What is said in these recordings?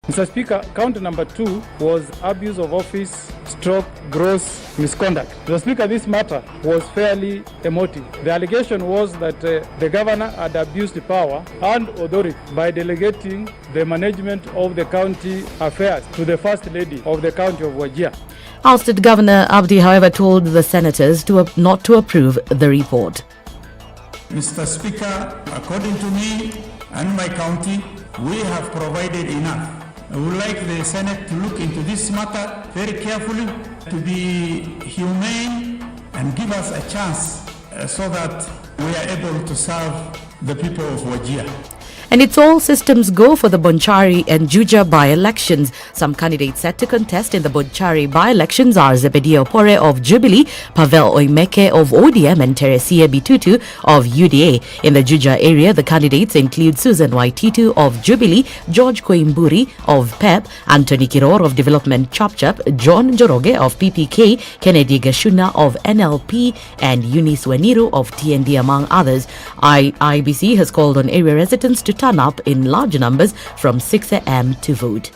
Mr. Speaker, count number 2 was abuse of office / gross misconduct. Mr. Speaker, this matter was fairly emotive. The allegation was that the governor had abused power and authority by delegating the management of the county affairs to the First Lady of the County of Wajir. Ousted Governor Abdi, however, told the senators not to approve the report. Mr. Speaker, according to me and my county, we have provided enough. I would like the Senate to look into this matter very carefully, to be humane and give us a chance so that we are able to serve the people of Wajir. And it's all systems go for the Bonchari and Juja by-elections. Some candidates set to contest in the Bonchari by-elections are Zebedia Opore of Jubilee, Pavel Oimeke of ODM and Teresia Bitutu of UDA. In the Juja area, the candidates include Susan Waititu of Jubilee, George Koimburi of PEP, Anthony Kiror of Development Chapchap, John Joroge of PPK, Kennedy Gashuna of NLP, and Eunice Weniru of TND, among others. IBC has called on area residents to turn up in large numbers from 6 a.m. to vote.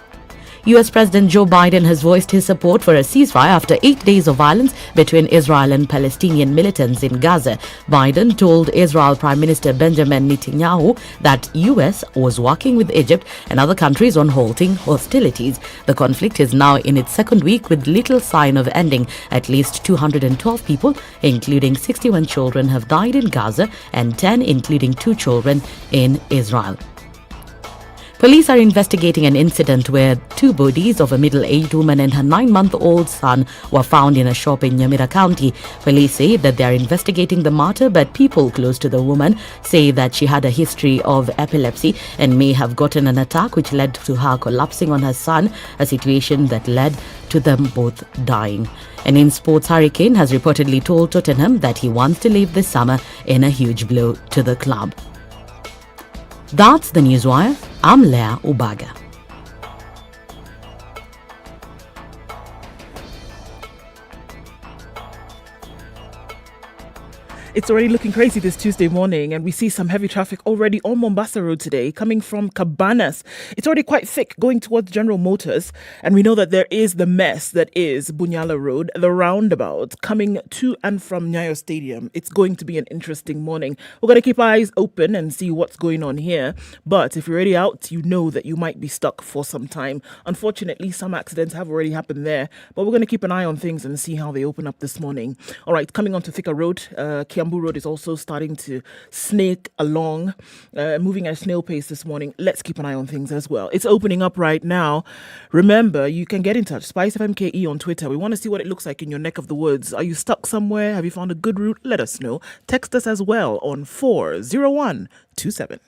US President Joe Biden has voiced his support for a ceasefire after 8 days of violence between Israel and Palestinian militants in Gaza. Biden told Israel Prime Minister Benjamin Netanyahu that US was working with Egypt and other countries on halting hostilities. The conflict is now in its second week with little sign of ending. At least 212 people, including 61 children, have died in Gaza and 10, including 2 children, in Israel. Police are investigating an incident where 2 bodies of a middle-aged woman and her 9-month-old son were found in a shop in Nyamira County. Police say that they are investigating the matter, but people close to the woman say that she had a history of epilepsy and may have gotten an attack which led to her collapsing on her son, a situation that led to them both dying. And in sports, Hurricane has reportedly told Tottenham that he wants to leave this summer in a huge blow to the club. That's the Newswire. I'm Leah Ubaga. It's already looking crazy this Tuesday morning, and we see some heavy traffic already on Mombasa Road today, coming from Cabanas. It's already quite thick going towards General Motors, and we know that there is the mess that is Bunyala Road, the roundabout, coming to and from Nyayo Stadium. It's going to be an interesting morning. We're going to keep our eyes open and see what's going on here, but if you're already out, you know that you might be stuck for some time. Unfortunately, some accidents have already happened there, but we're going to keep an eye on things and see how they open up this morning. All right, coming on to Thika Road, Kiambu Road is also starting to snake along, moving at a snail pace this morning. Let's keep an eye on things as well. It's opening up right now. Remember, you can get in touch. SpiceFMKE on Twitter. We want to see what it looks like in your neck of the woods. Are you stuck somewhere? Have you found a good route? Let us know. Text us as well on 40127.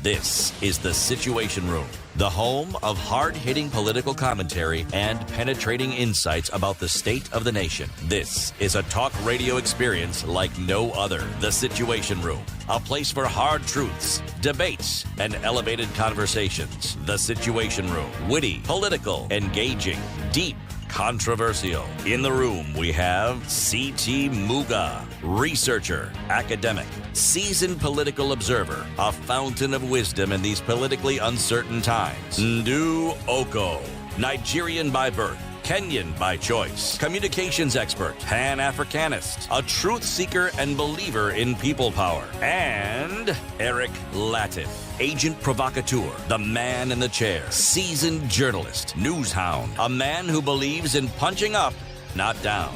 This is The Situation Room, the home of hard-hitting political commentary and penetrating insights about the state of the nation. This is a talk radio experience like no other. The Situation Room, a place for hard truths, debates, and elevated conversations. The Situation Room, witty, political, engaging, deep, controversial. In the room, we have C.T. Muga, researcher, academic, seasoned political observer, a fountain of wisdom in these politically uncertain times. Ndu Oko, Nigerian by birth, Kenyan by choice, communications expert, Pan-Africanist, a truth seeker and believer in people power, and Eric Latif, agent provocateur, the man in the chair, seasoned journalist, news hound, a man who believes in punching up, not down.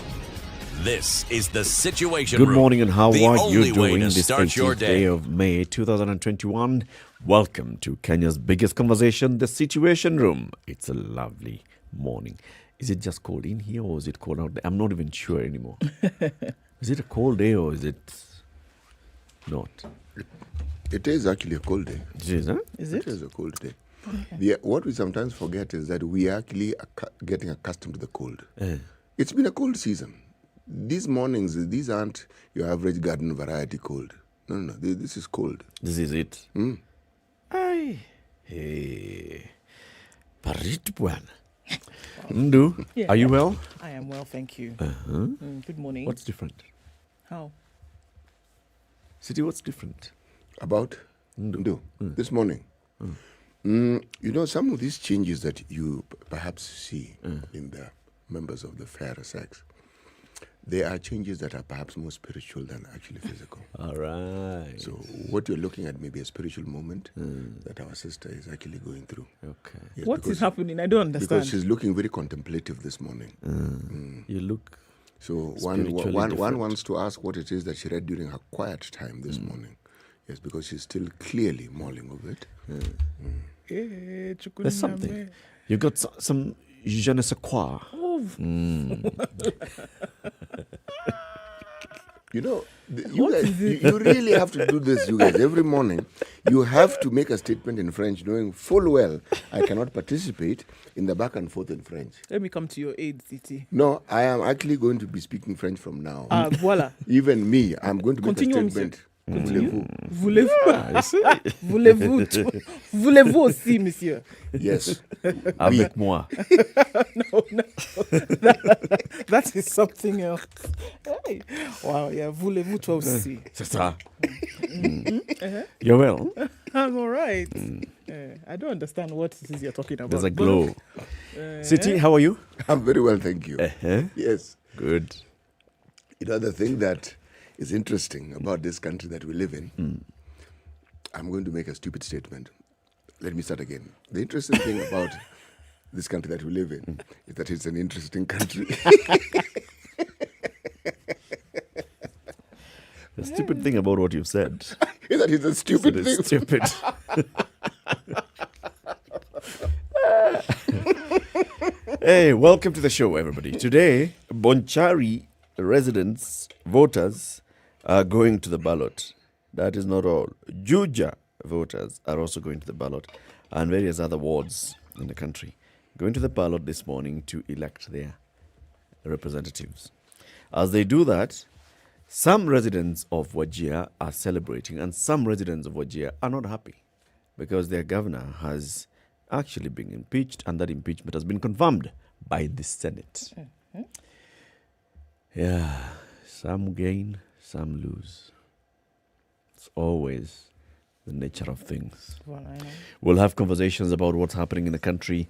This is The Situation Room. Good morning, and how are you doing this start 18th day of May 2021? Welcome to Kenya's biggest conversation, The Situation Room. It's a lovely morning. Is it just cold in here or is it cold out there? I'm not even sure anymore. Is it a cold day or is it not? It is actually a cold day. It is, huh? It is a cold day. Okay. What we sometimes forget is that we are actually getting accustomed to the cold. It's been a cold season. These mornings, these aren't your average garden variety cold. No. This is cold. This is it. Aye. Hey. Parit bwana. Ndu, Yeah. are you well? I am well, thank you. Good morning. What's different? How? City, what's different? About Ndu. this morning. Some of these changes that you perhaps see in the members of the fairer sex, they are changes that are perhaps more spiritual than actually physical. All right. So what you're looking at may be a spiritual moment that our sister is actually going through. Okay. Yes, What is because- happening? I don't understand. Because she's looking very contemplative this morning. You look. So Spiritually one different. wants to ask what it is that she read during her quiet time this morning. Yes, because she's still clearly mulling over it. There's something. You've got some je ne sais quoi. You really have to do this, you guys. Every morning, you have to make a statement in French, knowing full well I cannot participate in the back and forth in French. Let me come to your aid, Titi. No, I am actually going to be speaking French from now. Voilà. Even me, I'm going to make Continue, a statement. Voulez-vous? Voulez-vous? Voulez-vous aussi, monsieur? Yes. Avec moi. No. That is something else. Hey. Wow, yeah. Voulez-vous toi aussi? C'est ça. You're well. I'm all right. I don't understand what it is you're talking about. There's a glow. City, how are you? I'm very well, thank you. Uh-huh. Yes. Good. The thing that is interesting about this country that we live in, I'm going to make a stupid statement. Let me start again. The interesting thing about this country that we live in is that it's an interesting country. The stupid thing about what you've said. Is that it's a stupid It is thing. stupid. Hey, welcome to the show, everybody. Today, Bonchari residents, voters, are going to the ballot. That is not all. Juja voters are also going to the ballot, and various other wards in the country going to the ballot this morning to elect their representatives. As they do that, some residents of Wajir are celebrating, and some residents of Wajir are not happy because their governor has actually been impeached, and that impeachment has been confirmed by the Senate. Yeah, some gain, some lose. It's always the nature of things. Well, I know. We'll have conversations about what's happening in the country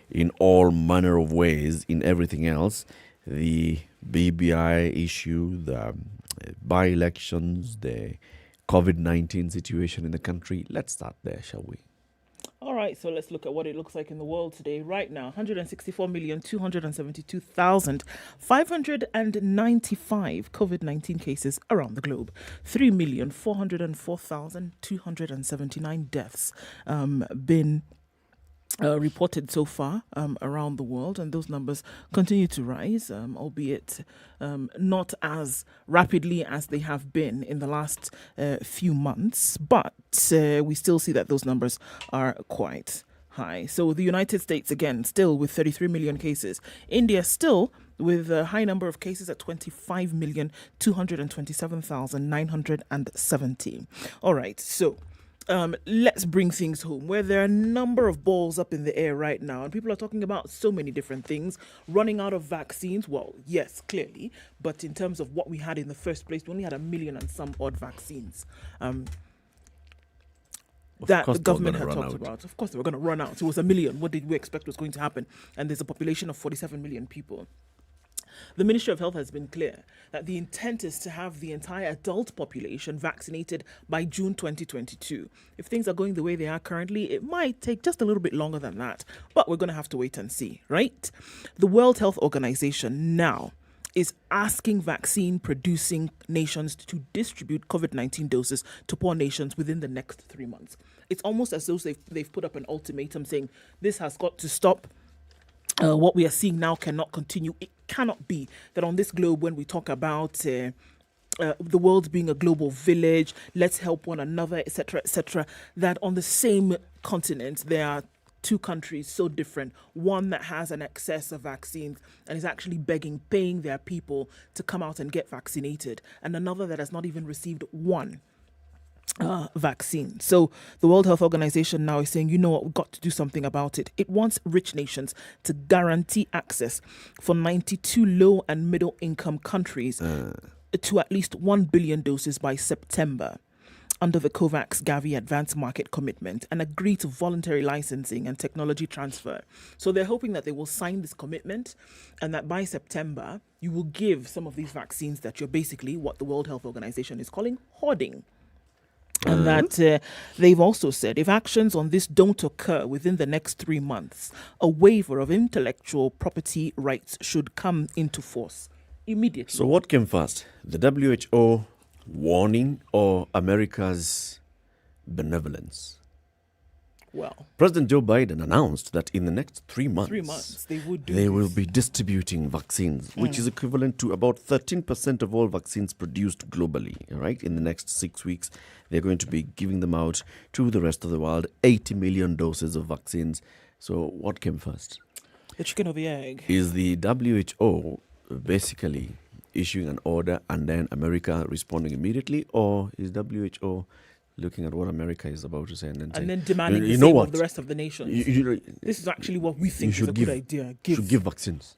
in all manner of ways, in everything else. The BBI issue, the by-elections, the COVID-19 situation in the country. Let's start there, shall we? All right, so let's look at what it looks like in the world today. Right now, 164,272,595 COVID-19 cases around the globe. 3,404,279 deaths been reported so far around the world, and those numbers continue to rise, albeit not as rapidly as they have been in the last few months, but we still see that those numbers are quite high. So the United States, again, still with 33 million cases. India still with a high number of cases at 25,227,970. All right, so let's bring things home, where there are a number of balls up in the air right now, and people are talking about so many different things. Running out of vaccines, well, yes, clearly, but in terms of what we had in the first place, we only had 1 million and some odd vaccines that the government had talked about. Of course, they were going to run out. It was 1 million. What did we expect was going to happen? And there's a population of 47 million people. The Ministry of Health has been clear that the intent is to have the entire adult population vaccinated by June 2022. If things are going the way they are currently, it might take just a little bit longer than that, but we're going to have to wait and see, right? The World Health Organization now is asking vaccine-producing nations to distribute COVID-19 doses to poor nations within the next 3 months. It's almost as though they've put up an ultimatum saying this has got to stop. What we are seeing now cannot continue. It cannot be that on this globe, when we talk about the world being a global village, let's help one another, etc., that on the same continent there are two countries so different, one that has an excess of vaccines and is actually paying their people to come out and get vaccinated, and another that has not even received one. vaccine. So the World Health Organization now is saying, you know what, we've got to do something about it. It wants rich nations to guarantee access for 92 low and middle income countries to at least 1 billion doses by September under the COVAX Gavi Advanced Market Commitment, and agree to voluntary licensing and technology transfer. So they're hoping that they will sign this commitment and that by September, you will give some of these vaccines that you're basically what the World Health Organization is calling hoarding. And that they've also said if actions on this don't occur within the next 3 months, a waiver of intellectual property rights should come into force immediately. So what came first? The WHO warning or America's benevolence? Well, President Joe Biden announced that in the next 3 months, they will be distributing vaccines, which is equivalent to about 13% of all vaccines produced globally. Right? In the next 6 weeks, they're going to be giving them out to the rest of the world, 80 million doses of vaccines. So what came first? The chicken or the egg? Is the WHO basically issuing an order and then America responding immediately, or is WHO looking at what America is about to say and then demanding you the know same what? of the rest of the nations? This is actually what we You think is should a give- good idea. should give vaccines.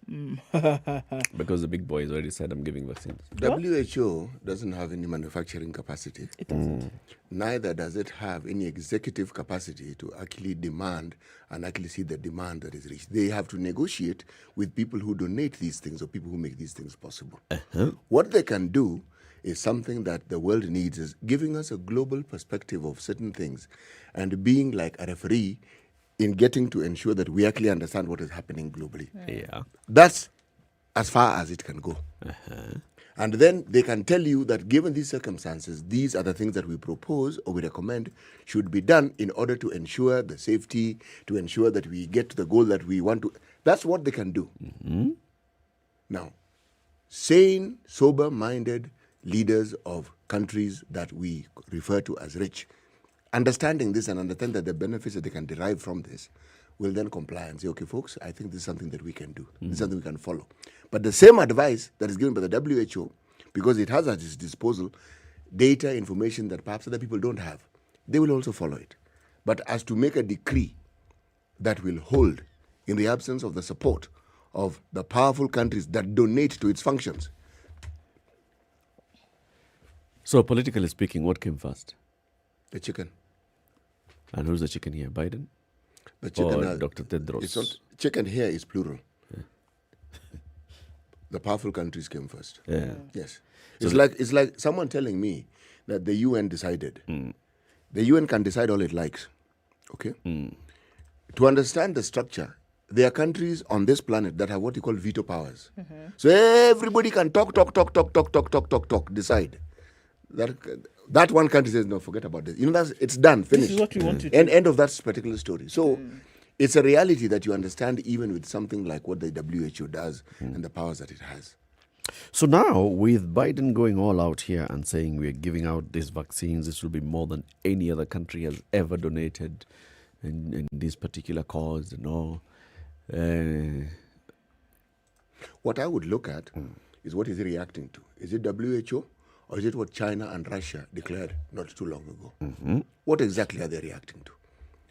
Because the big boys already said I'm giving vaccines. WHO doesn't have any manufacturing capacity. It doesn't. Neither does it have any executive capacity to actually demand and actually see the demand that is reached. They have to negotiate with people who donate these things or people who make these things possible. What they can do is something that the world needs, is giving us a global perspective of certain things and being like a referee in getting to ensure that we actually understand what is happening globally. Yeah. That's as far as it can go. And then they can tell you that given these circumstances, these are the things that we propose or we recommend should be done in order to ensure the safety, to ensure that we get to the goal that we want to. That's what they can do. Now, sane, sober-minded leaders of countries that we refer to as rich, understanding this and understand that the benefits that they can derive from this, will then comply and say, okay, folks, I think this is something that we can do. This is something we can follow. But the same advice that is given by the WHO, because it has at its disposal data, information that perhaps other people don't have, they will also follow it. But as to make a decree that will hold in the absence of the support of the powerful countries that donate to its functions. So politically speaking, what came first? The chicken. And who's the chicken here? Biden? The chicken. Or Dr. Tedros? It's not, chicken here is plural. The powerful countries came first. Yeah. Yes. It's like someone telling me that the UN decided. The UN can decide all it likes. Okay? To understand the structure, there are countries on this planet that have what you call veto powers. So everybody can talk, decide. That one country says, no, forget about this. You know, it's done, finished. This is what we want to do. End of that particular story. So it's a reality that you understand even with something like what the WHO does and the powers that it has. So now, with Biden going all out here and saying we're giving out these vaccines, this will be more than any other country has ever donated in this particular cause and all. What I would look at is what is he reacting to? Is it WHO or is it what China and Russia declared not too long ago? What exactly are they reacting to?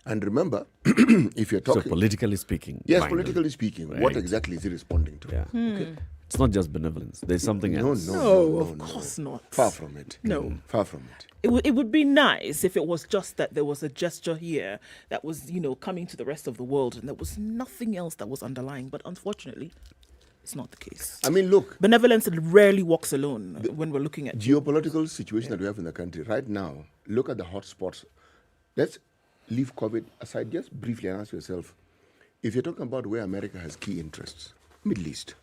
And remember, if you're talking... So politically speaking. Yes, Biden. politically speaking, Right. what exactly is he responding to? Yeah. Okay. It's not just benevolence. There's something No, else. No, of course not. Far from it. No. Far from it. It would be nice if it was just that there was a gesture here that was, coming to the rest of the world and there was nothing else that was underlying. But unfortunately, it's not the case. I mean, look, Benevolence rarely walks alone when we're looking at geopolitical situation that we have in the country right now, look at the hotspots. Let's leave COVID aside just briefly and ask yourself, if you're talking about where America has key interests, Middle East.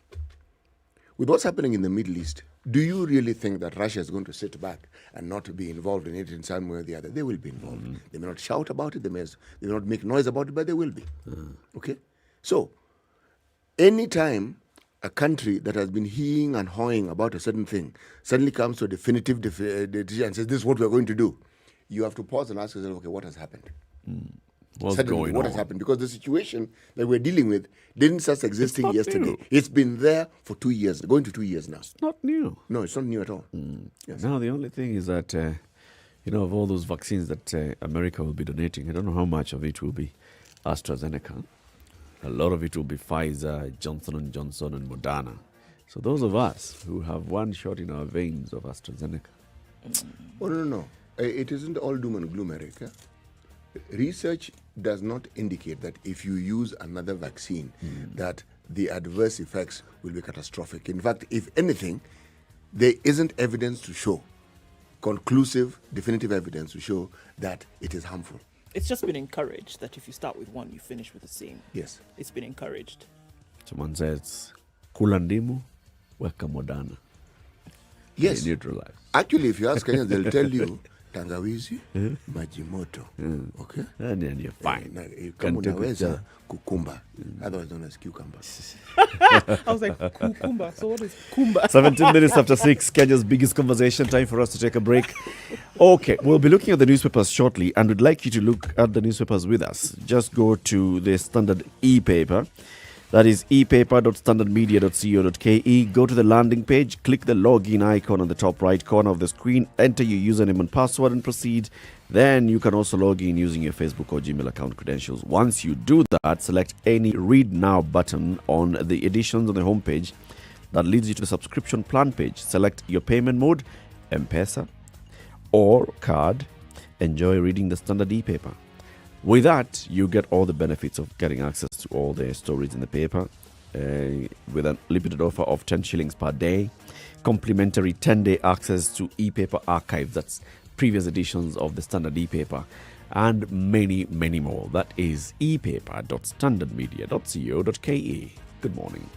With what's happening in the Middle East, do you really think that Russia is going to sit back and not be involved in it in some way or the other? They will be involved. They may not shout about it, they may not make noise about it, but they will be. Okay? So, anytime a country that has been heeing and hawing about a certain thing suddenly comes to a definitive decision and says, this is what we're going to do, you have to pause and ask yourself, okay, what has happened? What's Suddenly, going what on? has happened? Because the situation that we're dealing with didn't start existing not yesterday. new. It's been there for 2 years, going to 2 years now. Not new. No, it's not new at all. Yes. Now, the only thing is that Of all those vaccines that America will be donating, I don't know how much of it will be AstraZeneca. A lot of it will be Pfizer, Johnson & Johnson, and Moderna. So those of us who have one shot in our veins of AstraZeneca. Oh, no. It isn't all doom and gloom, Erica. Research does not indicate that if you use another vaccine, that the adverse effects will be catastrophic. In fact, if anything, there isn't evidence to show, conclusive, definitive evidence to show that it is harmful. It's just been encouraged that if you start with one, you finish with the same. Yes. It's been encouraged. Someone says, kula ndimu, weka Moderna. Yes. They neutralize. Actually, if you ask Kenyans, they'll tell you, tangawizi, majimoto. Okay? And then you're fine. Kama unaweza, kukumba. Otherwise known as cucumber. I was like, cucumber. So what is kumba? 17 minutes after 6, Kenya's biggest conversation. Time for us to take a break. Okay, we'll be looking at the newspapers shortly, and we'd like you to look at the newspapers with us. Just go to the Standard e-paper. That is e-paper.standardmedia.co.ke. Go to the landing page, click the login icon on the top right corner of the screen, enter your username and password and proceed. Then you can also log in using your Facebook or Gmail account credentials. Once you do that, select any Read Now button on the editions on the homepage. That leads you to the subscription plan page. Select your payment mode, M-Pesa or card. Enjoy reading the Standard e-paper. With that, you get all the benefits of getting access to all the stories in the paper with a limited offer of 10 shillings per day, complimentary 10-day access to e-paper archives, that's previous editions of the Standard e-paper, and many, many more. That is e-paper.standardmedia.co.ke. Good morning.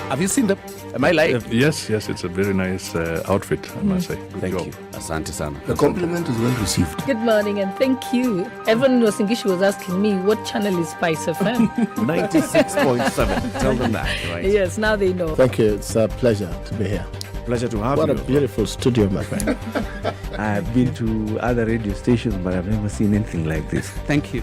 Have you seen them? Am I lying? Yes, it's a very nice outfit, I must say. Good Thank job. you. Asante sana. The compliment is well received. Good morning and thank you. Evan Wasingishi was asking me what channel is SpiceFM. 96.7. Tell them that, right? Yes, now they know. Thank you. It's a pleasure to be here. Pleasure to have What you. a beautiful studio, my friend. I've been to other radio stations, but I've never seen anything like this. Thank you,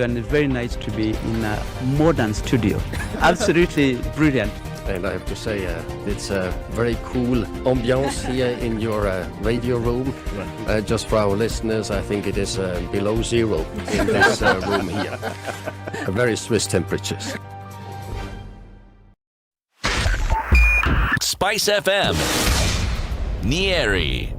and it's very nice to be in a modern studio. Absolutely brilliant. And I have to say, it's a very cool ambiance here in your radio room. Just for our listeners, I think it is below zero in this room here. Very Swiss temperatures. SpiceFM, Nyeri.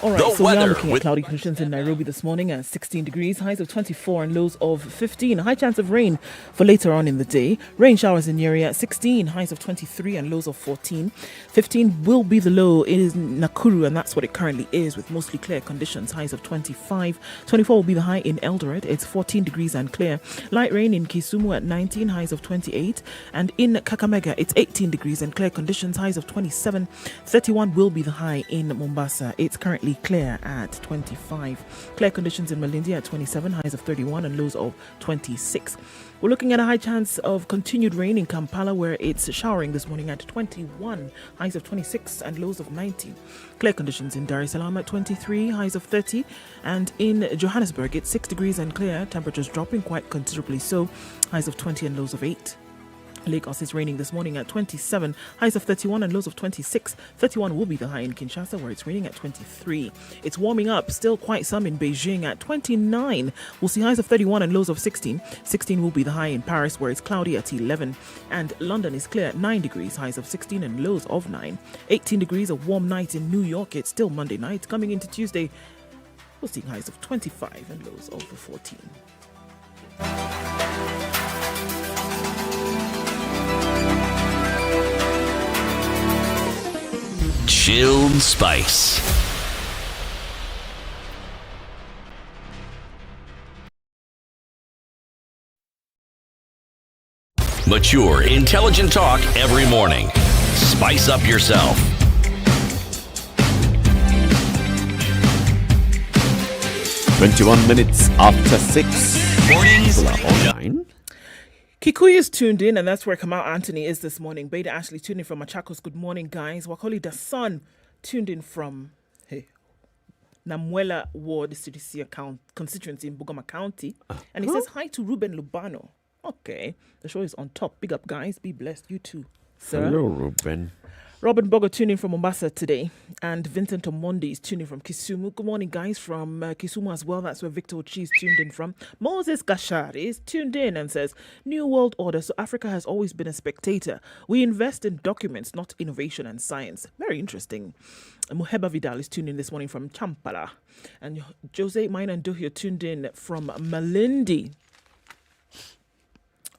All right, The so we are weather looking at with- cloudy conditions in Nairobi this morning at 16 degrees, highs of 24 and lows of 15. High chance of rain for later on in the day. Rain showers in Nyeri at 16, highs of 23 and lows of 14. 15 will be the low. It is Nakuru, and that's what it currently is, with mostly clear conditions, highs of 25. 24 will be the high in Eldoret. It's 14 degrees and clear. Light rain in Kisumu at 19, highs of 28. And in Kakamega, it's 18 degrees and clear conditions, highs of 27. 31 will be the high in Mombasa. It's currently clear at 25. Clear conditions in Malindi at 27, highs of 31 and lows of 26. We're looking at a high chance of continued rain in Kampala, where it's showering this morning at 21, highs of 26 and lows of 19. Clear conditions in Dar es Salaam at 23, highs of 30. And in Johannesburg, it's 6 degrees and clear, temperatures dropping quite considerably so, highs of 20 and lows of 8. Lagos is raining this morning at 27, highs of 31 and lows of 26. 31 will be the high in Kinshasa, where it's raining at 23. It's warming up, still quite some in Beijing at 29. We'll see highs of 31 and lows of 16. 16 will be the high in Paris, where it's cloudy at 11. And London is clear at 9 degrees, highs of 16 and lows of 9. 18 degrees, a warm night in New York. It's still Monday night. Coming into Tuesday, we'll see highs of 25 and lows of 14. Chilled Spice. Mature, intelligent talk every morning. Spice up yourself. 21 minutes after 6. Mornings. People are online. Kikuyu is tuned in, and that's where Kamal Anthony is this morning. Beta Ashley tuned in from Machakos. Good morning, guys. Wakoli Dasan tuned in from Namwela Ward, CDC constituency in Bugama County. And he says hi to Ruben Lubano. Okay. The show is on top. Big up, guys. Be blessed. You too, sir. Hello, Ruben. Robin Bogo tuning from Mombasa today. And Vincent Omondi is tuning from Kisumu. Good morning, guys, from Kisumu as well. That's where Victor Ochi is tuned in from. Moses Gashari is tuned in and says, New World Order. So Africa has always been a spectator. We invest in documents, not innovation and science. Very interesting. Muheba Vidal is tuned in this morning from Champala. And Jose Mainanduhio tuned in from Malindi.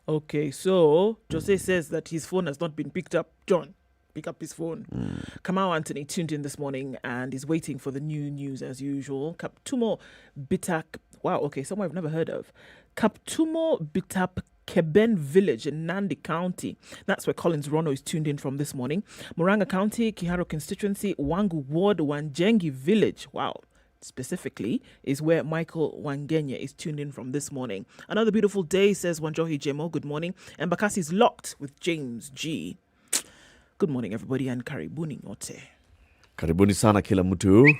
Okay, so Jose says that his phone has not been picked up. John, pick up his phone. Kamau Anthony tuned in this morning and is waiting for the new news as usual. Kaptumo Bitak, wow, okay, somewhere I've never heard of. Kaptumo Bitap Keben Village in Nandi County. That's where Collins Rono is tuned in from this morning. Muranga County, Kiharo constituency, Wangu Ward, Wanjengi Village. Wow. Specifically, is where Michael Wangenya is tuned in from this morning. Another beautiful day, says Wanjohi Jemo. Good morning. And Bakasi is locked with James G. Good morning, everybody, and karibuni nyote. Karibuni sana kila mtu.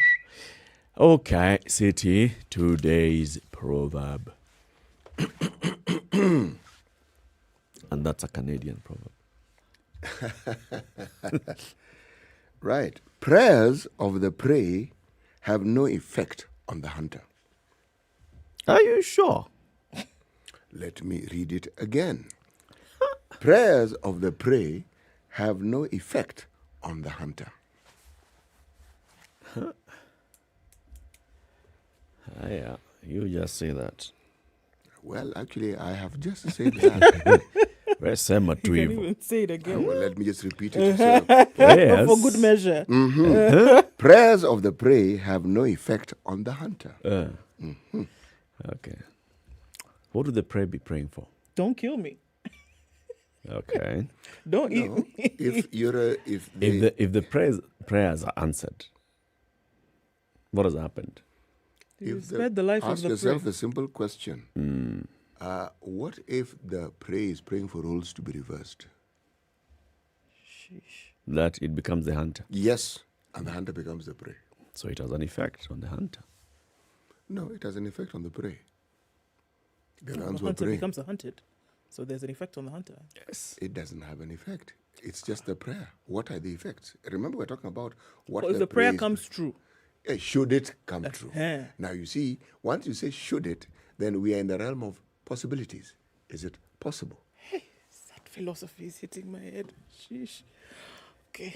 Okay, City, today's proverb. And that's a Canadian proverb. Right. Prayers of the prey have no effect on the hunter. Are you sure? Let me read it again. Prayers of the prey have no effect on the hunter. Yeah, you just say that. Well, actually, I have just said that. Where's Sema to You can't even say it again. Well, let me just repeat it. Yes. For good measure. Prayers of the prey have no effect on the hunter. Okay. What would the prey be praying for? Don't kill me. Okay. Don't eat me. If the prayers are answered, what has happened? You spared the life of ask the yourself prey. a simple question. What if the prey is praying for roles to be reversed? That it becomes the hunter. Yes, and the hunter becomes the prey. So it has an effect on the hunter. No, it has an effect on the prey. The The ones were hunter praying. becomes a hunted. So there's an effect on the hunter. Yes. It doesn't have an effect. It's just the prayer. What are the effects? Remember, we're talking about what If the prayer comes true. Should it come true? Uh-huh. Now, you see, once you say should it, then we are in the realm of possibilities. Is it possible? Hey, that philosophy is hitting my head. Sheesh. Okay.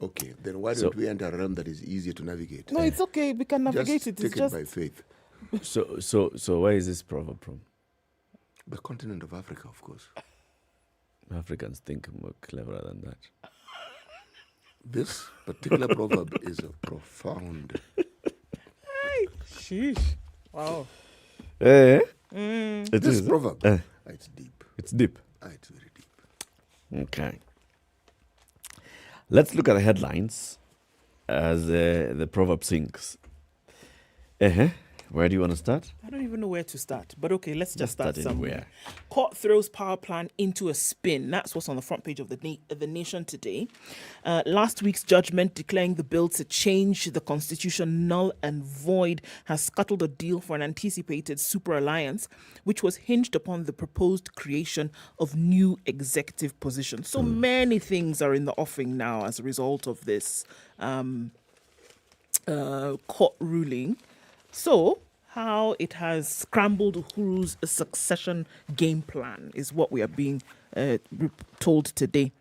Okay, then why don't we enter a realm that is easier to navigate? No, it's okay. We can navigate Just it. take It's it just by faith. So where is this proverb from? The continent of Africa, of course. Africans think more cleverer than that. This particular proverb is a profound. Hey, sheesh. Wow. This proverb, it's deep. It's deep. It's very deep. Okay. Let's look at the headlines as the proverb sinks. Where do you want to start? I don't even know where to start, but okay, let's just start somewhere. anywhere. Court throws power plan into a spin. That's what's on the front page of the Nation today. Last week's judgment declaring the bill to change the constitution null and void has scuttled a deal for an anticipated super alliance, which was hinged upon the proposed creation of new executive positions. So many things are in the offing now as a result of this court ruling. So, how it has scrambled Uhuru's succession game plan is what we are being told today.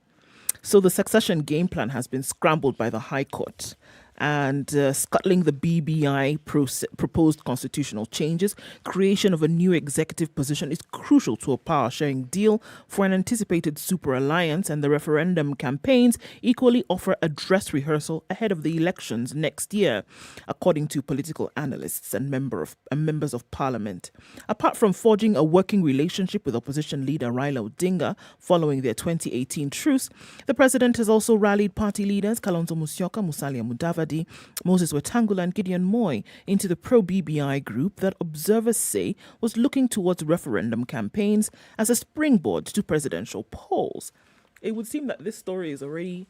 So, the succession game plan has been scrambled by the High Court. And scuttling the BBI proposed constitutional changes, creation of a new executive position is crucial to a power-sharing deal for an anticipated super alliance, and the referendum campaigns equally offer a dress rehearsal ahead of the elections next year, according to political analysts and members of parliament. Apart from forging a working relationship with opposition leader Raila Odinga following their 2018 truce, the president has also rallied party leaders Kalonzo Musyoka, Musalia Mudavadi, study Moses Wetangula and Gideon Moy into the pro-BBI group that observers say was looking towards referendum campaigns as a springboard to presidential polls. It would seem that this story is already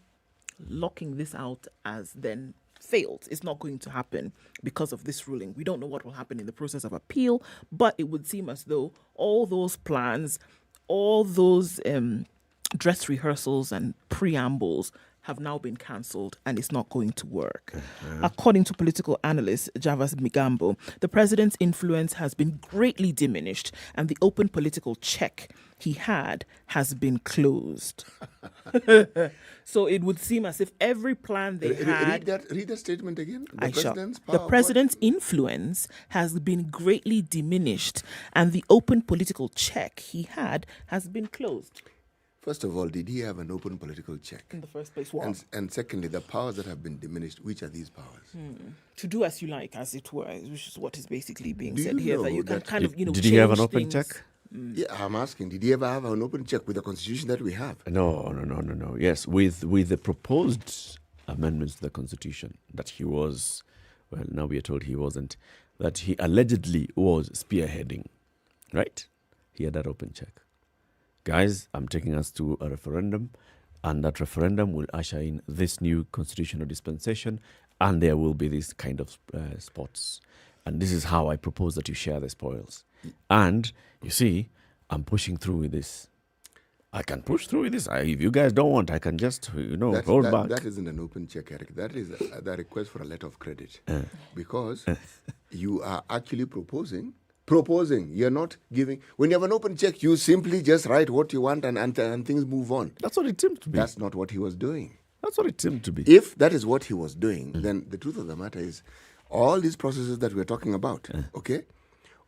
locking this out as then failed. It's not going to happen because of this ruling. We don't know what will happen in the process of appeal, but it would seem as though all those plans, all those dress rehearsals and preambles have now been cancelled and it's not going to work. According to political analyst Javas Migambo, the president's influence has been greatly diminished and the open political check he had has been closed. So it would seem as if every plan they had... Read that statement again. The president's influence has been greatly diminished and the open political check he had has been closed. First of all, did he have an open political check? In the first place, what? And secondly, the powers that have been diminished, which are these powers? To do as you like, as it were, which is what is basically being said here, that you can kind of, Did he have an open check? Yeah, I'm asking, did he ever have an open check with the constitution that we have? No. Yes, with the proposed amendments to the constitution that he was, well, now we are told he wasn't, that he allegedly was spearheading, right? He had that open check. Guys, I'm taking us to a referendum, and that referendum will usher in this new constitutional dispensation, and there will be this kind of spots. And this is how I propose that you share the spoils. And, you see, I'm pushing through with this. I can push through with this. If you guys don't want, I can just, hold back. That isn't an open check, Eric. That is the request for a letter of credit. Because you are actually proposing. You're not giving. When you have an open check, you simply just write what you want and things move on. That's what it seemed to be. That's not what he was doing. That's what it seemed to be. If that is what he was doing, then the truth of the matter is all these processes that we're talking about, okay,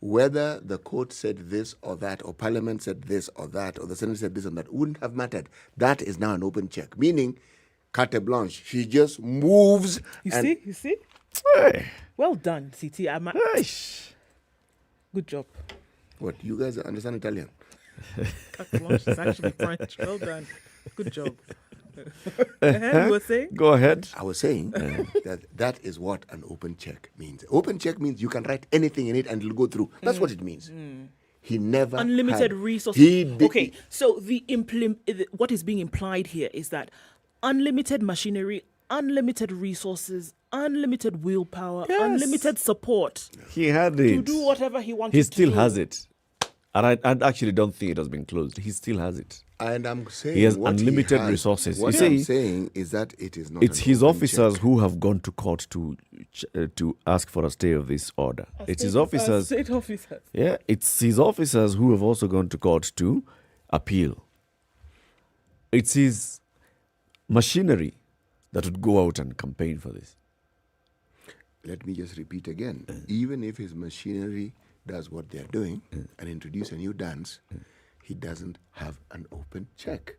whether the court said this or that, or parliament said this or that, or the Senate said this and that, wouldn't have mattered. That is now an open check, meaning carte blanche. She just moves. You see? Hey. Well done, CT. Good job. What, you guys understand Italian? Carte blanche is actually French. Well done. Good job. You were saying? Go ahead. I was saying that is what an open check means. Open check means you can write anything in it and it'll go through. That's what it means. He never unlimited resources. Okay, so what is being implied here is that unlimited machinery, unlimited resources, unlimited willpower, unlimited support. He had it. To do whatever he wanted to do. He still has it. And I actually don't think it has been closed. He still has it. And I'm saying he has unlimited resources. What I'm saying is that it is not. It's his officers who have gone to court to ask for a stay of this order. It's his officers. State officers. Yeah, it's his officers who have also gone to court to appeal. It's his machinery that would go out and campaign for this. Let me just repeat again. Even if his machinery does what they're doing and introduce a new dance, he doesn't have an open check.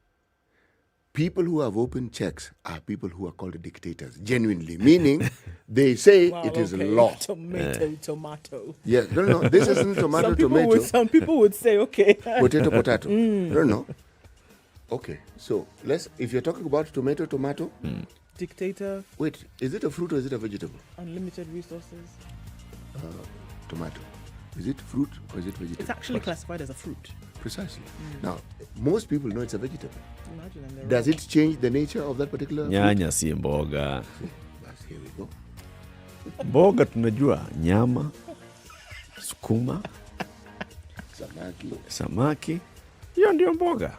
People who have open checks are people who are called dictators, genuinely, meaning they say it is law. Tomato. Yes, no, this isn't tomato. Some people would say, okay. Potato. No. Okay, so if you're talking about tomato. Dictator. Wait, is it a fruit or is it a vegetable? Unlimited resources. Tomato. Is it fruit or is it vegetable? It's actually classified as a fruit. Precisely. Now, most people know it's a vegetable. Imagine. Does it change the nature of that particular Nyanya si mboga. Here we go. Mboga tunajua nyama, sukuma, samaki. Hiyo ndio mboga.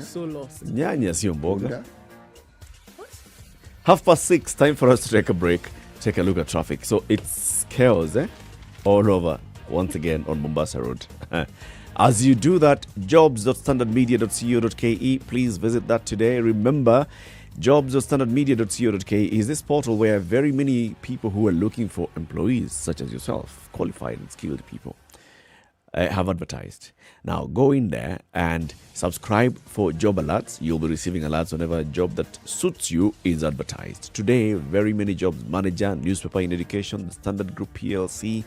So lost. Nyanya sio mboga. 6:30, time for us to take a break. Take a look at traffic. So it's chaos, all over once again on Mombasa Road. As you do that, jobs.standardmedia.co.ke, please visit that today. Remember, jobs.standardmedia.co.ke is this portal where very many people who are looking for employees, such as yourself, qualified and skilled people, have advertised. Now, go in there and subscribe for job alerts. You'll be receiving alerts whenever a job that suits you is advertised. Today, very many jobs: manager, newspaper in education, the Standard Group PLC,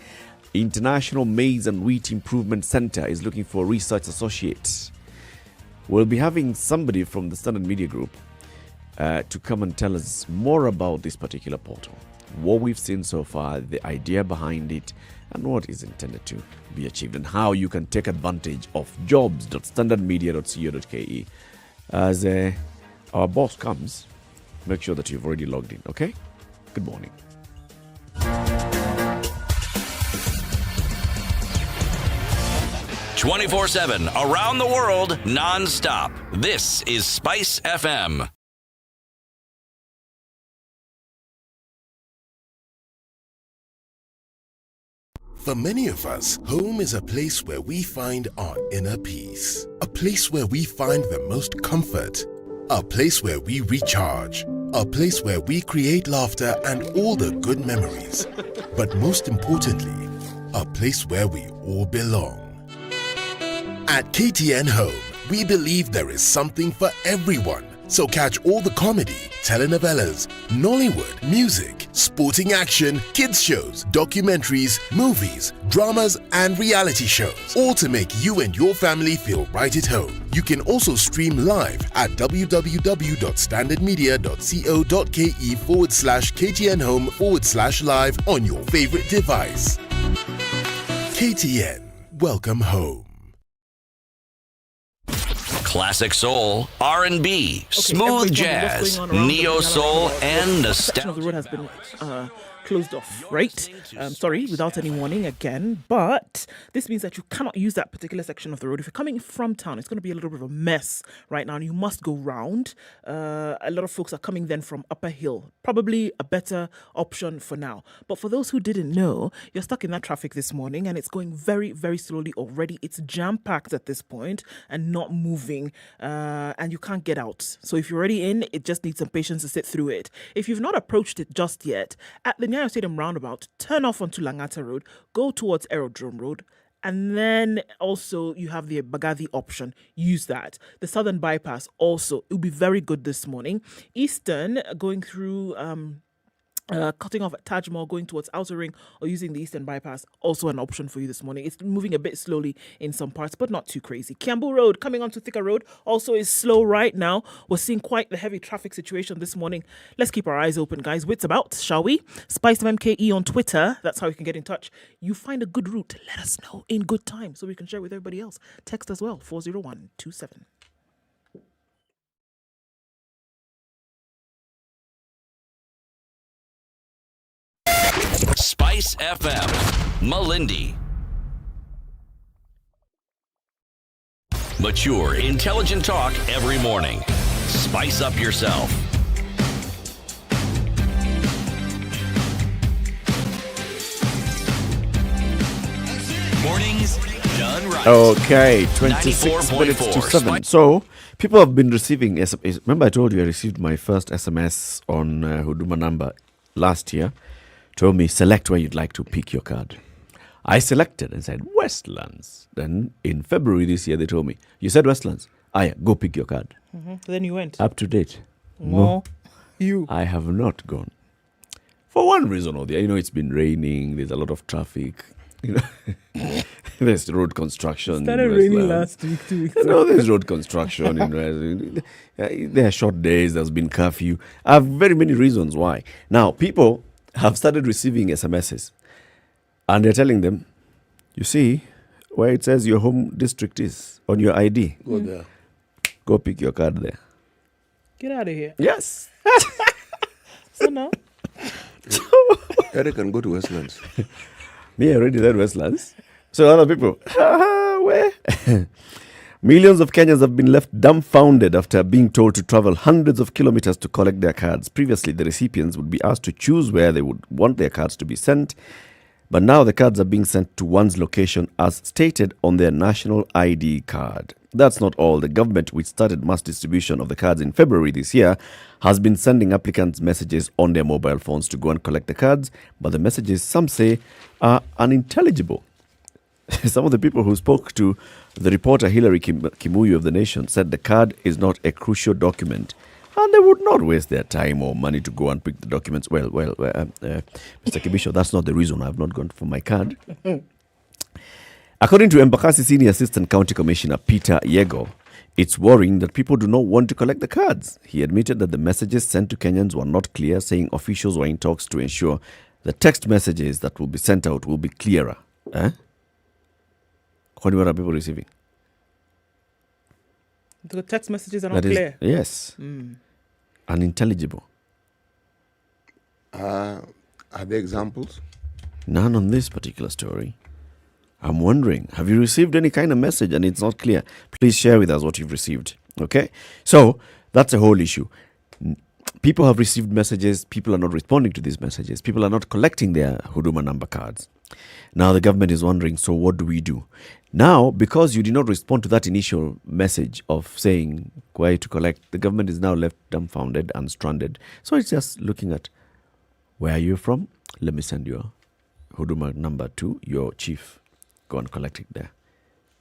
International Maize and Wheat Improvement Center is looking for research associates. We'll be having somebody from the Standard Media Group to come and tell us more about this particular portal. what we've seen so far, the idea behind it, and what is intended to be achieved, and how you can take advantage of jobs.standardmedia.co.ke. As our boss comes, make sure that you've already logged in, okay? Good morning. "24/7 around the world, non-stop. This is Spice FM. For many of us, home is a place where we find our inner peace. A place where we find the most comfort. A place where we recharge. A place where we create laughter and all the good memories. But most importantly, a place where we all belong. At KTN Home, we believe there is something for everyone. So catch all the comedy, telenovelas, Nollywood, music, sporting action, kids shows, documentaries, movies, dramas and reality shows. All to make you and your family feel right at home. You can also stream live at www.standardmedia.co.ke/KTN Home/live on your favorite device. KTN, welcome home. Classic soul, R&B, smooth jazz, neo soul, and section of the road has been closed off, right? Sorry, without any warning again. But this means that you cannot use that particular section of the road. If you're coming from town, it's going to be a little bit of a mess right now, and you must go round. A lot of folks are coming then from Upper Hill. Probably a better option for now. But for those who didn't know, you're stuck in that traffic this morning, and it's going very, very slowly already. It's jam-packed at this point and not moving, and you can't get out. So if you're already in, it just needs some patience to sit through it. If you've not approached it just yet, at the Nyayo Stadium roundabout, turn off onto Langata Road, go towards Aerodrome Road, and then also you have the Bagadi option. Use that. The Southern Bypass also, it will be very good this morning. Eastern, going through cutting off at Taj Mahal, going towards Outer Ring, or using the Eastern Bypass, also an option for you this morning. It's moving a bit slowly in some parts, but not too crazy. Kiambu Road, coming onto Thika Road, also is slow right now. We're seeing quite the heavy traffic situation this morning. Let's keep our eyes open, guys. Wits about, shall we? SpiceFM on Twitter. That's how you can get in touch. You find a good route, let us know in good time so we can share with everybody else. Text as well, 40127. Spice FM, Malindi. Mature, intelligent talk every morning. Spice up yourself. Mornings done right. Okay, 26 minutes to 7. So, people have been receiving SMS. Remember I told you I received my first SMS on Huduma number last year. Told me, select where you'd like to pick your card. I selected and said, Westlands. Then in February this year, they told me, you said Westlands. Yeah, go pick your card. Then you went. Up to date. No. I have not gone. For one reason or the other. You know, it's been raining. There's a lot of traffic. You know, there's road construction. It started raining last week, 2 weeks ago. No, there's road construction. There are short days. There's been curfew. I have very many reasons why. Now, people have started receiving SMSs, and they're telling them, you see where it says your home district is on your ID. Go there. Go pick your card there. Get out of here. Yes. So now? Eric can go to Westlands. Me, I already said Westlands. So other people, where? Millions of Kenyans have been left dumbfounded after being told to travel hundreds of kilometers to collect their cards. Previously, the recipients would be asked to choose where they would want their cards to be sent. But now the cards are being sent to one's location as stated on their national ID card. That's not all. The government, which started mass distribution of the cards in February this year, has been sending applicants messages on their mobile phones to go and collect the cards. But the messages, some say, are unintelligible. Some of the people who spoke to the reporter Hilary Kimuyu of The Nation said the card is not a crucial document and they would not waste their time or money to go and pick the documents. Well, Mr. Kibisho, that's not the reason I've not gone for my card. According to Embakasi Senior Assistant County Commissioner Peter Yego, It's worrying that people do not want to collect the cards. He admitted that the messages sent to Kenyans were not clear, saying officials were in talks to ensure the text messages that will be sent out will be clearer. What are people receiving? The text messages are not clear. Yes. Unintelligible. Are there examples? None on this particular story. I'm wondering, have you received any kind of message and it's not clear? Please share with us what you've received. Okay? So, that's a whole issue. People have received messages. People are not responding to these messages. People are not collecting their Huduma number cards. Now, the government is wondering, so what do we do? Now, because you did not respond to that initial message of saying where to collect, the government is now left dumbfounded and stranded. So, it's just looking at, where are you from? Let me send your Huduma number to your chief. Go and collect it there.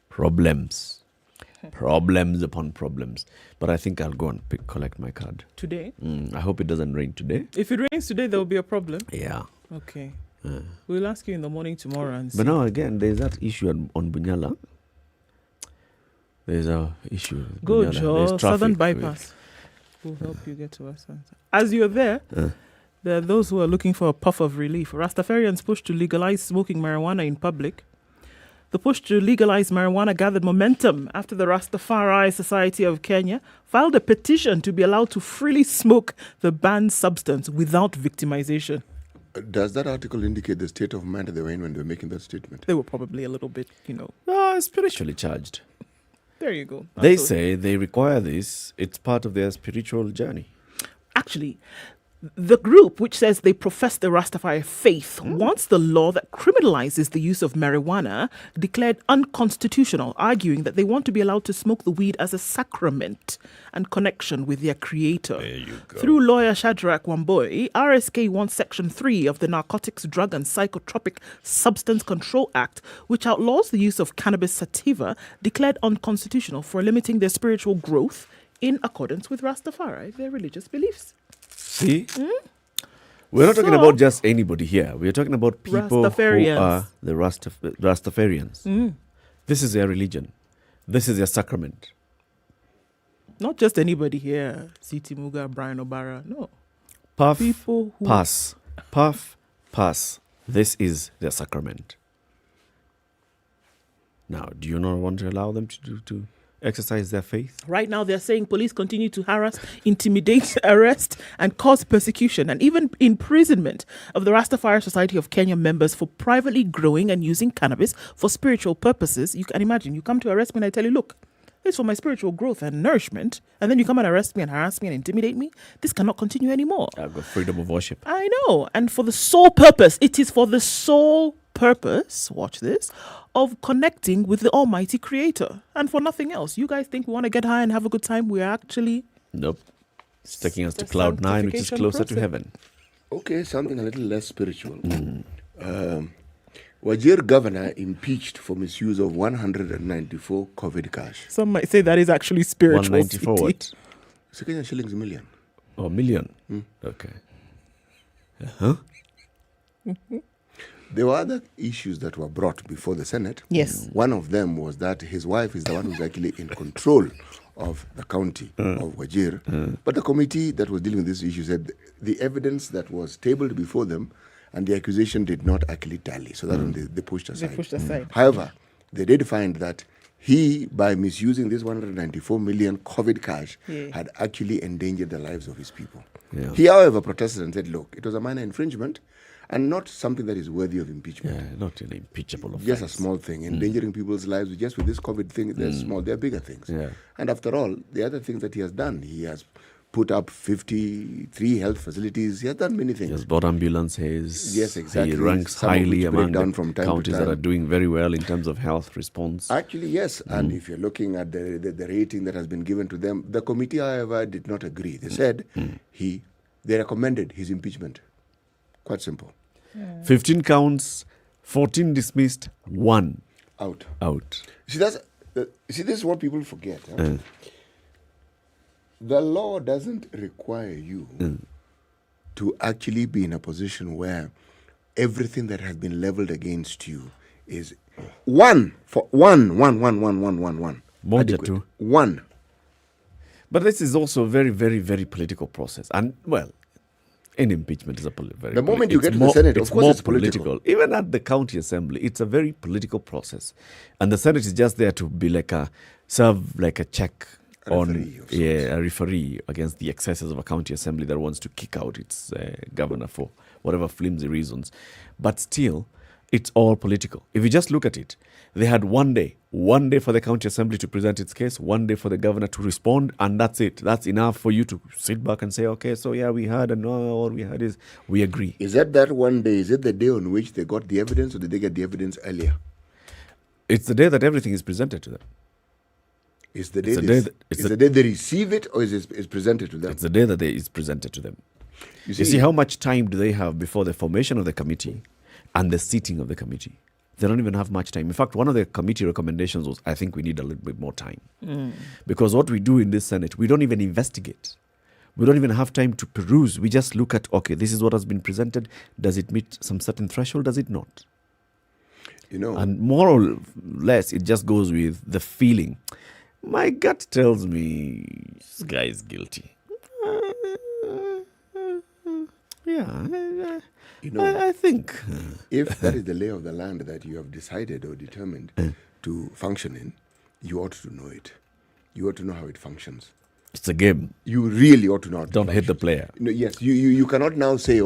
Problems upon problems. But I think I'll go and collect my card. Today? I hope it doesn't rain today. If it rains today, there will be a problem. Yeah. Okay. We'll ask you in the morning tomorrow and see. But now again, there's that issue on Bunyala. There's a issue. Go, Joe. Southern Bypass will help you get to us. As you're there, there are those who are looking for a puff of relief. Rastafarians push to legalize smoking marijuana in public. The push to legalize marijuana gathered momentum after the Rastafari Society of Kenya filed a petition to be allowed to freely smoke the banned substance without victimization. Does that article indicate the state of mind they were in when they were making that statement? They were probably a little bit, spiritually charged. There you go. They say they require this. It's part of their spiritual journey. Actually, the group, which says they profess the Rastafari faith, wants the law that criminalizes the use of marijuana declared unconstitutional, arguing that they want to be allowed to smoke the weed as a sacrament and connection with their creator. There you go. Through lawyer Shadrach Wamboi, RSK wants Section 3 of the Narcotics, Drug and Psychotropic Substance Control Act, which outlaws the use of cannabis sativa, declared unconstitutional for limiting their spiritual growth in accordance with Rastafari, their religious beliefs. See? We're not talking about just anybody here. We're talking about people who are the Rastafarians. This is their religion. This is their sacrament. Not just anybody here. Siti Muga, Brian Obara. No. Puff, people who pass. Puff, pass. This is their sacrament. Now, do you not want to allow them to exercise their faith? Right now, they're saying police continue to harass, intimidate, arrest, and cause persecution and even imprisonment of the Rastafari Society of Kenya members for privately growing and using cannabis for spiritual purposes. You can imagine, you come to arrest me and I tell you, look, it's for my spiritual growth and nourishment, and then you come and arrest me and harass me and intimidate me. This cannot continue anymore. I've got freedom of worship. I know. And for the sole purpose, it is for the sole purpose, watch this, of connecting with the Almighty Creator and for nothing else. You guys think we want to get high and have a good time? We're actually... Nope. It's taking us to cloud 9, which is closer to heaven. Okay, something a little less spiritual. Wajir governor impeached for misuse of 194 COVID cash. Some might say that is actually spiritual. 194 what? Kenya shillings million. Oh, million. Okay. There were other issues that were brought before the Senate. Yes. One of them was that his wife is the one who's actually in control of the county of Wajir. But the committee that was dealing with this issue said the evidence that was tabled before them and the accusation did not actually tally. So that one they pushed aside. They pushed aside. However, they did find that he, by misusing this 194 million COVID cash, had actually endangered the lives of his people. Yeah. He, however, protested and said, look, it was a minor infringement and not something that is worthy of impeachment. Yeah, not an impeachable offense. Just a small thing. Endangering people's lives just with this COVID thing, they're small, they're bigger things. Yeah. And after all, the other things that he has done, he has put up 53 health facilities. He has done many things. He has bought ambulances. Yes, exactly. He ranks Some of highly which break among down the from time to counties that time. are doing very well in terms of health response. Actually, yes. And if you're looking at the rating that has been given to them, the committee, however, did not agree. They said they recommended his impeachment. Quite simple. 15 counts, 14 dismissed, 1 out. See, this is what people forget. Huh? The law doesn't require you to actually be in a position where everything that has been leveled against you is one. Moja tu. One. But this is also a very, very, very political process. And, well, any impeachment is a very... The moment you get to the Senate, of course it's political. Even at the county assembly, it's a very political process. And the Senate is just there to be serve like a check on a referee against the excesses of a county assembly that wants to kick out its governor for whatever flimsy reasons. But still, it's all political. If you just look at it, they had one day for the county assembly to present its case, one day for the governor to respond, and that's it. That's enough for you to sit back and say, okay, so yeah, we heard, and all we heard is we agree. Is that one day? Is it the day on which they got the evidence, or did they get the evidence earlier? It's the day that everything is presented to them. Is the day they receive it, or is it presented to them? It's the day that it's presented to them. You see, how much time do they have before the formation of the committee and the seating of the committee? They don't even have much time. In fact, one of the committee recommendations was, I think we need a little bit more time. Because what we do in this Senate, we don't even investigate. We don't even have time to peruse. We just look at, okay, this is what has been presented. Does it meet some certain threshold? Does it not? And more or less, it just goes with the feeling. My gut tells me this guy is guilty. I think. If that is the lay of the land that you have decided or determined to function in, you ought to know it. You ought to know how it functions. It's a game. You really ought to know. Don't hit the player. Yes, you cannot now say,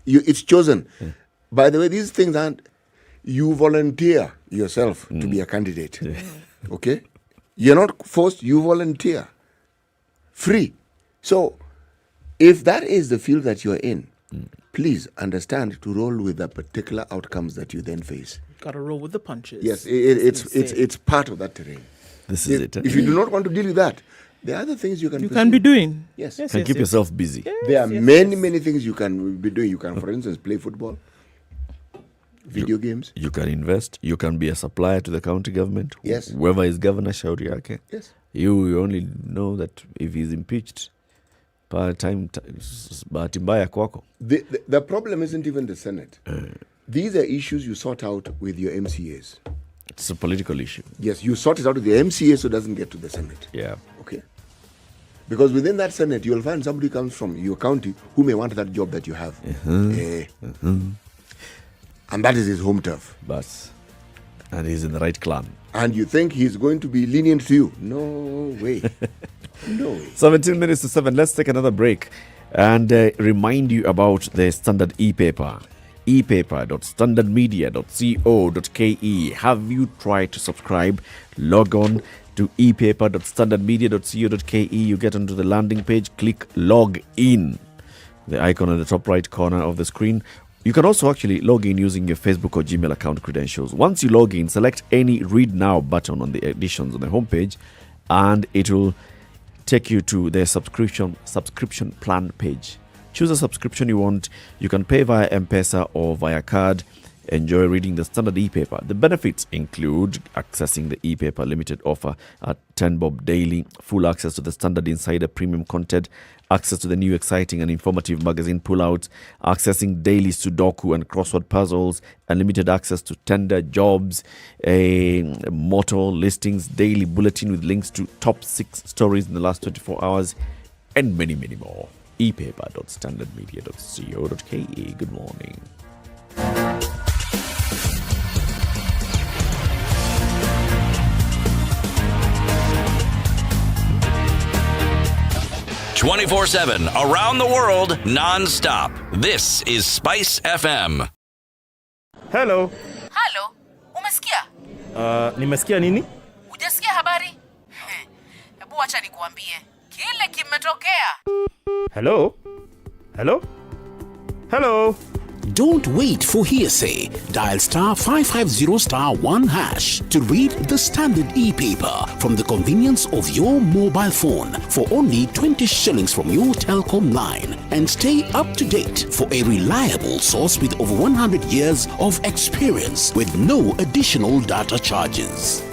it's chosen. By the way, these things aren't. You volunteer yourself to be a candidate. Okay? You're not forced, you volunteer. Free. So, if that is the field that you're in, please understand to roll with the particular outcomes that you then face. Got to roll with the punches. Yes, it's part of that terrain. This is it. If you do not want to deal with that, there are other things you can be doing. Yes. And keep yourself busy. There are many things you can be doing. You can, for instance, play football, video games. You can invest. You can be a supplier to the county government. Yes. Whoever is governor, shauri yake. Yes. You only know that if he's impeached, bahati mbaya kwako. The problem isn't even the Senate. These are issues you sort out with your MCAs. It's a political issue. Yes, you sort it out with the MCA so it doesn't get to the Senate. Yeah. Okay. Because within that Senate, you'll find somebody comes from your county who may want that job that you have. And that is his home turf. And he's in the right clan. And you think he's going to be lenient to you? No way. No way. 17 minutes to 7. Let's take another break and remind you about the Standard e-paper. e-paper.standardmedia.co.ke. Have you tried to subscribe? Log on to e-paper.standardmedia.co.ke. You get onto the landing page, click log in. The icon at the top right corner of the screen. You can also actually log in using your Facebook or Gmail account credentials. Once you log in, select any Read Now button on the editions on the homepage, and it will take you to the subscription plan page. Choose a subscription you want. You can pay via M-Pesa or via card. Enjoy reading the Standard e-paper. The benefits include accessing the e-paper limited offer at 10 bob daily, full access to the Standard Insider premium content, access to the new exciting and informative magazine pullouts, accessing daily Sudoku and crossword puzzles, unlimited access to tender jobs, motto listings, daily bulletin with links to top 6 stories in the last 24 hours, and many, many more. e-paper.standardmedia.co.ke. Good morning. 24/7 around the world, non-stop. This is Spice FM. Hello. Halo, umesikia? Nimesikia nini? Hujasikia habari? Hebu acha nikuambie. Kile kimetokea. Hello? Hello? Hello? Don't wait for hearsay. Dial *550*1# to read the Standard e-paper from the convenience of your mobile phone for only 20 shillings from your telecom line, and stay up to date for a reliable source with over 100 years of experience with no additional data charges.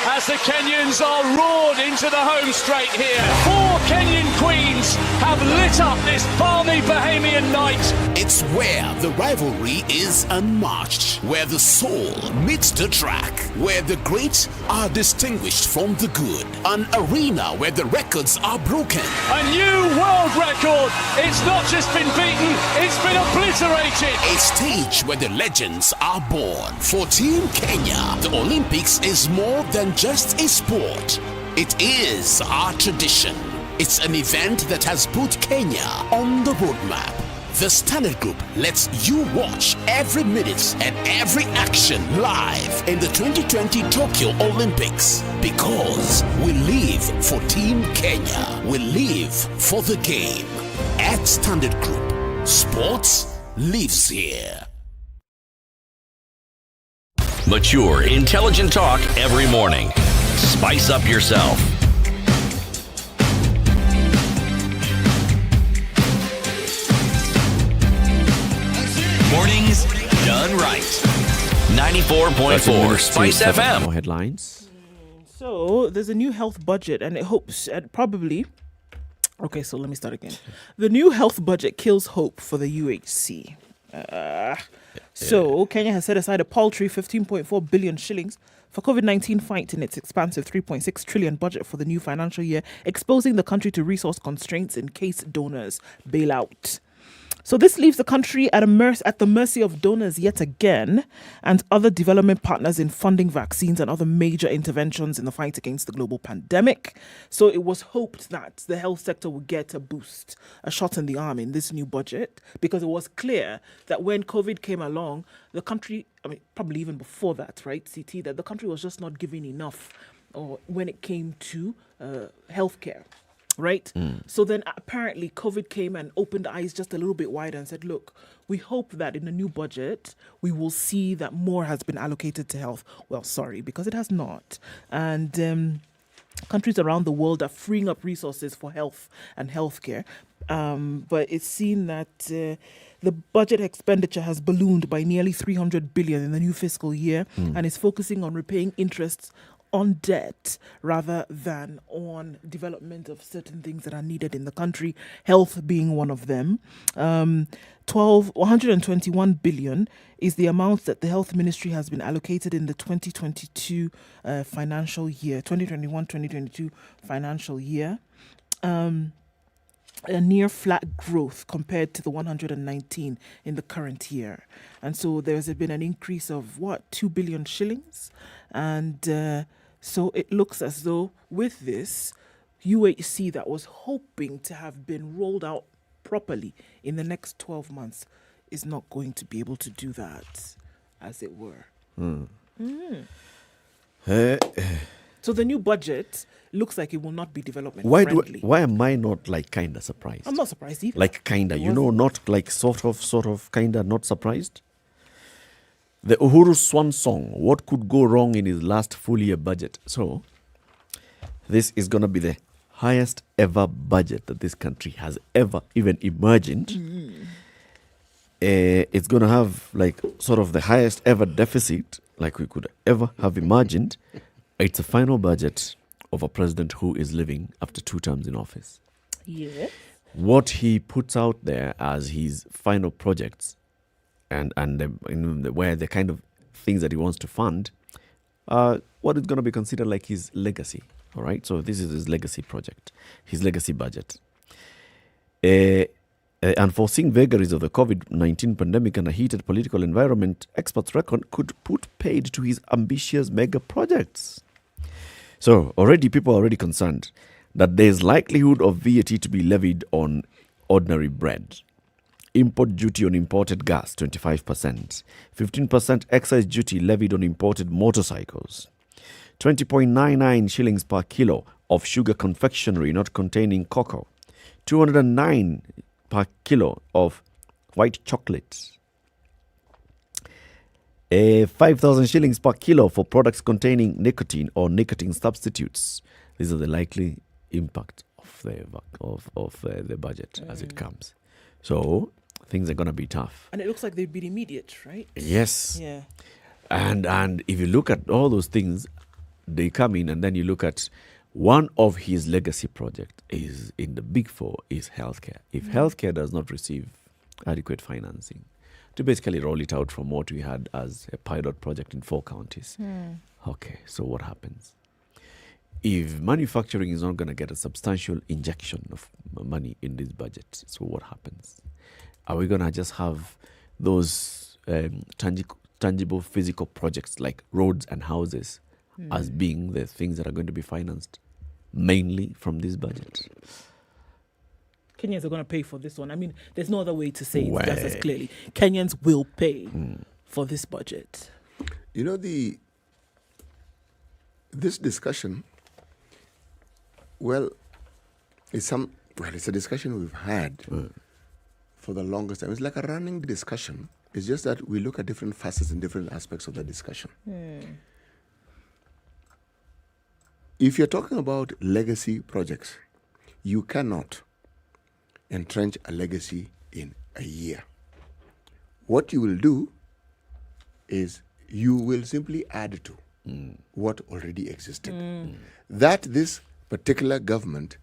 As the Kenyans are roared into the home straight here. 4 Kenyan queens have lit up this balmy Bahamian night. It's where the rivalry is unmatched, where the soul meets the track, where the great are distinguished from the good. An arena where the records are broken. A new world record. It's not just been beaten, it's been obliterated. A stage where the legends are born. For Team Kenya, the Olympics is more than just a sport. It is our tradition. It's an event that has put Kenya on the roadmap. The Standard Group lets you watch every minute and every action live in the 2020 Tokyo Olympics. Because we live for Team Kenya. We live for the game. At Standard Group, sports lives here. Mature, intelligent talk every morning. Spice up yourself. Mornings done right. 94.4 Spice FM. More headlines. So there's a new health budget, and it hopes, and probably. Okay, so let me start again. The new health budget kills hope for the UHC. So Kenya has set aside a paltry 15.4 billion shillings for COVID-19 fight in its expansive 3.6 trillion budget for the new financial year, exposing the country to resource constraints in case donors bail out. So this leaves the country at the mercy of donors yet again, and other development partners in funding vaccines and other major interventions in the fight against the global pandemic. So it was hoped that the health sector would get a boost, a shot in the arm in this new budget, because it was clear that when COVID came along, the country, probably even before that, right, CT, that the country was just not giving enough when it came to healthcare. Right? So then apparently COVID came and opened eyes just a little bit wider and said, look, we hope that in the new budget, we will see that more has been allocated to health. Well, sorry, because it has not. And countries around the world are freeing up resources for health and healthcare. But it's seen that the budget expenditure has ballooned by nearly 300 billion in the new fiscal year and is focusing on repaying interests on debt rather than on development of certain things that are needed in the country, health being one of them. 121 billion is the amount that the health ministry has been allocated in the 2022 financial year, 2021-2022 financial year. A near flat growth compared to the 119 in the current year. And so there's been an increase of 2 billion shillings. And so it looks as though with this, UHC that was hoping to have been rolled out properly in the next 12 months is not going to be able to do that, as it were. So the new budget looks like it will not be development friendly. Why am I not kind of surprised? I'm not surprised either. Kind of, not sort of, kind of not surprised. The Uhuru Swan song, what could go wrong in his last full year budget? So, this is going to be the highest ever budget that this country has ever even imagined. It's going to have sort of the highest ever deficit we could ever have imagined. It's a final budget of a president who is living after 2 terms in office. Yeah. What he puts out there as his final projects and where the kind of things that he wants to fund, what is going to be considered like his legacy. All right, so this is his legacy project, his legacy budget. Unforeseen vagaries of the COVID-19 pandemic and a heated political environment, experts reckon could put paid to his ambitious mega projects. So people are already concerned that there is likelihood of VAT to be levied on ordinary bread. Import duty on imported gas, 25%. 15% excise duty levied on imported motorcycles. 20.99 shillings per kilo of sugar confectionery not containing cocoa. 209 per kilo of white chocolate. 5,000 shillings per kilo for products containing nicotine or nicotine substitutes. These are the likely impact of the budget as it comes. So things are going to be tough. And it looks like they've been immediate, right? Yes. Yeah. And if you look at all those things, they come in, and then you look at one of his legacy projects is in the big four is healthcare. If healthcare does not receive adequate financing to basically roll it out from what we had as a pilot project in 4 counties. Okay, so what happens? If manufacturing is not going to get a substantial injection of money in this budget, so what happens? Are we going to just have those tangible physical projects like roads and houses as being the things that are going to be financed mainly from this budget? Kenyans are going to pay for this one. I mean, there's no other way to say it just as clearly. Kenyans will pay for this budget. You know, this discussion, it's a discussion we've had for the longest time. It's like a running discussion. It's just that we look at different facets and different aspects of the discussion. If you're talking about legacy projects, you cannot entrench a legacy in a year. What you will do is you will simply add to what already existed. That this particular government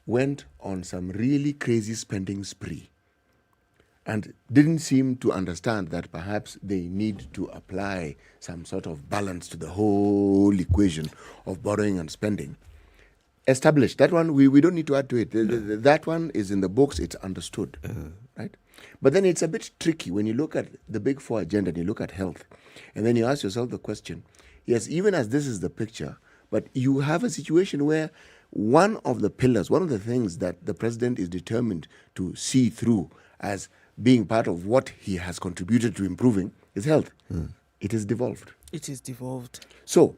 went on some really crazy spending spree and didn't seem to understand that perhaps they need to apply some sort of balance to the whole equation of borrowing and spending. Established. That one, we don't need to add to it. That one is in the books, it's understood. Right? But then it's a bit tricky when you look at the big four agenda and you look at health, and then you ask yourself the question, yes, even as this is the picture, but you have a situation where one of the pillars, one of the things that the president is determined to see through as being part of what he has contributed to improving is health. It is devolved. It is devolved. So,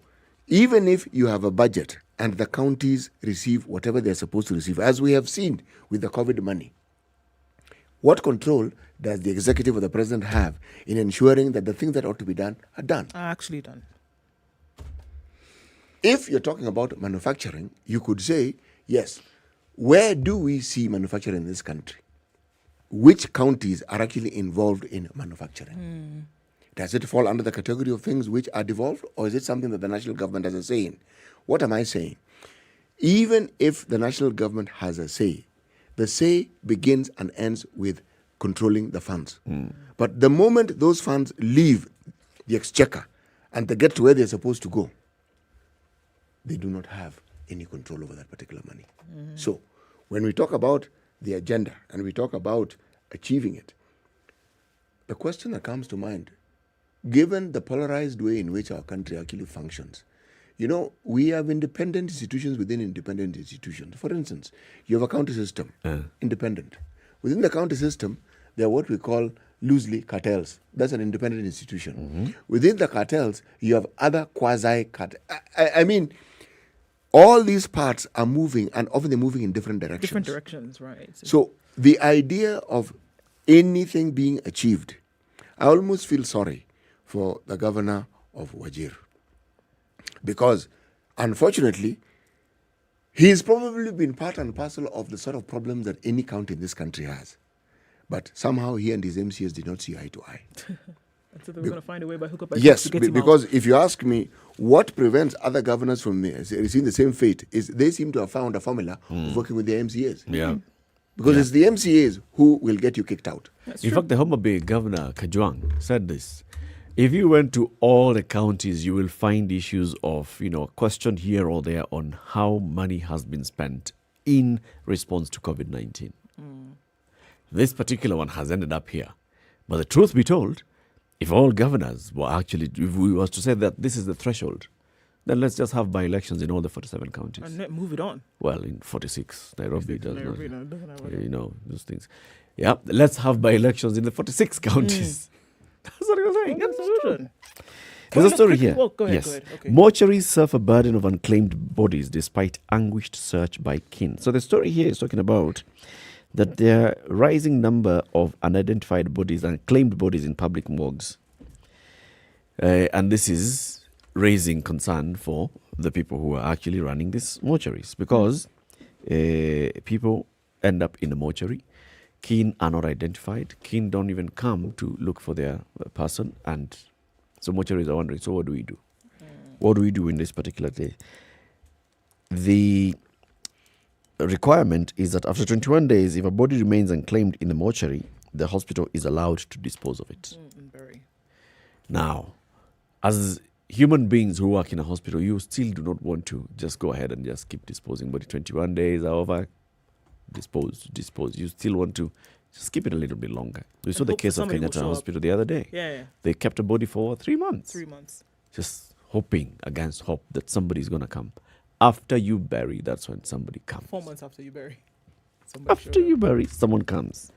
even if you have a budget and the counties receive whatever they're supposed to receive, as we have seen with the COVID money, what control does the executive or the president have in ensuring that the things that ought to be done are done? Are actually done. If you're talking about manufacturing, you could say, yes, where do we see manufacturing in this country? Which counties are actually involved in manufacturing? Does it fall under the category of things which are devolved, or is it something that the national government has a say in? What am I saying? Even if the national government has a say, the say begins and ends with controlling the funds. But the moment those funds leave the exchequer and they get to where they're supposed to go, they do not have any control over that particular money. So when we talk about the agenda and we talk about achieving it, the question that comes to mind, given the polarized way in which our country actually functions, you know, we have independent institutions within independent institutions. For instance, you have a county system, independent. Within the county system, there are what we call loosely cartels. That's an independent institution. Within the cartels, you have other quasi-cartels. I mean, all these parts are moving, and often they're moving in different directions. Different directions, right. So the idea of anything being achieved, I almost feel sorry for the governor of Wajir. Because, unfortunately, he's probably been part and parcel of the sort of problems that any county in this country has. But somehow he and his MCs did not see eye to eye. So they were going to find a way by hook or by Yes, crook to get him because out. if you ask me, what prevents other governors from receiving the same fate is they seem to have found a formula of working with their MCAs. Yeah. Because it's the MCAs who will get you kicked out. In fact, the Homa Bay Governor, Kajwang, said this. If you went to all the counties, you will find issues of, question here or there on how money has been spent in response to COVID-19. This particular one has ended up here. But the truth be told, if all governors were actually, if we was to say that this is the threshold, then let's just have by-elections in all the 47 counties. And move it on. Well, in 46, Nairobi does not. Doesn't have Those things. Yeah, let's have by-elections in the 46 counties. That's what I was saying. That's the solution. There's a story here. Well, go ahead, yes. go ahead. Okay. Mortuaries suffer burden of unclaimed bodies despite anguished search by kin. So the story here is talking about that there are rising number of unidentified bodies, unclaimed bodies in public morgues. And this is raising concern for the people who are actually running these mortuaries because people end up in a mortuary. Kin are not identified. Kin don't even come to look for their person. And so mortuaries are wondering, so what do we do? What do we do in this particular day? The requirement is that after 21 days, if a body remains unclaimed in the mortuary, the hospital is allowed to dispose of it. Now, as human beings who work in a hospital, you still do not want to just go ahead and just keep disposing. But 21 days are over, dispose. You still want to just keep it a little bit longer. We saw the case of Kenyatta Hospital the other day. Yeah. They kept a body for 3 months. 3 months. Just hoping against hope that somebody's going to come. After you bury, that's when somebody comes. 4 months after you bury. After you bury, someone comes.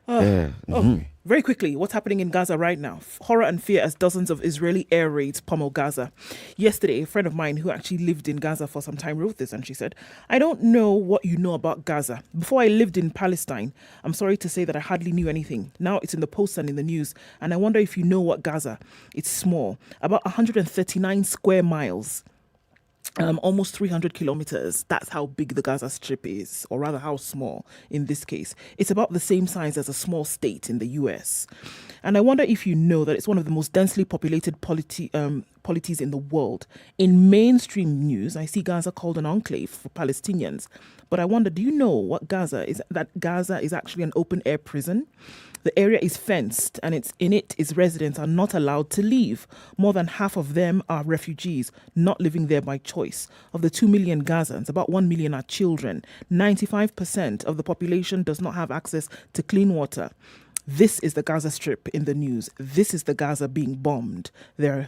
Very quickly, what's happening in Gaza right now? Horror and fear as dozens of Israeli air raids pummel Gaza. Yesterday, a friend of mine who actually lived in Gaza for some time wrote this, and she said, I don't know what you know about Gaza. Before I lived in Palestine, I'm sorry to say that I hardly knew anything. Now it's in the posts and in the news, and I wonder if you know what Gaza. It's small, about 139 square miles. Almost 300 kilometers. That's how big the Gaza Strip is, or rather how small in this case. It's about the same size as a small state in the US. And I wonder if you know that it's one of the most densely populated polities in the world. In mainstream news, I see Gaza called an enclave for Palestinians. But I wonder, do you know what Gaza is? That Gaza is actually an open-air prison? The area is fenced, and its residents are not allowed to leave. More than half of them are refugees, not living there by choice. Of the 2 million Gazans, about 1 million are children. 95% of the population does not have access to clean water. This is the Gaza Strip in the news. This is the Gaza being bombed. There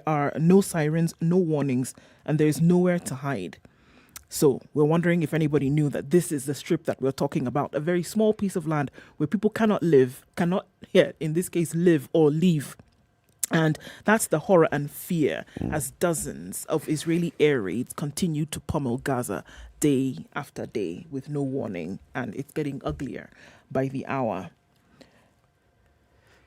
are no sirens, no warnings, and there is nowhere to hide. So we're wondering if anybody knew that this is the strip that we're talking about, a very small piece of land where people cannot in this case, live or leave. And that's the horror and fear as dozens of Israeli air raids continue to pummel Gaza day after day with no warning. And it's getting uglier by the hour.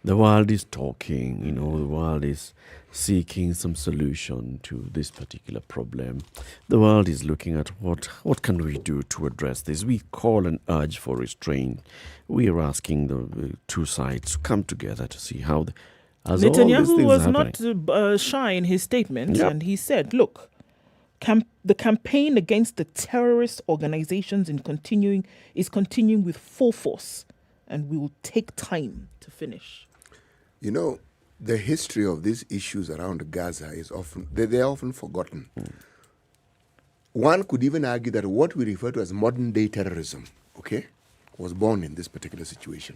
The world is talking, the world is seeking some solution to this particular problem. The world is looking at what can we do to address this. We call an urge for restraint. We are asking the two sides to come together to see how Netanyahu was not shy in his statement, and he said, look, the campaign against the terrorist organizations is continuing with full force, and we will take time to finish. The history of these issues around Gaza is they're often forgotten. One could even argue that what we refer to as modern day terrorism, was born in this particular situation.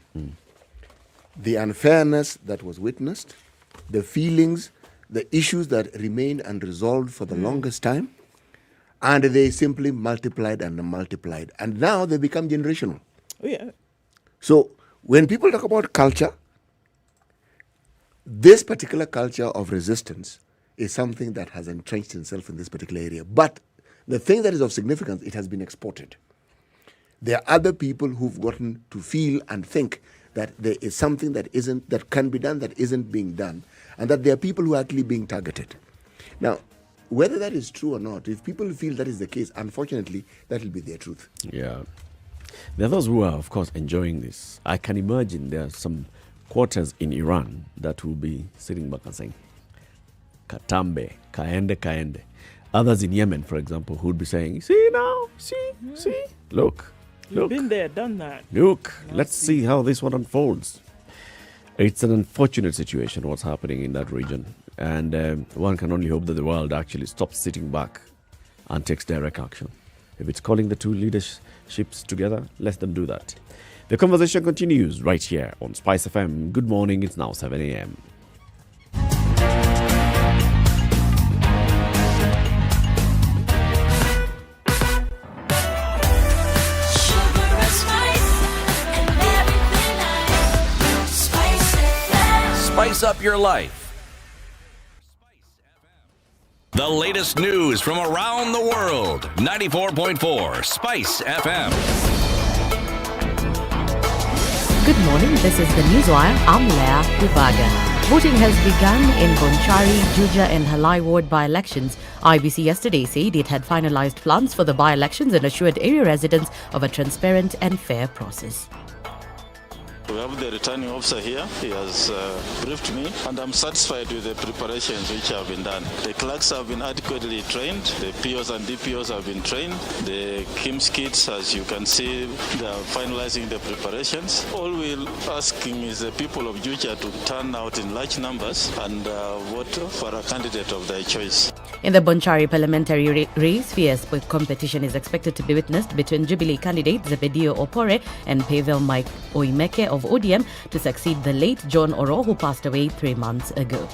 The unfairness that was witnessed, the feelings, the issues that remained unresolved for the longest time, and they simply multiplied and multiplied. And now they become generational. Oh, yeah. So when people talk about culture, this particular culture of resistance is something that has entrenched itself in this particular area. But the thing that is of significance, it has been exported. There are other people who've gotten to feel and think that there is something that can be done that isn't being done, and that there are people who are actually being targeted. Now, whether that is true or not, if people feel that is the case, unfortunately, that will be their truth. Yeah. There are those who are, of course, enjoying this. I can imagine there are some quarters in Iran that will be sitting back and saying, Katambe, kaende. Others in Yemen, for example, who would be saying, see now, see, look. You've been there, done that. Look, let's see how this one unfolds. It's an unfortunate situation, what's happening in that region. And one can only hope that the world actually stops sitting back and takes direct action. If it's calling the two leaderships together, let them do that. The conversation continues right here on SpiceFM. Good morning, it's now 7 a.m. Spice up your life. The latest news from around the world. 94.4 Spice FM. Good morning, this is the Newswire. I'm Leah Ubaga. Voting has begun in Bonchari, Juja and Halai ward by-elections. IBC yesterday said it had finalized plans for the by-elections and assured area residents of a transparent and fair process. We have the returning officer here. He has briefed me, and I'm satisfied with the preparations which have been done. The clerks have been adequately trained. The POs and DPOs have been trained. The KIMS kids, as you can see, they are finalizing the preparations. All we're asking is the people of Juja to turn out in large numbers and vote for a candidate of their choice. In the Bonchari parliamentary race, fierce competition is expected to be witnessed between Jubilee candidate Zebedio Opore and Pavel Mike Oimeke of ODM to succeed the late John Oro, who passed away 3 months ago.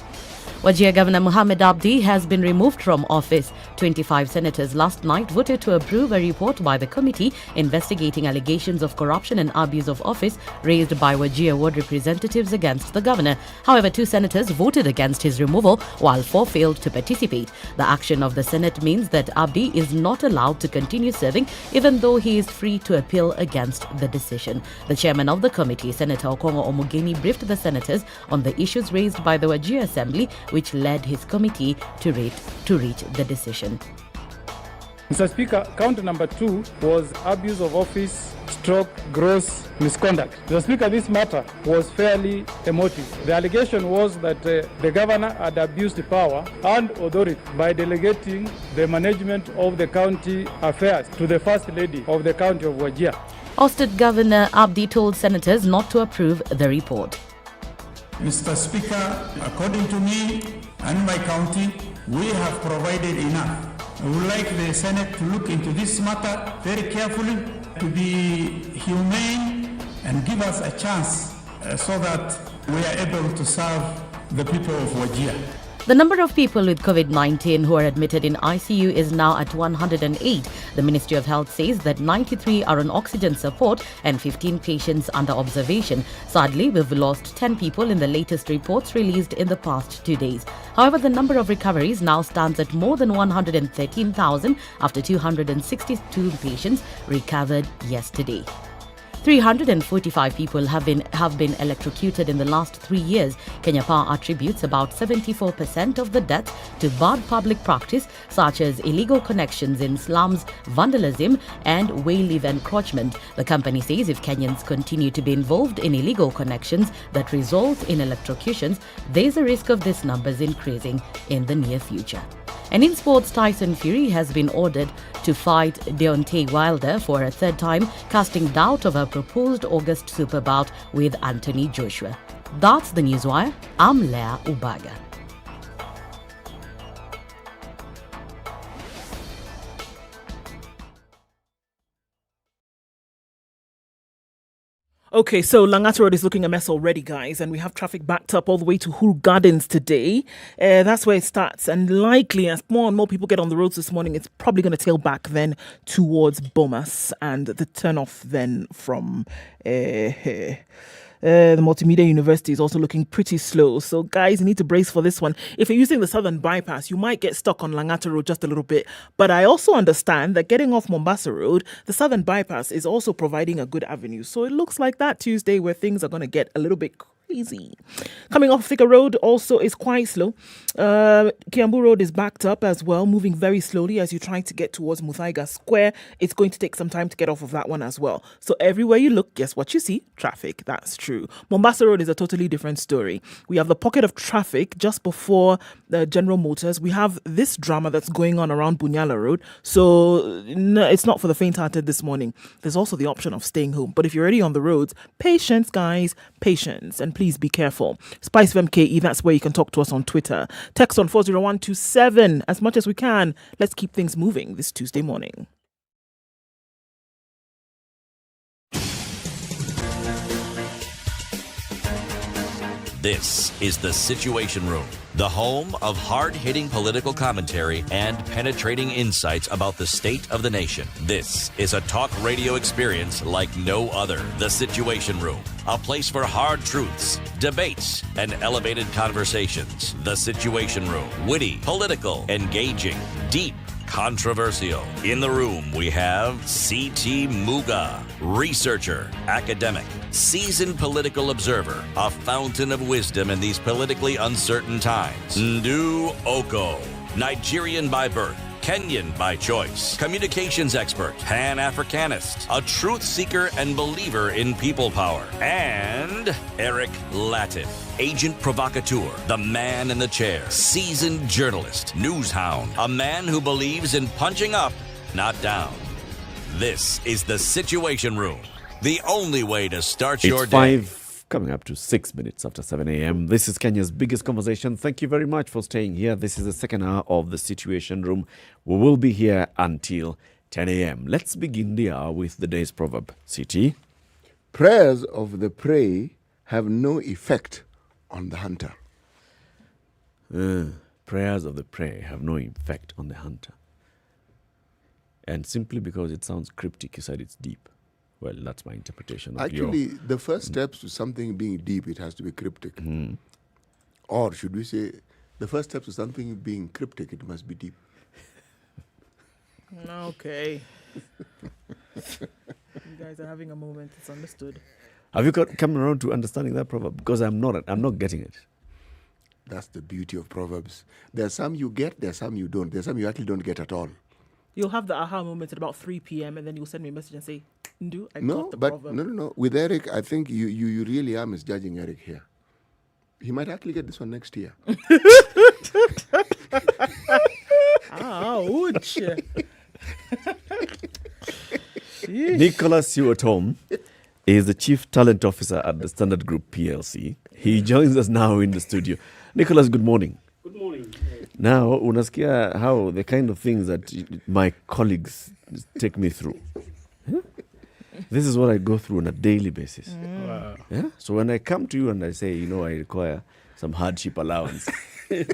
Wajir Governor Mohamed Abdi has been removed from office. 25 senators last night voted to approve a report by the committee investigating allegations of corruption and abuse of office raised by Wajir ward representatives against the governor. However, 2 senators voted against his removal while 4 failed to participate. The action of the Senate means that Abdi is not allowed to continue serving, even though he is free to appeal against the decision. The chairman of the committee, Senator Okongo Omugeni, briefed the senators on the issues raised by the Wajir Assembly, which led his committee to reach the decision. Mr. Speaker, count number 2 was abuse of office / gross misconduct. Mr. Speaker, this matter was fairly emotive. The allegation was that the governor had abused power and authority by delegating the management of the county affairs to the First Lady of the County of Wajir. Ousted Governor Abdi told senators not to approve the report. Mr. Speaker, according to me and my county, we have provided enough. I would like the Senate to look into this matter very carefully, to be humane and give us a chance so that we are able to serve the people of Wajir. The number of people with COVID-19 who are admitted in ICU is now at 108. The Ministry of Health says that 93 are on oxygen support and 15 patients under observation. Sadly, we've lost 10 people in the latest reports released in the past 2 days. However, the number of recoveries now stands at more than 113,000 after 262 patients recovered yesterday. 345 people have been electrocuted in the last 3 years. Kenya Power attributes about 74% of the deaths to bad public practice such as illegal connections in slums, vandalism and way-leave encroachment. The company says if Kenyans continue to be involved in illegal connections that result in electrocutions, there's a risk of these numbers increasing in the near future. And in sports, Tyson Fury has been ordered to fight Deontay Wilder for a 3rd time, casting doubt of a proposed August super bout with Anthony Joshua. That's the Newswire. I'm Leah Ubaga. Okay, so Langata Road is looking a mess already, guys, and we have traffic backed up all the way to Huru Gardens today. That's where it starts, and likely as more and more people get on the roads this morning, it's probably going to tail back then towards Bomas and the turn-off then from the Multimedia University is also looking pretty slow. So guys, you need to brace for this one. If you're using the Southern Bypass, you might get stuck on Langata Road just a little bit. But I also understand that getting off Mombasa Road, the Southern Bypass is also providing a good avenue. So it looks like that Tuesday where things are going to get a little bit crazy. Coming off Thika Road also is quite slow. Kiambu Road is backed up as well, moving very slowly as you're trying to get towards Muthaiga Square. It's going to take some time to get off of that one as well. So everywhere you look, guess what you see? Traffic. That's true. Mombasa Road is a totally different story. We have the pocket of traffic just before the General Motors. We have this drama that's going on around Bunyala Road. So no, it's not for the faint-hearted this morning. There's also the option of staying home. But if you're already on the roads, patience, guys, patience. And please be careful. SpiceFM KE, that's where you can talk to us on Twitter. Text on 40127 as much as we can. Let's keep things moving this Tuesday morning. This is The Situation Room, the home of hard-hitting political commentary and penetrating insights about the state of the nation. This is a talk radio experience like no other. The Situation Room, a place for hard truths, debates, and elevated conversations. The Situation Room, witty, political, engaging, deep, controversial. In the room, we have C.T. Muga, researcher, academic, seasoned political observer, a fountain of wisdom in these politically uncertain times. Ndu Oko, Nigerian by birth, Kenyan by choice, communications expert, Pan-Africanist, a truth seeker and believer in people power, and Eric Latif, agent provocateur, the man in the chair, seasoned journalist, news hound, a man who believes in punching up, not down. This is the Situation Room, the only way to start your day. It's 5, coming up to 6 minutes after 7 a.m. This is Kenya's biggest conversation. Thank you very much for staying here. This is the second hour of the Situation Room. We will be here until 10 a.m. Let's begin the hour with the day's proverb. CT. Prayers of the prey have no effect on the hunter. Prayers of the prey have no effect on the hunter. And simply because it sounds cryptic, you said it's deep. Well, that's my interpretation of Actually, the first steps to something being deep, it has to be cryptic. Or should we say, the first steps to something being cryptic, it must be deep. Okay. You guys are having a moment. It's understood. Have you come around to understanding that proverb? Because I'm not getting it. That's the beauty of proverbs. There are some you get, there are some you don't. There are some you actually don't get at all. You'll have the aha moment at about 3 p.m. and then you'll send me a message and say, Ndu, I got the proverb. No. With Eric, I think you really are misjudging Eric here. He might actually get this one next year. Ouch. Nicholas Siwatom is the Chief Talent Officer at the Standard Group PLC. He joins us now in the studio. Nicholas, good morning. Good morning. Now, unasikia how the kind of things that my colleagues take me through. This is what I go through on a daily basis. Wow. Yeah? So when I come to you and I say, I require some hardship allowance,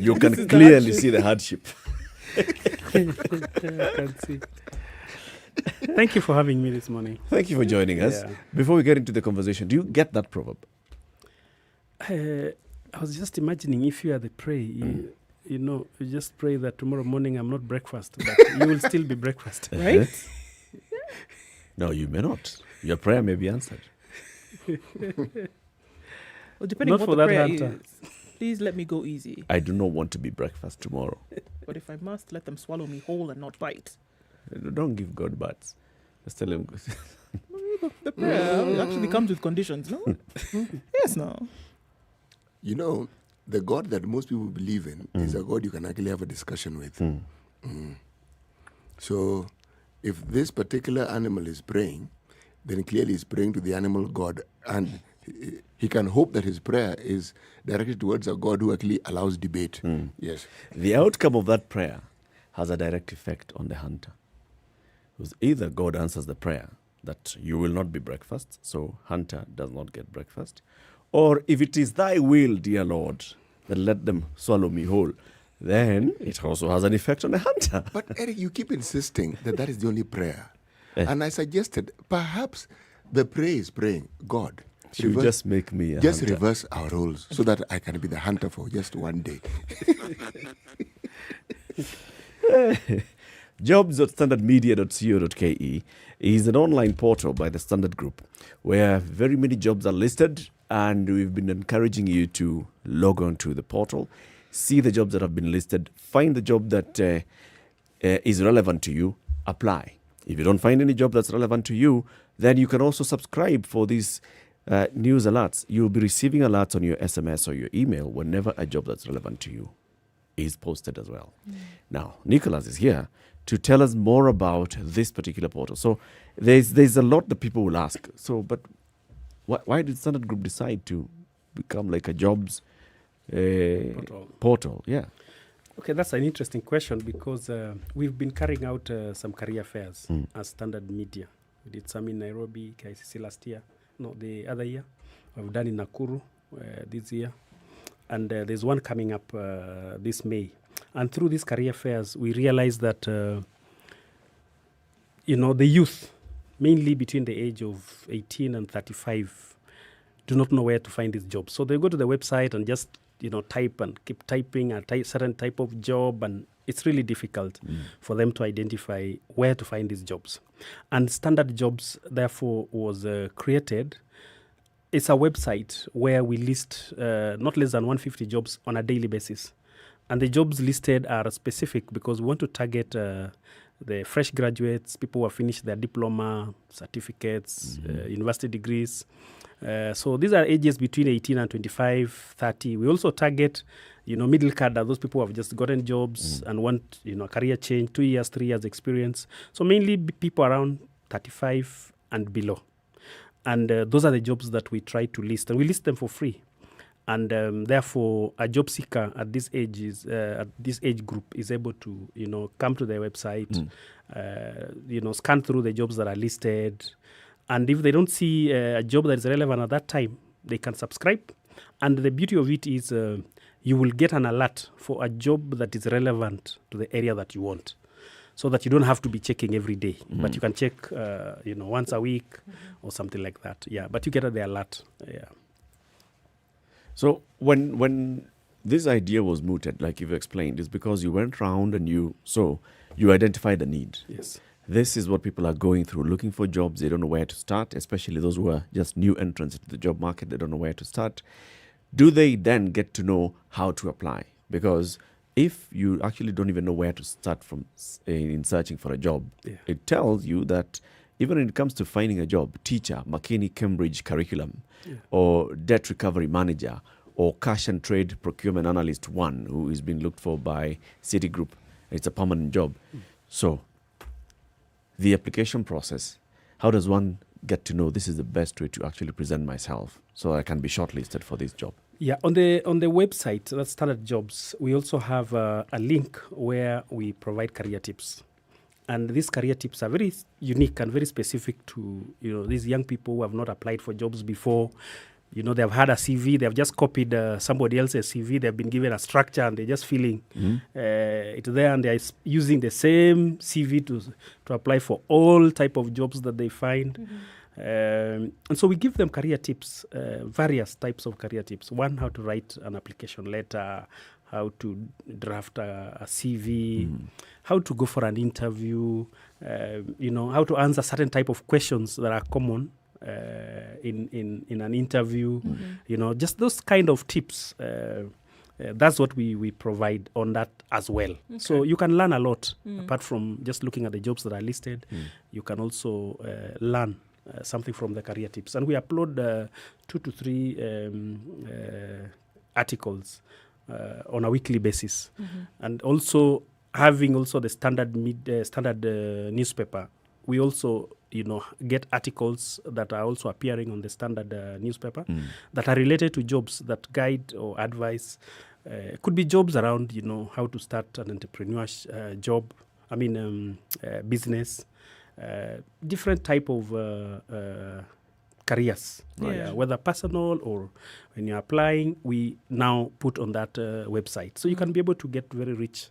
you can clearly see the hardship. I can see. Thank you for having me this morning. Thank you for joining us. Yeah. Before we get into the conversation, do you get that proverb? I was just imagining if you are the prey, you just pray that tomorrow morning I'm not breakfast, but you will still be breakfast, right? No, you may not. Your prayer may be answered. Well, depending not on for what the that prayer hunter. is. Please let me go easy. I do not want to be breakfast tomorrow. But if I must, let them swallow me whole and not bite. Don't give God bats. Just tell him. The prayer actually comes with conditions, no? Yes, no. The God that most people believe in is a God you can actually have a discussion with. So, if this particular animal is praying, then clearly he's praying to the animal God, and he can hope that his prayer is directed towards a God who actually allows debate. Yes. The outcome of that prayer has a direct effect on the hunter. Because either God answers the prayer that you will not be breakfast, so hunter does not get breakfast, or if it is thy will, dear Lord, then let them swallow me whole, then it also has an effect on the hunter. But Eric, you keep insisting that is the only prayer. And I suggested, perhaps the prayer is praying, God, you just make me a just hunter. reverse our roles so that I can be the hunter for just one day. Jobs.standardmedia.co.ke is an online portal by the Standard Group where very many jobs are listed, and we've been encouraging you to log on to the portal, see the jobs that have been listed, find the job that is relevant to you, apply. If you don't find any job that's relevant to you, then you can also subscribe for these news alerts. You'll be receiving alerts on your SMS or your email whenever a job that's relevant to you is posted as well. Now, Nicholas is here to tell us more about this particular portal. So there's a lot that people will ask. So, but why did Standard Group decide to become like a jobs portal? Yeah. Okay, that's an interesting question because we've been carrying out some career fairs as Standard Media. We did some in Nairobi, KICC last year. No, the other year. We've done in Nakuru this year. And there's one coming up this May. And through these career fairs, we realized that, the youth, mainly between the age of 18 and 35, do not know where to find these jobs. So they go to the website and just, type and keep typing a certain type of job, and it's really difficult for them to identify where to find these jobs. And Standard Jobs, therefore, was created. It's a website where we list not less than 150 jobs on a daily basis. And the jobs listed are specific because we want to target the fresh graduates, people who have finished their diploma, certificates, university degrees. So these are ages between 18 and 25, 30. We also target, middle cadre, those people who have just gotten jobs and want, career change, 2 years, 3 years experience. So mainly people around 35 and below. And those are the jobs that we try to list. And we list them for free. And therefore, a job seeker at this age at this age group is able to, come to their website, scan through the jobs that are listed. And if they don't see a job that is relevant at that time, they can subscribe. And the beauty of it is you will get an alert for a job that is relevant to the area that you want, so that you don't have to be checking every day. But you can check, once a week or something like that. Yeah, but you get the alert. Yeah. So when this idea was mooted, like you've explained, is because you went around and you identified the need. Yes. This is what people are going through, looking for jobs. They don't know where to start, especially those who are just new entrants into the job market. They don't know where to start. Do they then get to know how to apply? Because if you actually don't even know where to start from in searching for a job, it tells you that even when it comes to finding a job, teacher, McKinney, Cambridge curriculum, or debt recovery manager, or cash and trade procurement analyst 1, who is being looked for by Citigroup, it's a permanent job. So the application process, how does one get to know this is the best way to actually present myself so I can be shortlisted for this job? Yeah, on the website, that's Standard Jobs, we also have a link where we provide career tips. And these career tips are very unique and very specific to, these young people who have not applied for jobs before. They have had a CV, they have just copied somebody else's CV, they've been given a structure and they're just filling it there, and they're using the same CV to apply for all type of jobs that they find. And so we give them career tips, various types of career tips. One, how to write an application letter, how to draft a CV, how to go for an interview, how to answer certain type of questions that are common in an interview, just those kind of tips. That's what we provide on that as well. Okay. So you can learn a lot apart from just looking at the jobs that are listed. You can also learn something from the career tips. And we upload 2 to 3 articles on a weekly basis. And also having the standard newspaper, we also get articles that are also appearing on the standard newspaper that are related to jobs that guide or advise. Could be jobs around how to start an entrepreneurship job, business, different type of careers, whether personal or when you're applying, we now put on that website. So you can be able to get very rich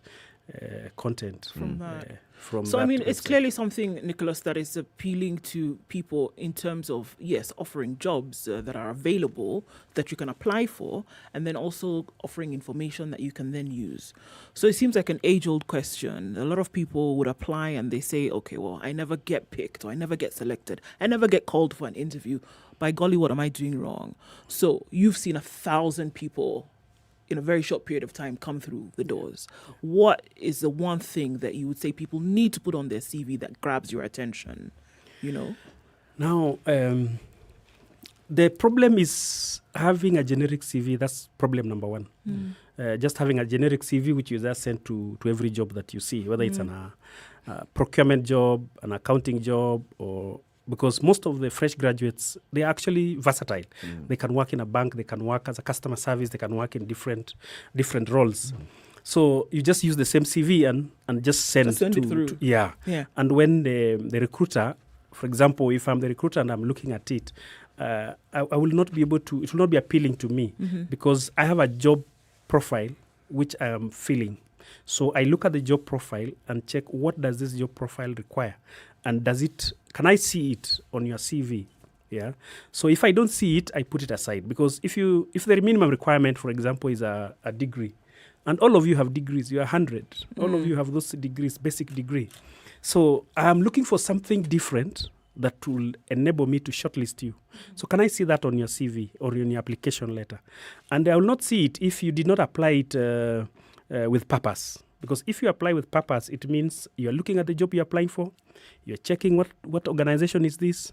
content from that. So, it's clearly something, Nicholas, that is appealing to people in terms of, yes, offering jobs that are available that you can apply for, and then also offering information that you can then use. So it seems like an age-old question. A lot of people would apply and they say, okay, well, I never get picked, or I never get selected, I never get called for an interview. By golly, what am I doing wrong? So you've seen 1,000 people in a very short period of time come through the doors. What is the one thing that you would say people need to put on their CV that grabs your attention? Now, the problem is having a generic CV. That's problem number one. Just having a generic CV which you just send to every job that you see, whether it's a procurement job, an accounting job, or because most of the fresh graduates, they're actually versatile. They can work in a bank, they can work as a customer service, they can work in different roles. So you just use the same CV and just send it through. Yeah. And when the recruiter, for example, if I'm the recruiter and I'm looking at it, I will not be able to, it will not be appealing to me because I have a job profile which I am filling. So I look at the job profile and check what does this job profile require, and can I see it on your CV? Yeah. So if I don't see it, I put it aside, because if the minimum requirement, for example, is a degree, and all of you have degrees, you are 100. All of you have those degrees, basic degree. So I'm looking for something different that will enable me to shortlist you. So can I see that on your CV or in your application letter? And I will not see it if you did not apply it with purpose. Because if you apply with purpose, it means you're looking at the job you're applying for, you're checking what organization is this,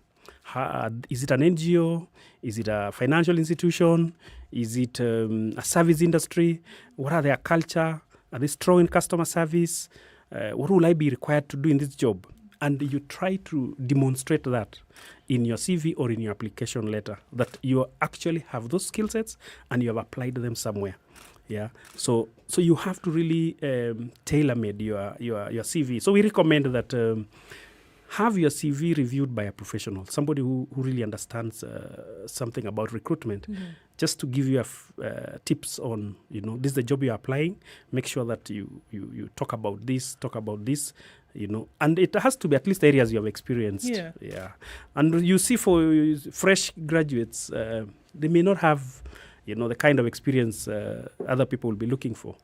is it an NGO, is it a financial institution, is it a service industry, what are their culture, are they strong in customer service, what will I be required to do in this job? And you try to demonstrate that in your CV or in your application letter, that you actually have those skill sets and you have applied them somewhere. Yeah, so you have to really tailor-made your CV. So we recommend that have your CV reviewed by a professional, somebody who really understands something about recruitment, just to give you tips on, this is the job you're applying. Make sure that you talk about this, and it has to be at least areas you have experienced. Yeah. And you see, for fresh graduates, they may not have the kind of experience other people will be looking for.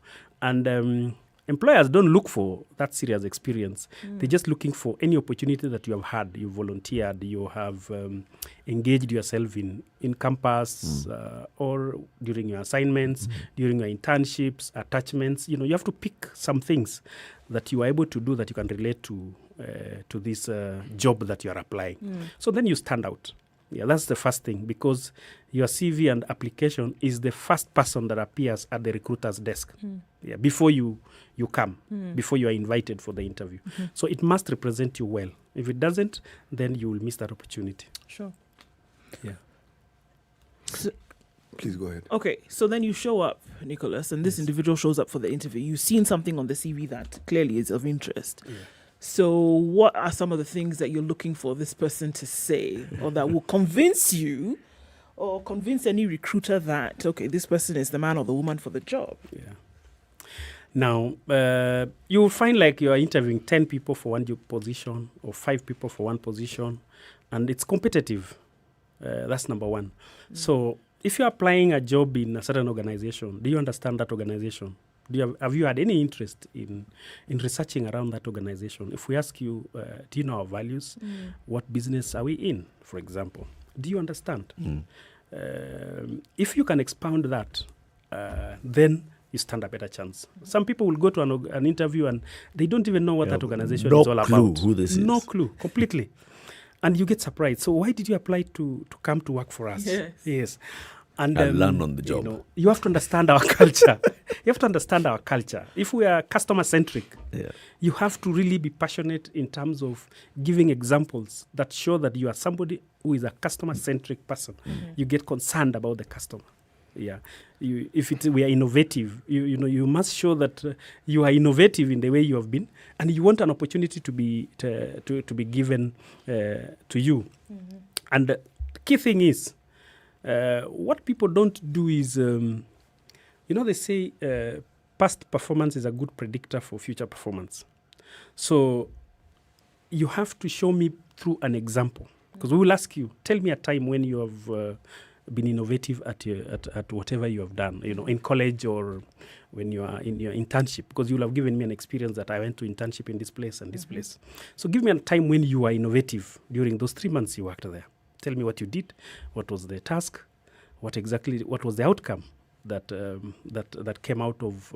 And employers don't look for that serious experience. They're just looking for any opportunity that you have had. You volunteered, you have engaged yourself in campus or during your assignments, during your internships, attachments. You have to pick some things that you are able to do that you can relate to this job that you are applying. So then you stand out. Yeah, that's the first thing, because your CV and application is the first person that appears at the recruiter's desk. Yeah, before you come, before you are invited for the interview. So it must represent you well. If it doesn't, then you will miss that opportunity. Sure. Yeah. So, please go ahead. Okay, so then you show up, Nicholas, and this individual shows up for the interview. You've seen something on the CV that clearly is of interest. Yeah. So what are some of the things that you're looking for this person to say, or that will convince you or convince any recruiter that, okay, this person is the man or the woman for the job? Yeah. Now, you will find like you are interviewing 10 people for one job position or 5 people for one position, and it's competitive. That's number one. So if you're applying a job in a certain organization, do you understand that organization? Have you had any interest in researching around that organization? If we ask you, do you know our values? What business are we in, for example? Do you understand? If you can expound that, then you stand a better chance. Some people will go to an interview and they don't even know what that organization is all about. No clue who this is. No clue, completely. And you get surprised. So why did you apply to come to work for us? Yes. And learn on the job. You have to understand our culture. If we are customer-centric, you have to really be passionate in terms of giving examples that show that you are somebody who is a customer-centric person. You get concerned about the customer. Yeah, if we are innovative, you must show that you are innovative in the way you have been, and you want an opportunity to be given to you. And the key thing is, what people don't do is, they say past performance is a good predictor for future performance. So you have to show me through an example, because we will ask you, tell me a time when you have been innovative at whatever you have done, in college or when you are in your internship, because you will have given me an experience that I went to internship in this place and this place. So give me a time when you are innovative during those 3 months you worked there. Tell me what you did, what was the task, what was the outcome that came out of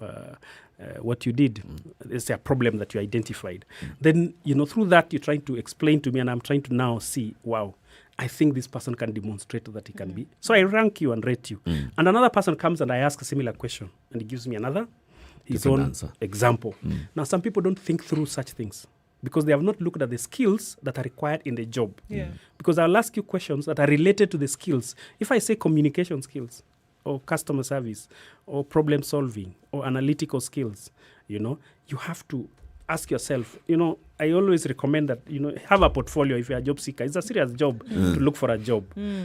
what you did. It's a problem that you identified. Then, through that, you're trying to explain to me, and I'm trying to now see, wow, I think this person can demonstrate that he can be. So I rank you and rate you. And another person comes and I ask a similar question, and he gives me his own answer. Example. Now, some people don't think through such things, because they have not looked at the skills that are required in the job. Because I'll ask you questions that are related to the skills. If I say communication skills, or customer service, or problem solving, or analytical skills, you have to ask yourself, I always recommend that, have a portfolio if you're a job seeker. It's a serious job to look for a job.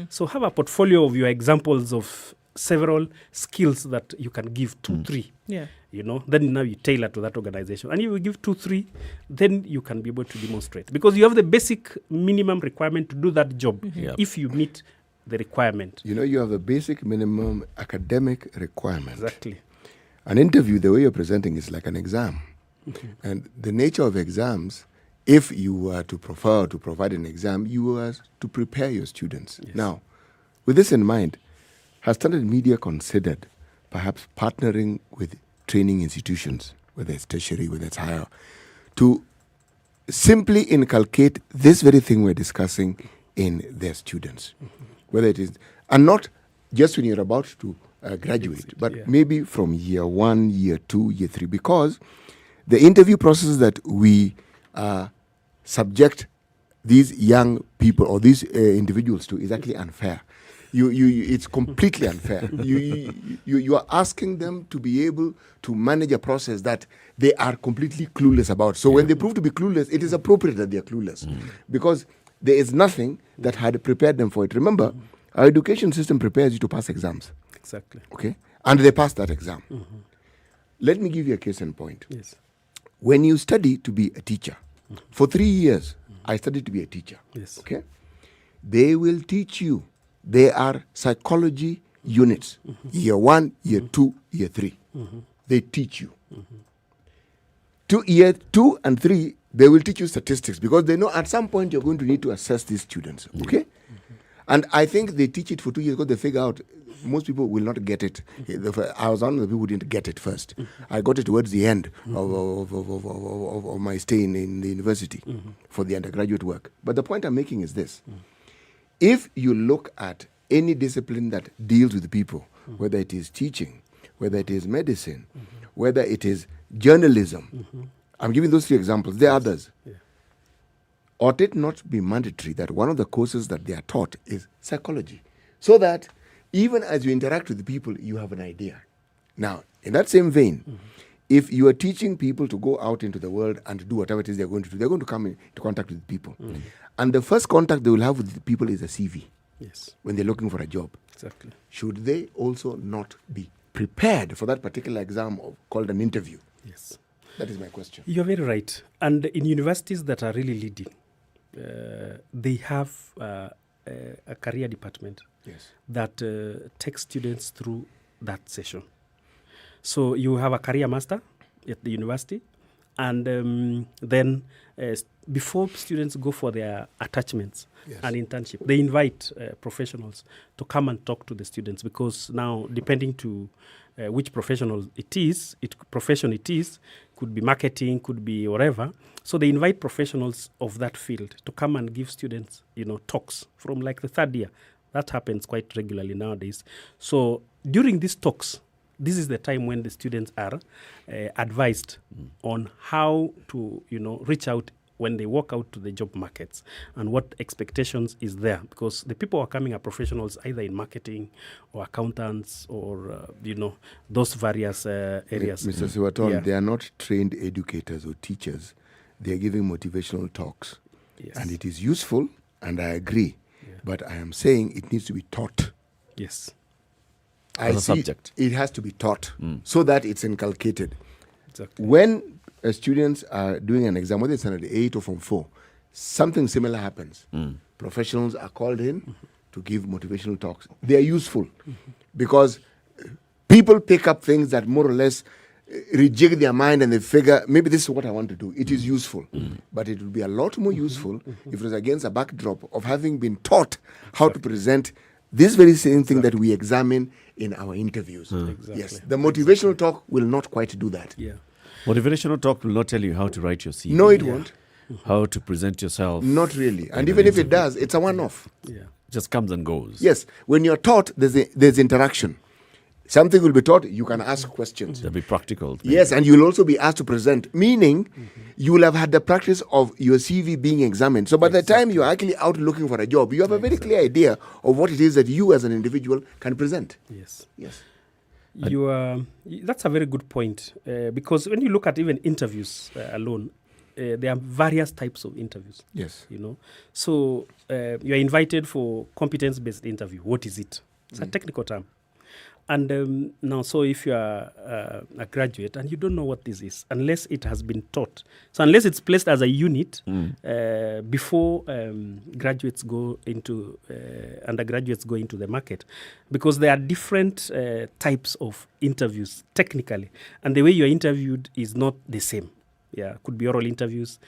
So have a portfolio of your examples of several skills that you can give 2, 3. Then now you tailor to that organization. And if you give 2, 3, then you can be able to demonstrate. Because you have the basic minimum requirement to do that job if you meet the requirement. You have a basic minimum academic requirement. Exactly. An interview, the way you're presenting, is like an exam. And the nature of exams, if you were to prefer to provide an exam, you are to prepare your students. Now, with this in mind, has Standard Media considered perhaps partnering with training institutions, whether it's tertiary, whether it's higher, to simply inculcate this very thing we're discussing in their students, whether it is, and not just when you're about to graduate, but maybe from year 1, year 2, year 3, because the interview processes that we subject these young people or these individuals to is actually unfair. It's completely unfair. You are asking them to be able to manage a process that they are completely clueless about. So when they prove to be clueless, it is appropriate that they are clueless, because there is nothing that had prepared them for it. Remember, our education system prepares you to pass exams. Exactly. Okay, and they pass that exam. Let me give you a case in point. Yes. When you study to be a teacher, for 3 years, I studied to be a teacher. Yes. Okay, they will teach you. They are psychology units. Year 1, year 2, year 3. They teach you. To year 2 and 3, they will teach you statistics, because they know at some point you're going to need to assess these students. Okay? And I think they teach it for 2 years because they figure out most people will not get it. I was one of the people who didn't get it first. I got it towards the end of my stay in the university for the undergraduate work. But the point I'm making is this. If you look at any discipline that deals with people, whether it is teaching, whether it is medicine, whether it is journalism, I'm giving those 3 examples. There are others. Ought it not be mandatory that one of the courses that they are taught is psychology, so that even as you interact with the people, you have an idea? Now, in that same vein, if you are teaching people to go out into the world and do whatever it is they're going to do, they're going to come into contact with people. And the first contact they will have with the people is a CV. Yes. When they're looking for a job. Exactly. Should they also not be prepared for that particular exam called an interview? Yes. That is my question. You're very right. And in universities that are really leading, they have a career department that takes students through that session. So you have a career master at the university, and then before students go for their attachments and internship, they invite professionals to come and talk to the students, because now, depending to which profession it is, could be marketing, could be whatever. So they invite professionals of that field to come and give students, talks from like the 3rd year. That happens quite regularly nowadays. So during these talks, this is the time when the students are advised on how to, reach out when they walk out to the job markets, and what expectations is there, because the people who are coming are professionals either in marketing or accountants or, those various areas. Mr. Siwaton, they are not trained educators or teachers. They are giving motivational talks. Yes. And it is useful, and I agree. But I am saying it needs to be taught. Yes. As a subject. It has to be taught so that it's inculcated. Exactly. When students are doing an exam, whether it's an 8 or from 4, something similar happens. Professionals are called in to give motivational talks. They are useful because people pick up things that more or less rejig their mind, and they figure, maybe this is what I want to do. It is useful. But it would be a lot more useful if it was against a backdrop of having been taught how to present this very same thing that we examine in our interviews. Yes, the motivational talk will not quite do that. Motivational talk will not tell you how to write your CV. No, it won't. How to present yourself. Not really. And even if it does, it's a one-off. Just comes and goes. Yes. When you're taught, there's interaction. Something will be taught, you can ask questions. They'll be practical. Yes, and you'll also be asked to present, meaning you will have had the practice of your CV being examined. So by the time you're actually out looking for a job, you have a very clear idea of what it is that you as an individual can present. Yes. Yes. That's a very good point, because when you look at even interviews alone, there are various types of interviews. Yes. So you're invited for competence-based interview. What is it? It's a technical term. And now, so if you are a graduate and you don't know what this is, unless it has been taught, so unless it's placed as a unit before graduates go into, undergraduates go into the market, because there are different types of interviews technically, and the way you're interviewed is not the same. Could be oral interviews,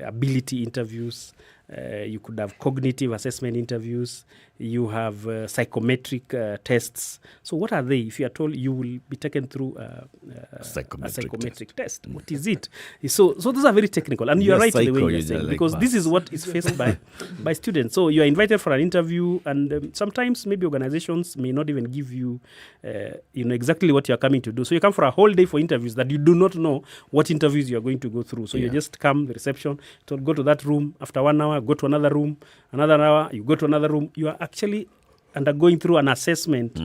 ability interviews, You could have cognitive assessment interviews. You have psychometric tests. So what are they? If you are told you will be taken through a psychometric test, what is it? So those are very technical. And you are right in the way you're saying, because this is what is faced by students. So you are invited for an interview, and sometimes maybe organizations may not even give you exactly what you are coming to do. So you come for a whole day for interviews that you do not know what interviews you are going to go through. So you just come, the reception, go to that room. After 1 hour, go to another room. Another hour, you go to another room. You are actually undergoing through an assessment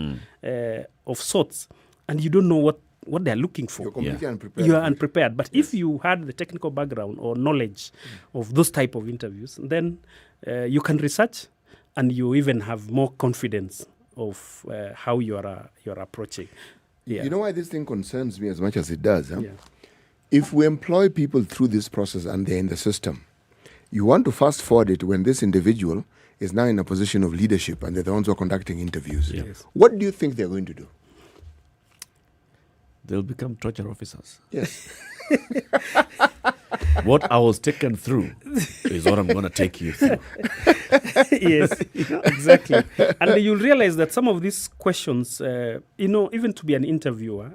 of sorts, and you don't know what they are looking for. You're completely unprepared. You are unprepared. But if you had the technical background or knowledge of those type of interviews, then you can research, and you even have more confidence of how you are approaching. You know why this thing concerns me as much as it does? Huh? If we employ people through this process and they're in the system, you want to fast forward it when this individual is now in a position of leadership and they're the ones who are conducting interviews. Yes. What do you think they're going to do? They'll become torture officers. Yes. What I was taken through is what I'm going to take you through. Yes, exactly. And you'll realize that some of these questions, even to be an interviewer,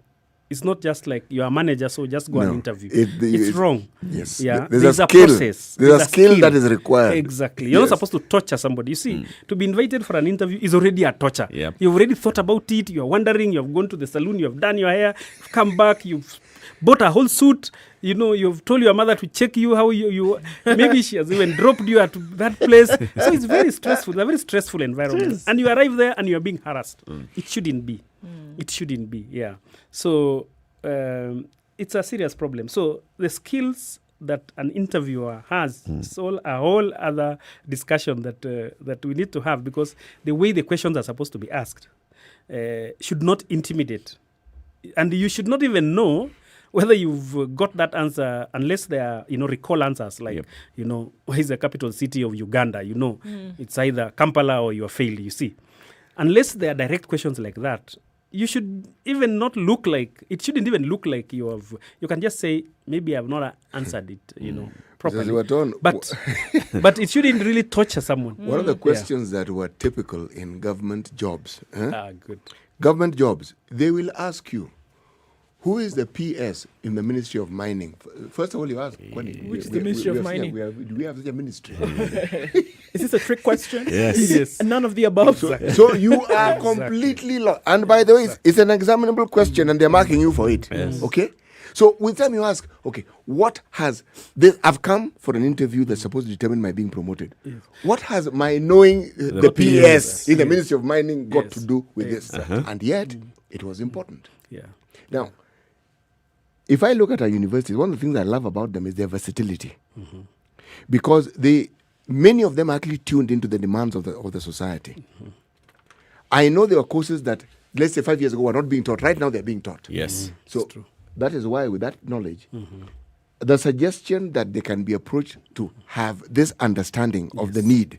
it's not just like you're a manager, so just go and interview. It's wrong. Yes. Yeah. There's a skill. Process. There's a skill that is required. Exactly. You're not supposed to torture somebody. You see, to be invited for an interview is already a torture. Yep. You've already thought about it. You're wondering. You've gone to the salon. You've done your hair. You've come back. You've bought a whole suit. You've told your mother to check you how you maybe she has even dropped you at that place. So it's very stressful. A very stressful environment. Yes. And you arrive there and you are being harassed. It shouldn't be. It shouldn't be. Yeah. So it's a serious problem. So the skills that an interviewer has is a whole other discussion that we need to have, because the way the questions are supposed to be asked should not intimidate. And you should not even know whether you've got that answer unless they are, recall answers like, where is the capital city of Uganda? It's either Kampala or you are failed, you see. Unless there are direct questions like that, you should even not look like, it shouldn't even look like you can just say, maybe I've not answered it, properly. But it shouldn't really torture someone. One of the questions that were typical in government jobs, good. Government jobs, they will ask you, who is the PS in the Ministry of Mining? First of all, you ask, which is the Ministry of Mining? Do we have such a ministry? Is this a trick question? Yes. None of the above. So you are completely lost. And by the way, it's an examinable question and they're marking you for it. Yes. Okay? So with time you ask, okay, what has this? I've come for an interview that's supposed to determine my being promoted. Yes. What has my knowing the PS in the Ministry of Mining got to do with this? And yet, it was important. Yeah. Now, if I look at our universities, one of the things I love about them is their versatility. Because many of them are actually tuned into the demands of the society. I know there are courses that, let's say 5 years ago, were not being taught. Right now, they're being taught. Yes. So that is why, with that knowledge, the suggestion that they can be approached to have this understanding of the need,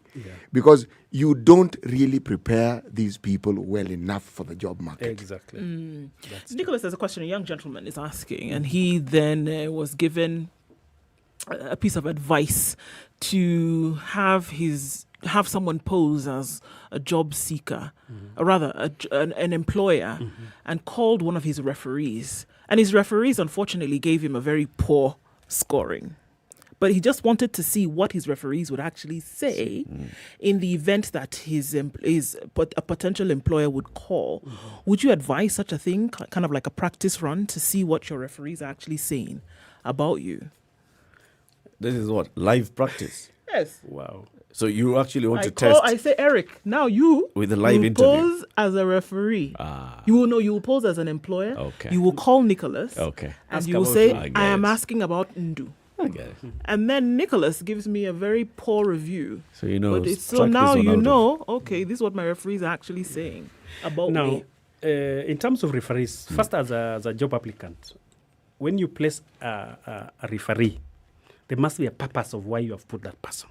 because you don't really prepare these people well enough for the job market. Exactly. Nicholas, there's a question a young gentleman is asking, and he then was given a piece of advice to have someone pose as a job seeker, or rather an employer, and called one of his referees. And his referees, unfortunately, gave him a very poor scoring. But he just wanted to see what his referees would actually say in the event that a potential employer would call. Would you advise such a thing, kind of like a practice run, to see what your referees are actually saying about you? This is what? Live practice? Yes. Wow. So you actually want to test? I say, Eric, now you with a live interview. Pose as a referee. You will pose as an employer. Okay. You will call Nicholas. Okay. And you will say, I am asking about Ndu. Okay. And then Nicholas gives me a very poor review. So so now you know, okay, this is what my referees are actually saying about me. In terms of referees, first as a job applicant, when you place a referee, there must be a purpose of why you have put that person.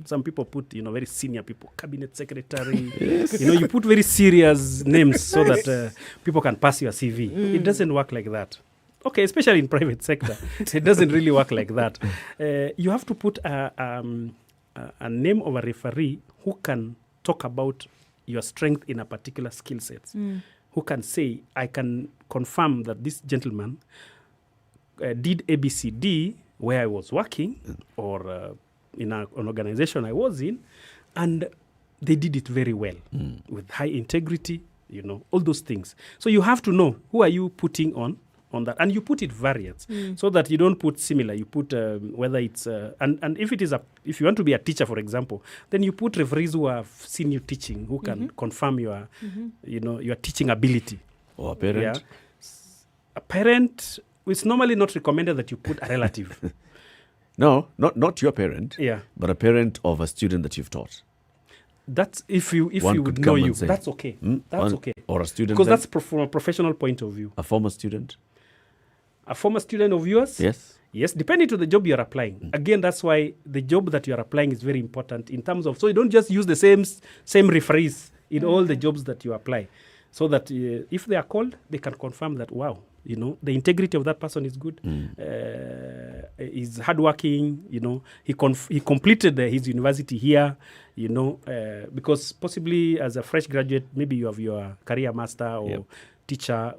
Some people put, very senior people, cabinet secretary. You put very serious names so that people can pass your CV. It doesn't work like that. Okay, especially in private sector, it doesn't really work like that. You have to put a a name of a referee who can talk about your strength in a particular skill set, who can say, I can confirm that this gentleman did ABCD where I was working or in an organization I was in, and they did it very well with high integrity, all those things. So you have to know who are you putting on that, and you put it variants so that you don't put similar. You put whether it's and if it is if you want to be a teacher, for example, then you put referees who have seen you teaching, who can confirm your your teaching ability. Or a parent. Yeah. A parent, it's normally not recommended that you put a relative. No, not your parent. Yeah. But a parent of a student that you've taught. That's if you One would could know come you. and say, That's okay. That's okay. Or a student. Because then? that's from a professional point of view. A former student. A former student of yours? Yes. Yes, depending to the job you're applying. Again, that's why the job that you're applying is very important in terms of, so you don't just use the same referees in all the jobs that you apply. So that if they are called, they can confirm that, wow, the integrity of that person is good. He's hardworking, he completed his university here, because possibly as a fresh graduate, maybe you have your career master or teacher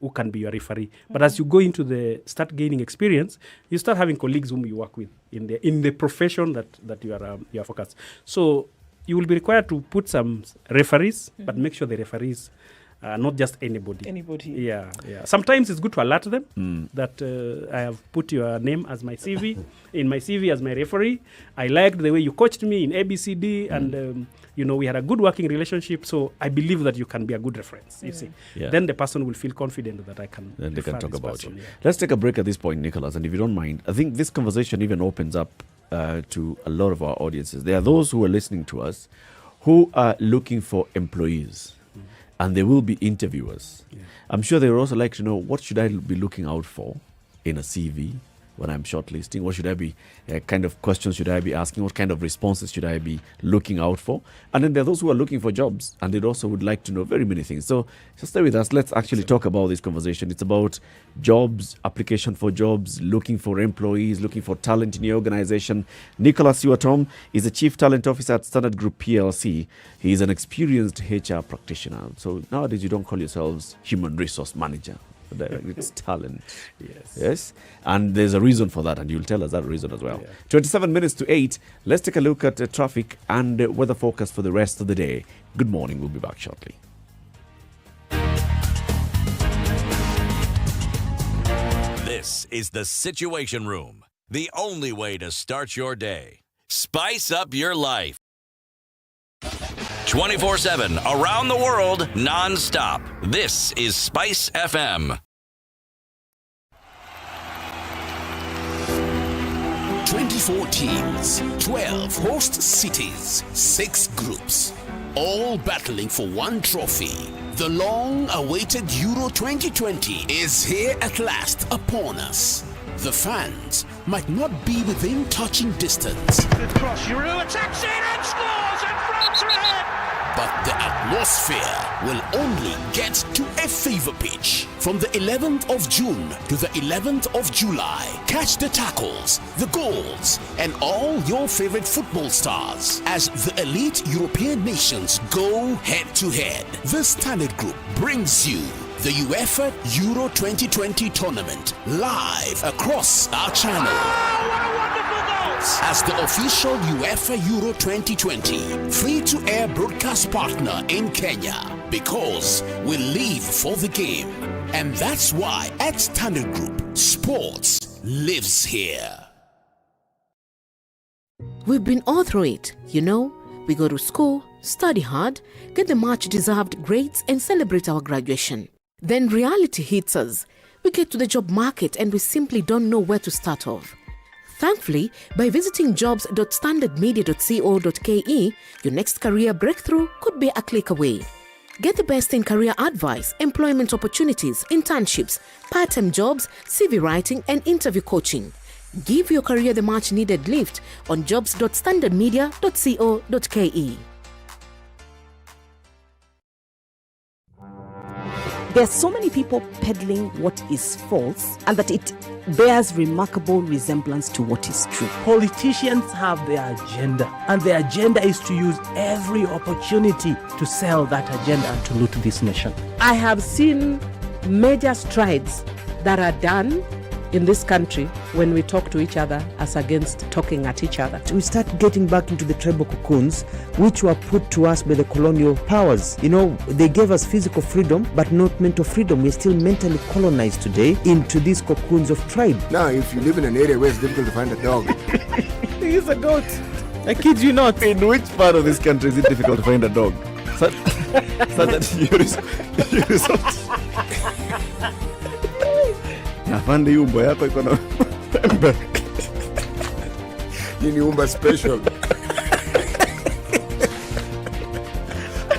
who can be your referee. But as you go into start gaining experience, you start having colleagues whom you work with in the profession that you are focused. So you will be required to put some referees, but make sure the referees are not just anybody. Yeah. Sometimes it's good to alert them that I have put your name as my CV, in my CV as my referee. I liked the way you coached me in ABCD, and we had a good working relationship. So I believe that you can be a good reference. You see, then the person will feel confident that I can. Then they can talk about person, you. Let's take a break at this point, Nicholas, and if you don't mind, I think this conversation even opens up to a lot of our audiences. There are those who are listening to us who are looking for employees. And there will be interviewers. I'm sure they would also like to know, what should I be looking out for in a CV when I'm shortlisting? What should I be, kind of questions should I be asking? What kind of responses should I be looking out for? And then there are those who are looking for jobs, and they also would like to know very many things. So stay with us. Let's actually talk about this conversation. It's about jobs, application for jobs, looking for employees, looking for talent in your organization. Nicholas Uatom is the Chief Talent Officer at Standard Group PLC. He is an experienced HR practitioner. So nowadays you don't call yourselves human resource manager. It's talent. Yes. And there's a reason for that, and you'll tell us that reason as well. 27 minutes to 8. Let's take a look at traffic and weather forecast for the rest of the day. Good morning. We'll be back shortly. This is the Situation Room, the only way to start your day. Spice up your life. 24/7 around the world, non-stop. This is SpiceFM. 24 teams, 12 host cities, 6 groups, all battling for one trophy. The long-awaited Euro 2020 is here at last upon us. The fans might not be within touching distance. Good cross, Giroud attacks it and scores, and France are ahead! But the atmosphere will only get to a fever pitch. From the 11th of June to the 11th of July, catch the tackles, the goals, and all your favorite football stars as the elite European nations go head-to-head. The Standard Group brings you the UEFA Euro 2020 tournament live across our channel. Oh, what a wonderful goal! As the official UEFA Euro 2020 free-to-air broadcast partner in Kenya, because we live for the game. And that's why at Standard Group, sports lives here. We've been all through it, We go to school, study hard, get the much-deserved grades, and celebrate our graduation. Then reality hits us. We get to the job market and we simply don't know where to start off. Thankfully, by visiting jobs.standardmedia.co.ke, your next career breakthrough could be a click away. Get the best in career advice, employment opportunities, internships, part-time jobs, CV writing, and interview coaching. Give your career the much-needed lift on jobs.standardmedia.co.ke. There are so many people peddling what is false and that it bears remarkable resemblance to what is true. Politicians have their agenda, and their agenda is to use every opportunity to sell that agenda and to loot this nation. I have seen major strides that are done in this country when we talk to each other as against talking at each other. We start getting back into the tribal cocoons which were put to us by the colonial powers. You know, they gave us physical freedom but not mental freedom. We're still mentally colonized today into these cocoons of tribe. Now, if you live in an area where it's difficult to find a dog. He's a goat. I kid you not. In which part of this country is it difficult to find a dog? So that you resort. Afande hii umbo yako iko na pembe. Hii ni umba special.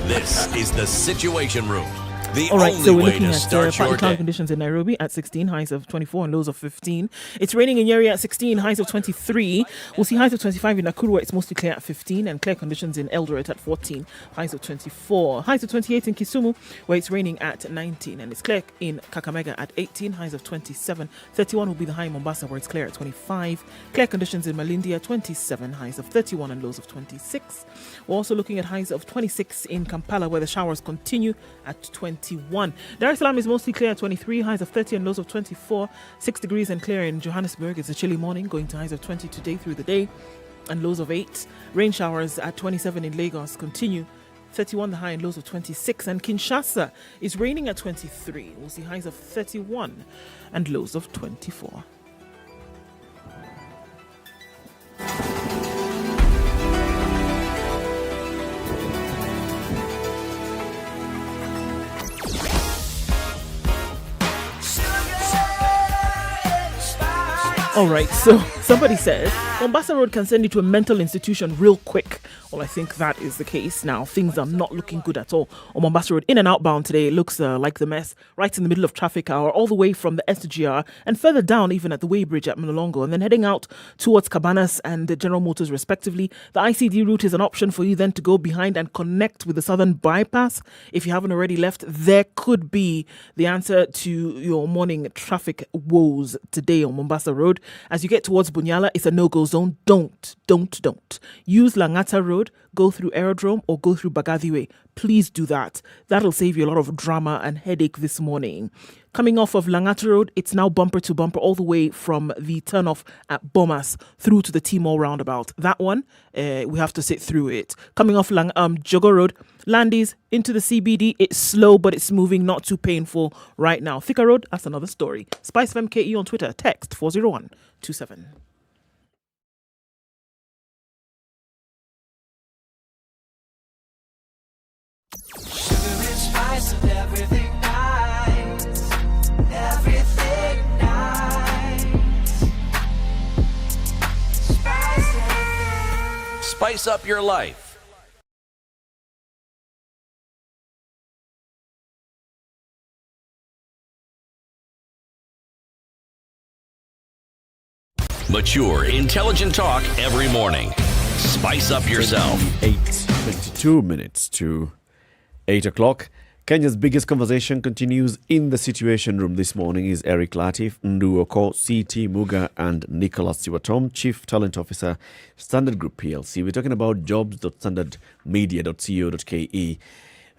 This is the Situation Room. The All right, only so we're way looking to at start your partly cloudy day. conditions in Nairobi at 16, highs of 24 and lows of 15. It's raining in Nyeri at 16, highs of 23. We'll see highs of 25 in Nakuru, where it's mostly clear at 15, and clear conditions in Eldoret at 14, highs of 24. Highs of 28 in Kisumu, where it's raining at 19, and it's clear in Kakamega at 18, highs of 27. 31 will be the high in Mombasa, where it's clear at 25. Clear conditions in Malindi at 27, highs of 31 and lows of 26. We're also looking at highs of 26 in Kampala, where the showers continue at 21. Dar es Salaam is mostly clear at 23, highs of 30 and lows of 24. 6 degrees and clear in Johannesburg. It's a chilly morning, going to highs of 20 today through the day and lows of 8. Rain showers at 27 in Lagos continue. 31 the high and lows of 26. And Kinshasa is raining at 23. We'll see highs of 31 and lows of 24. All right, so somebody said Mombasa Road can send you to a mental institution real quick. Well, I think that is the case now. Things are not looking good at all on Mombasa Road. In and outbound today, it looks like the mess right in the middle of traffic hour, all the way from the SGR and further down even at the Weybridge at Mlolongo, and then heading out towards Cabanas and General Motors respectively. The ICD route is an option for you then to go behind and connect with the Southern Bypass. If you haven't already left, there could be the answer to your morning traffic woes today on Mombasa Road. As you get towards Bunyala, it's a no-go zone. Don't. Use Langata Road, go through Aerodrome, or go through Bagathi Way. Please do that. That'll save you a lot of drama and headache this morning. Coming off of Langata Road, it's now bumper to bumper all the way from the turnoff at Bomas through to the T-Mall roundabout. That one, we have to sit through it. Coming off Jogo Road, Landis into the CBD, it's slow, but it's moving, not too painful right now. Thika Road, that's another story. SpiceFM KE on Twitter, text 40127. Spice of everything nice, everything nice. Spice up your life. Mature, intelligent talk every morning. Spice up yourself. 8:22 minutes to 8 o'clock. Kenya's biggest conversation continues in the Situation Room this morning is Eric Latif, Nduoko, CT Muga and Nicholas Siwatom, Chief Talent Officer, Standard Group PLC. We're talking about jobs.standardmedia.co.ke.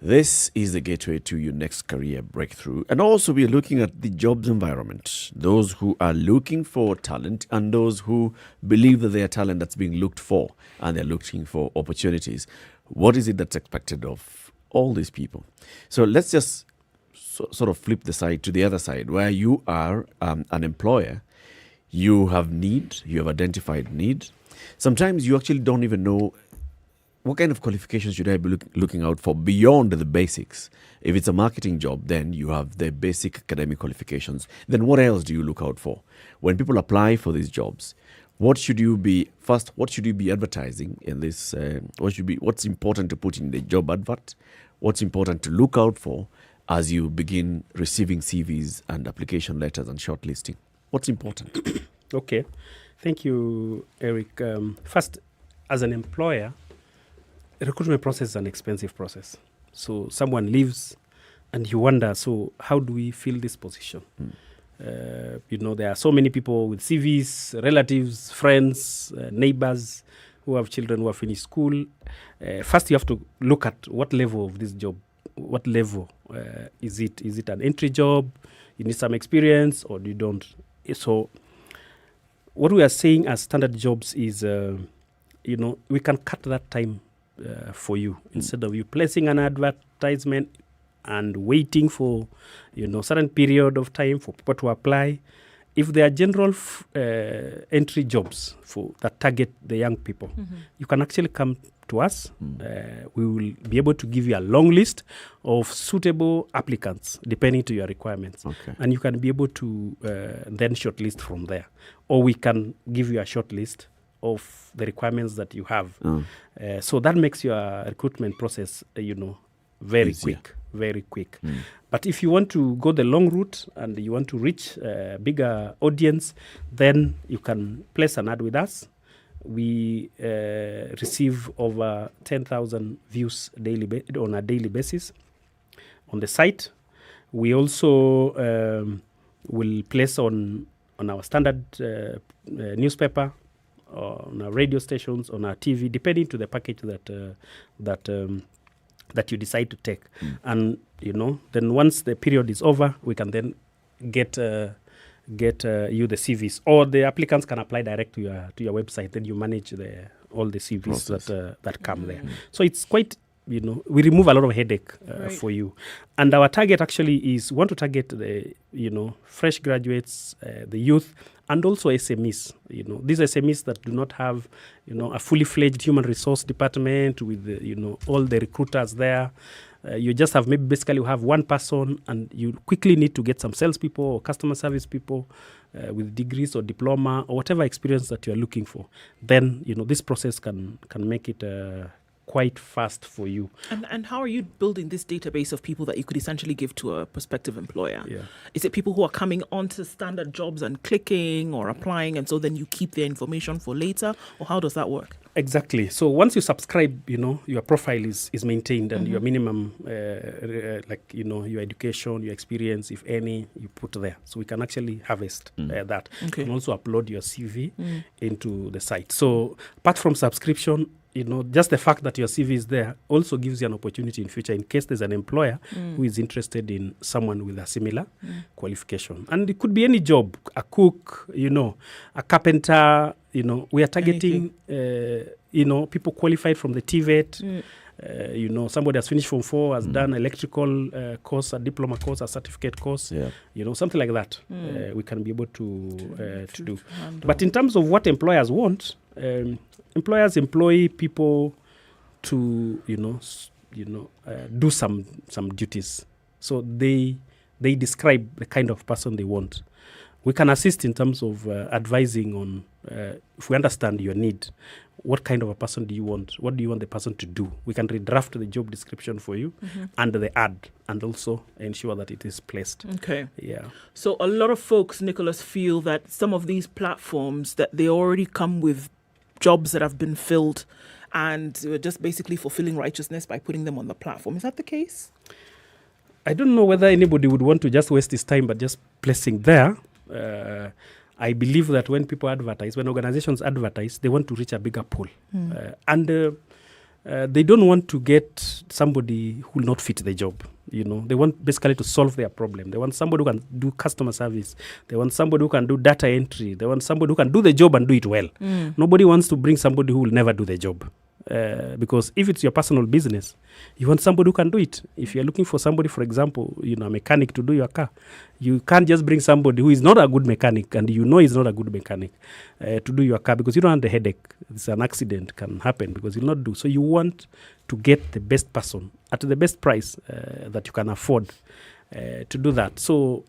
This is the gateway to your next career breakthrough. And also we are looking at the jobs environment. Those who are looking for talent and those who believe that they are talent that's being looked for and they're looking for opportunities. What is it that's expected of all these people? So let's just sort of flip the side to the other side where you are an employer. You have need, you have identified need. Sometimes you actually don't even know what kind of qualifications should I be looking out for beyond the basics. If it's a marketing job, then you have the basic academic qualifications. Then what else do you look out for? When people apply for these jobs, what should you be advertising in this? What's important to put in the job advert? What's important to look out for as you begin receiving CVs and application letters and shortlisting? What's important? Okay. Thank you, Eric. First, as an employer, the recruitment process is an expensive process. So someone leaves and you wonder, so how do we fill this position? There are so many people with CVs, relatives, friends, neighbors who have children who have finished school. First, you have to look at what level of this job, what level is it? Is it an entry job? You need some experience, or you don't? So what we are saying as standard jobs is, we can cut that time for you. Instead of you placing an advertisement and waiting for, certain period of time for people to apply. If there are general entry jobs that target the young people, you can actually come to us. We will be able to give you a long list of suitable applicants depending to your requirements. Okay. And you can be able to then shortlist from there. Or we can give you a short list of the requirements that you have. So that makes your recruitment process, very Easier. quick. But if you want to go the long route and you want to reach a bigger audience, then you can place an ad with us. We receive over 10,000 views on a daily basis on the site. We also will place on our standard newspaper, on our radio stations, on our TV, depending to the package that you decide to take. And then once the period is over, we can then get you the CVs, or the applicants can apply direct to your website. Then you manage all the CVs that come there. So it's quite, we remove a lot of headache for you. And our target actually is, we want to target the fresh graduates, the youth, and also SMEs. These SMEs that do not have a fully fledged human resource department with all the recruiters there. You just have basically have one person, and you quickly need to get some salespeople or customer service people with degrees or diploma or whatever experience that you are looking for. Then this process can make it quite fast for you. And how are you building this database of people that you could essentially give to a prospective employer? Yeah. Is it people who are coming onto standard jobs and clicking or applying, and so then you keep their information for later, or how does that work? Exactly. So once you subscribe, your profile is maintained, and your minimum, your education, your experience, if any, you put there. So we can actually harvest that. Okay. You can also upload your CV into the site. So apart from subscription, just the fact that your CV is there also gives you an opportunity in future in case there's an employer who is interested in someone with a similar qualification. And it could be any job, a cook, a carpenter, we are targeting, people qualified from the TVET, somebody has finished Form 4, has done electrical course, a diploma course, a certificate course, something like that. We can be able to do. But in terms of what employers want, employers employ people to, do some duties. So they describe the kind of person they want. We can assist in terms of advising on, if we understand your need, what kind of a person do you want? What do you want the person to do? We can redraft the job description for you and the ad, and also ensure that it is placed. Okay. Yeah. So a lot of folks, Nicholas, feel that some of these platforms, that they already come with jobs that have been filled, and we're just basically fulfilling righteousness by putting them on the platform. Is that the case? I don't know whether anybody would want to just waste his time but just placing there. I believe that when people advertise, when organizations advertise, they want to reach a bigger pool. And they don't want to get somebody who will not fit the job. They want basically to solve their problem. They want somebody who can do customer service. They want somebody who can do data entry. They want somebody who can do the job and do it well. Nobody wants to bring somebody who will never do the job. Because if it's your personal business, you want somebody who can do it. If you're looking for somebody, for example, a mechanic to do your car, you can't just bring somebody who is not a good mechanic, and he's not a good mechanic to do your car, because you don't have the headache. It's an accident can happen because you'll not do. So you want to get the best person at the best price that you can afford to do that. So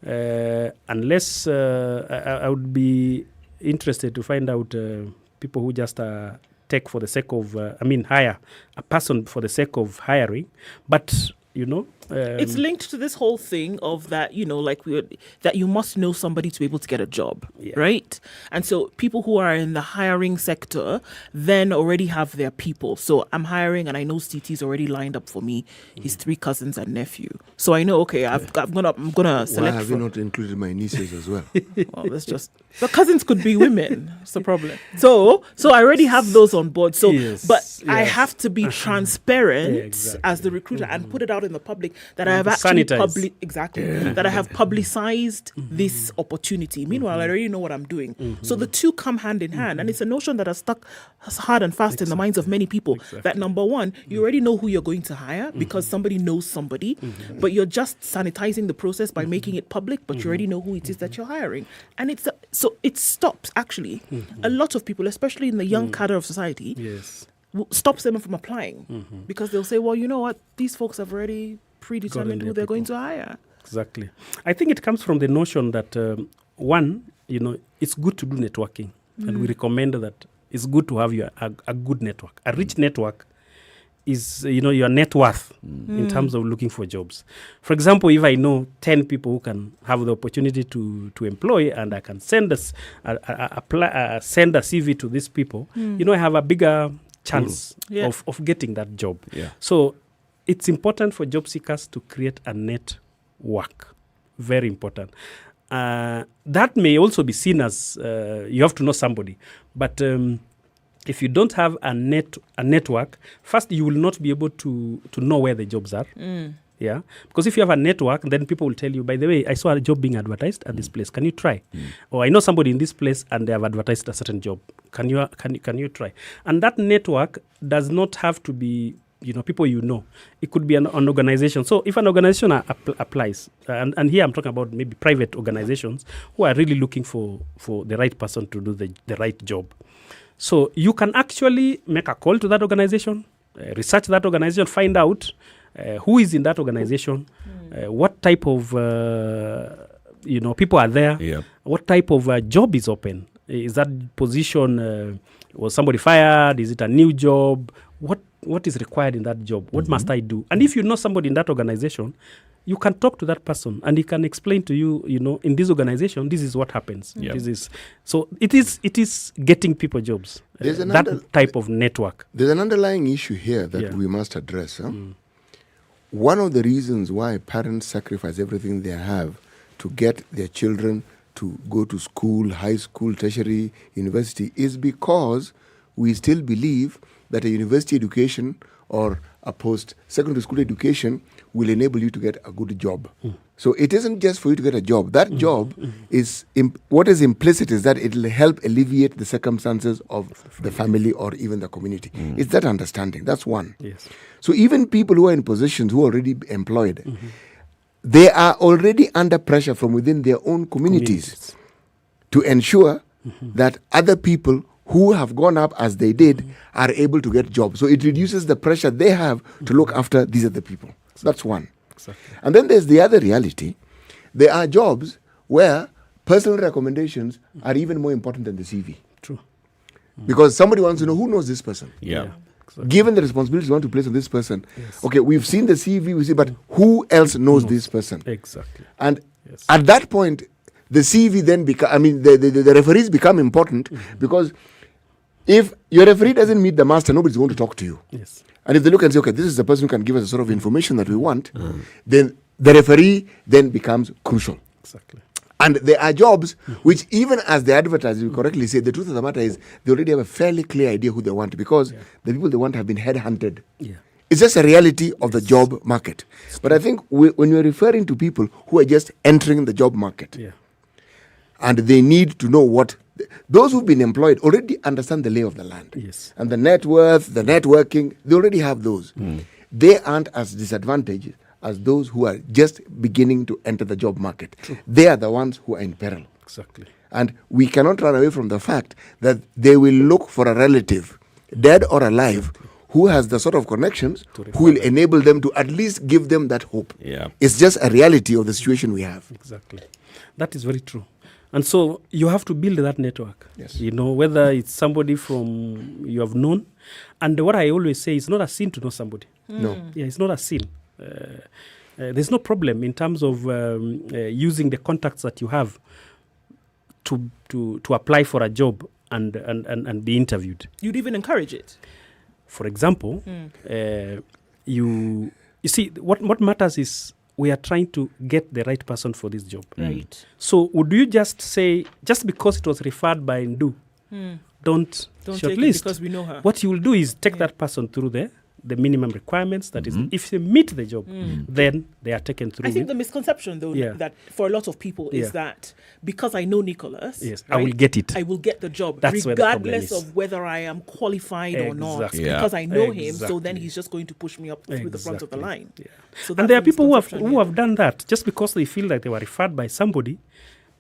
unless I would be interested to find out people who just take for the sake of, hire a person for the sake of hiring. But, you know. It's linked to this whole thing of that, you know, like that you must know somebody to be able to get a job, right? And so people who are in the hiring sector then already have their people. So I'm hiring, and I know CT's already lined up for me his 3 cousins and nephew. So I know, okay, I'm gonna select. Why have you not included my nieces as well? Well, that's just the cousins could be women. That's the problem. So I already have those on board. So, but I have to be transparent as the recruiter and put it out in the public that I have actually that I have publicized this opportunity. Meanwhile, I already know what I'm doing. So the two come hand in hand, and it's a notion that has stuck hard and fast in the minds of many people. That number one, you already know who you're going to hire because somebody knows somebody, but you're just sanitizing the process by making it public. But you already know who it is that you're hiring, and so it stops actually a lot of people, especially in the young cadre of society. Stops them from applying because they'll say, well, you know what, these folks have already predetermined who they're going to hire. Exactly. I think it comes from the notion that one, you know, it's good to do networking, and we recommend that it's good to have a good network. A rich network is, you know, your net worth in terms of looking for jobs. For example, if I know 10 people who can have the opportunity to employ, and I can send send a CV to these people, you know, I have a bigger chance of getting that job. So it's important for job seekers to create a network. Very important. That may also be seen as you have to know somebody. But if you don't have a network, first you will not be able to know where the jobs are. Yeah, because if you have a network, then people will tell you, by the way, I saw a job being advertised at this place. Can you try? Or I know somebody in this place and they have advertised a certain job. Can you try? And that network does not have to be, you know, people you know. It could be an organization. So if an organization applies, and here I'm talking about maybe private organizations who are really looking for the right person to do the right job. So you can actually make a call to that organization, research that organization, find out who is in that organization, what type of you know, people are there, what type of job is open. Is that position, was somebody fired? Is it a new job? What is required in that job? What must I do? And if you know somebody in that organization, you can talk to that person and he can explain to you, you know, in this organization, this is what happens. So it is getting people jobs. That type of network. There's an underlying issue here that we must address. One of the reasons why parents sacrifice everything they have to get their children to go to school, high school, tertiary, university, is because we still believe that a university education or a post-secondary school education will enable you to get a good job. So it isn't just for you to get a job. That job is, what is implicit is that it will help alleviate the circumstances of the family or even the community. It's that understanding. That's one. So even people who are in positions who are already employed, they are already under pressure from within their own communities to ensure that other people who have gone up as they did are able to get jobs. So it reduces the pressure they have to look after these other people. That's one. And then there's the other reality. There are jobs where personal recommendations are even more important than the CV. True. Because somebody wants to know, who knows this person? Given the responsibility you want to place on this person, okay, we've seen the CV, but who else knows this person? Exactly. And at that point, the CV then the referees become important because if your referee doesn't meet the master, nobody's going to talk to you. And if they look and say, okay, this is the person who can give us the sort of information that we want, then the referee then becomes crucial. And there are jobs which, even as they advertise, you correctly say, the truth of the matter is they already have a fairly clear idea who they want because the people they want have been headhunted. It's just a reality of the job market. But I think when you're referring to people who are just entering the job market and they need to know what... Those who've been employed already understand the lay of the land. And the net worth, the networking, they already have those. They aren't as disadvantaged as those who are just beginning to enter the job market. They are the ones who are in peril. And we cannot run away from the fact that they will look for a relative, dead or alive, who has the sort of connections who will enable them to at least give them that hope. It's just a reality of the situation we have. That is very true. And so you have to build that network. You know, whether it's somebody from you have known. And what I always say, it's not a sin to know somebody. No. It's not a sin. There's no problem in terms of using the contacts that you have to apply for a job and be interviewed. You'd even encourage it. For example, you see, what matters is we are trying to get the right person for this job. Right. So would you just say, just because it was referred by Ndu, don't take it shortlist? because we know her. What you will do is take that person through the minimum requirements. That is, if they meet the job, then they are taken through. I think the misconception, though, that for a lot of people is that because I know Nicholas, I will get it. I will get the job, That's where the problem regardless is. of whether I am qualified or not. Exactly. Because I know him, so then he's just going to push me up through the front of the line. So And there are people who have done that just because they feel like they were referred by somebody.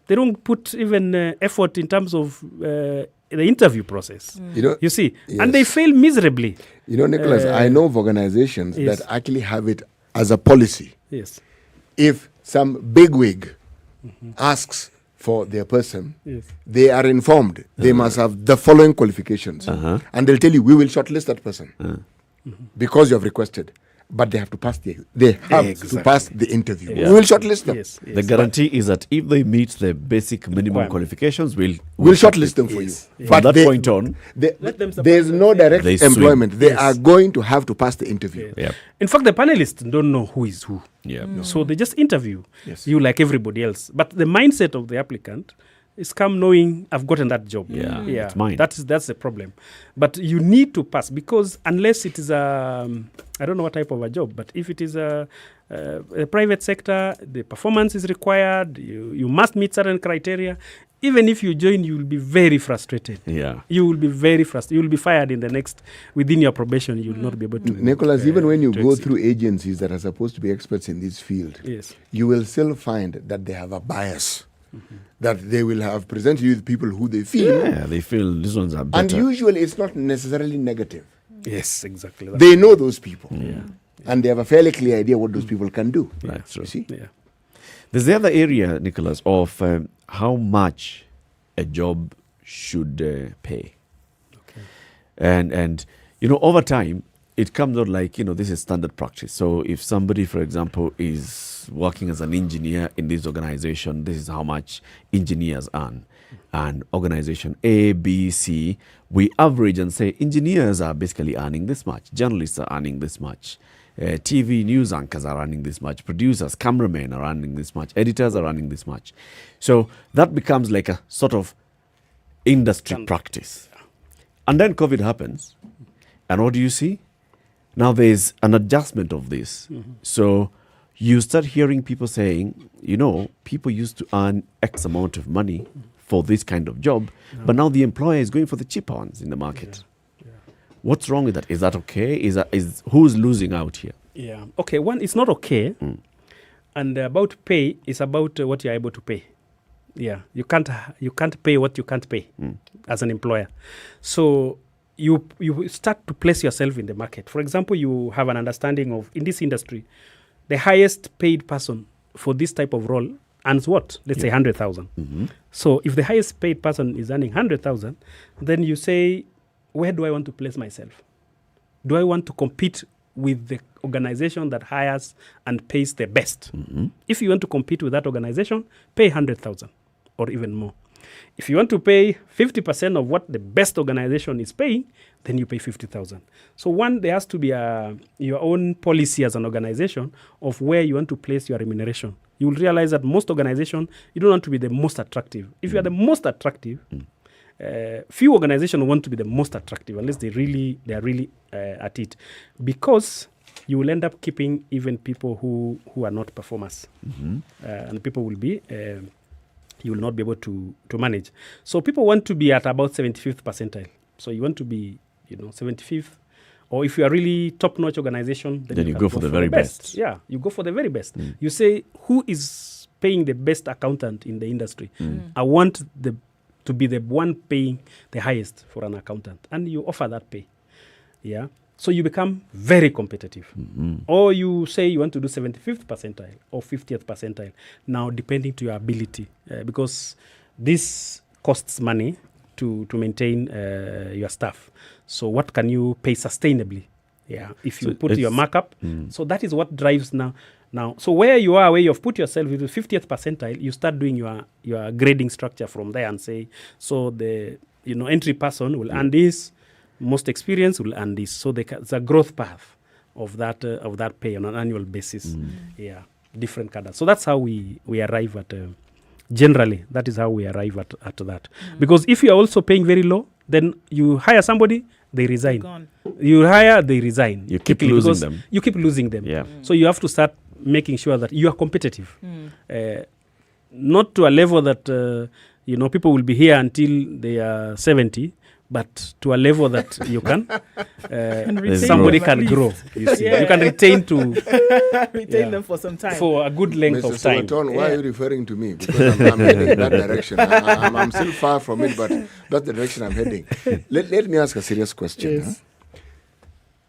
They don't put even effort in terms of the interview process. You see, and they fail miserably. You know, Nicholas, I know of organizations Yes. that actually have it as a policy. Yes. If some bigwig asks for their person, they are informed they must have the following qualifications. And they'll tell you, we will shortlist that person because you have requested. But they have to pass to pass the interview. Yeah. We will shortlist them. The guarantee is that if they meet the basic minimum qualifications, we'll shortlist them for you. From that point on, there's no direct They swim. employment. They Yes. are going to have to pass the interview. In fact, the panelists don't know who is who. Yeah. So they just interview you like everybody else. But the mindset of the applicant is come knowing I've gotten that job. Yeah, it's mine. That's the problem. But you need to pass, because unless it is I don't know what type of a job, but if it is a private sector, the performance is required. You must meet certain criteria. Even if you join, you will be very frustrated. Yeah. You will be very frustrated. You will be fired within your probation. You will not be able to. Nicholas, even when you to go exceed. through agencies that are supposed to be experts in this field, you will still find that they have a bias. That they will have presented you with people who they feel. Yeah, they feel these ones are better. And usually it's not necessarily negative. Yes, exactly. They know those people. And they have a fairly clear idea what those people can do. That's true. You see? Yeah. There's the other area, Nicholas, of how much a job should pay. And over time, it comes out like, this is standard practice. So if somebody, for example, is working as an engineer in this organization, this is how much engineers earn. And organization A, B, C, we average and say engineers are basically earning this much. Journalists are earning this much. TV news anchors are earning this much. Producers, cameramen are earning this much. Editors are earning this much. So that becomes like a sort of industry practice. And then COVID happens. And what do you see? Now there's an adjustment of this. So you start hearing people saying, people used to earn X amount of money for this kind of job, but now the employer is going for the cheaper ones in the market. What's wrong with that? Is that okay? Is who's losing out here? Yeah. Okay. One, it's not okay. And about pay is about what you're able to pay. Yeah. You can't pay what you can't pay as an employer. So you start to place yourself in the market. For example, you have an understanding of, in this industry, the highest paid person for this type of role earns what? Let's say 100,000. So if the highest paid person is earning 100,000, then you say, where do I want to place myself? Do I want to compete with the organization that hires and pays the best? If you want to compete with that organization, pay 100,000 or even more. If you want to pay 50% of what the best organization is paying, then you pay 50,000. So one, there has to be your own policy as an organization of where you want to place your remuneration. You will realize that most organizations, you don't want to be the most attractive. If you are the most attractive, few organizations want to be the most attractive unless they are really at it, because you will end up keeping even people who are not performers, and people will be. You will not be able to manage. So people want to be at about 75th percentile. So you want to be, 75th. Or if you are really top-notch organization, then you go for the very best. Yeah, you go for the very best. You say, who is paying the best accountant in the industry? I want to be the one paying the highest for an accountant. And you offer that pay. Yeah. So you become very competitive. Or you say you want to do 75th percentile or 50th percentile. Now, depending to your ability, because this costs money to maintain your staff. So what can you pay sustainably? Yeah, if you So put your it's- markup. So that is what drives now. So where you are, where you've put yourself with the 50th percentile, you start doing your grading structure from there and say, so the entry person will earn this, most experienced will earn this. So it's a growth path of that pay on an annual basis. Yeah, different cadres. So that's how we arrive at. Generally, that is how we arrive at that. Because if you are also paying very low, then you hire somebody, they resign. Gone. You hire, they resign. You keep quickly losing because them. You keep losing them. Yeah. So you have to start making sure that you are competitive. Not to a level that people will be here until they are 70, but to a level that you can somebody can grow. You see, you can retain them for some time, for a good length Mr. of time. Silverton, why are you referring to me? Because I'm heading in that direction. I'm still far from it, but that's the direction I'm heading. Let me ask a serious question. Yes. Huh?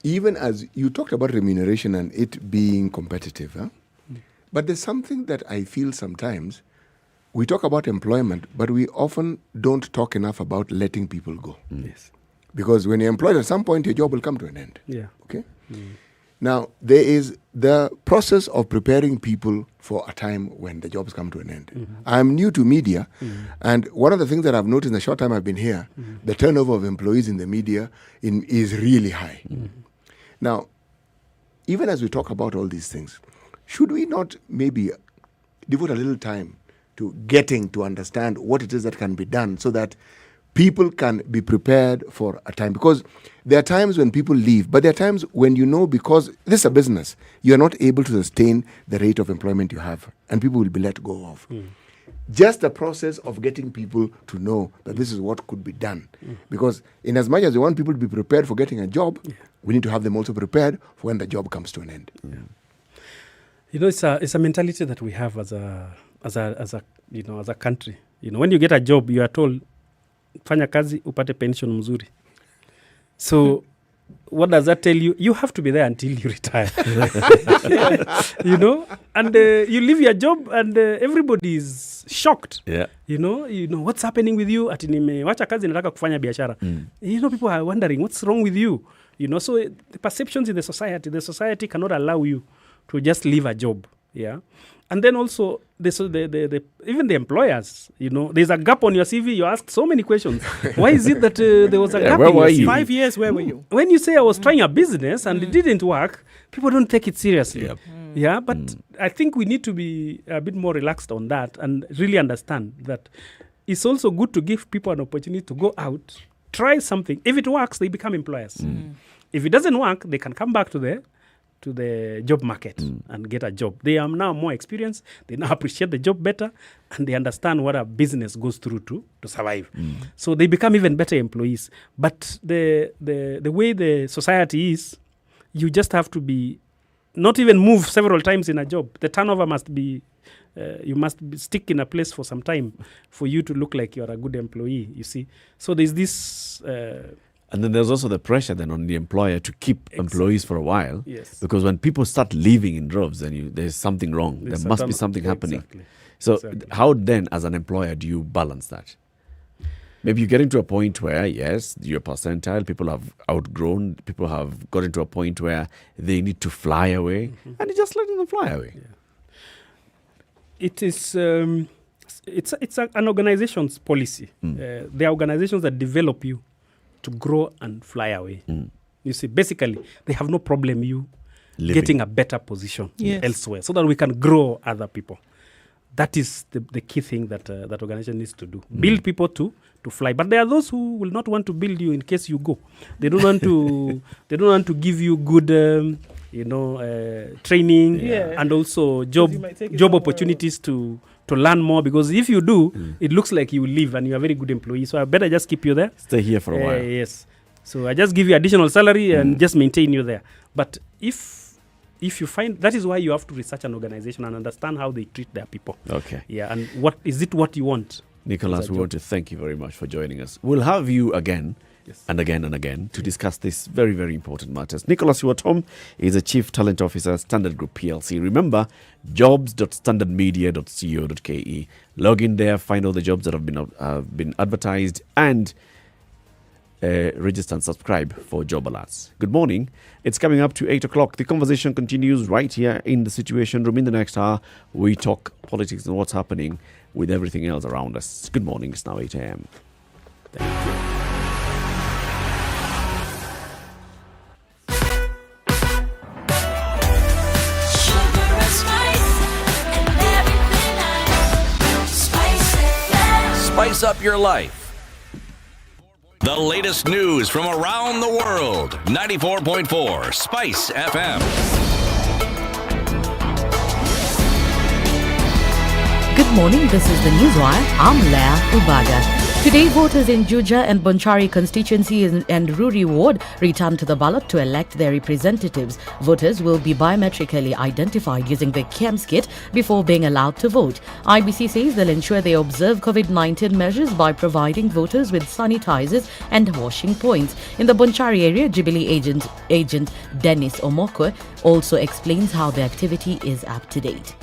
Even as you talked about remuneration and it being competitive, huh? But there's something that I feel sometimes. We talk about employment, but we often don't talk enough about letting people go. Yes. Because when you're employed, at some point, your job will come to an end. Yeah. Okay? Now, there is the process of preparing people for a time when the jobs come to an end. I'm new to media, and one of the things that I've noticed in the short time I've been here, the turnover of employees in the media is really high. Now, even as we talk about all these things, should we not maybe devote a little time to getting to understand what it is that can be done so that people can be prepared for a time? Because there are times when people leave, but there are times when because this is a business, you are not able to sustain the rate of employment you have, and people will be let go of. Just the process of getting people to know that this is what could be done. Because in as much as we want people to be prepared for getting a job, we need to have them also prepared for when the job comes to an end. It's a mentality that we have as a country. When you get a job, you are told, fanya kazi upate pension mzuri. So what does that tell you? You have to be there until you retire. And you leave your job and everybody is shocked. Yeah. What's happening with you? Ati nimewacha kazi nataka kufanya biashara. People are wondering what's wrong with you. So the perceptions in the society cannot allow you to just leave a job. Yeah. And then also, even the employers, there's a gap on your CV. You asked so many questions. Why is it that there was a gap in your CV? 5 years, where were you? When you say I was trying a business and it didn't work, people don't take it seriously. Yep. Yeah, but I think we need to be a bit more relaxed on that and really understand that it's also good to give people an opportunity to go out, try something. If it works, they become employers. If it doesn't work, they can come back to the job market and get a job. They are now more experienced. They now appreciate the job better, and they understand what a business goes through to survive. So they become even better employees. But the way the society is, you just have to be not even move several times in a job. The turnover must be. You must stick in a place for some time for you to look like you're a good employee. You see. So there's this. And then there's also the pressure then on the employer to keep employees for a while. Yes. Because when people start leaving in droves, then there's something wrong. There's there must be something happening. Exactly. So Exactly. how then, as an employer, do you balance that? Maybe you're getting to a point where, yes, you're percentile, people have outgrown, people have gotten to a point where they need to fly away, and you're just letting them fly away. Yeah. It is... it's an organization's policy. There are organizations that develop you to grow and fly away. You see, basically, they have no problem you getting a better position elsewhere so that we can grow other people. That is the key thing that that organization needs to do. Build people to fly. But there are those who will not want to build you in case you go. They don't want to. They don't want to give you good, training and also job opportunities to learn more. Because if you do, it looks like you will leave and you are a very good employee. So I better just keep you there. Stay here for a while. Yes. So I just give you additional salary and just maintain you there. But if you find, that is why you have to research an organization and understand how they treat their people. Okay. Yeah, and what is it what you want? Nicholas, we want to thank you very much for joining us. We'll have you again and again and again to discuss these very, very important matters. Nicholas Uwatom is a Chief Talent Officer, Standard Group PLC. Remember, jobs.standardmedia.co.ke. Log in there, find all the jobs that have been advertised, and register and subscribe for job alerts. Good morning. It's coming up to 8 o'clock. The conversation continues right here in the Situation Room. In the next hour, we talk politics and what's happening with everything else around us. Good morning. It's now 8 a.m. Thank you. Spice up your life. The latest news from around the world. 94.4 Spice FM. Good morning, this is the Newswire. I'm Leah Ubaga. Today, voters in Juja and Bonchari constituency and Ruri ward return to the ballot to elect their representatives. Voters will be biometrically identified using the KEMS kit before being allowed to vote. IBC says they'll ensure they observe COVID-19 measures by providing voters with sanitizers and washing points. In the Bonchari area, Jubilee agent Dennis Omokwe also explains how the activity is up to date.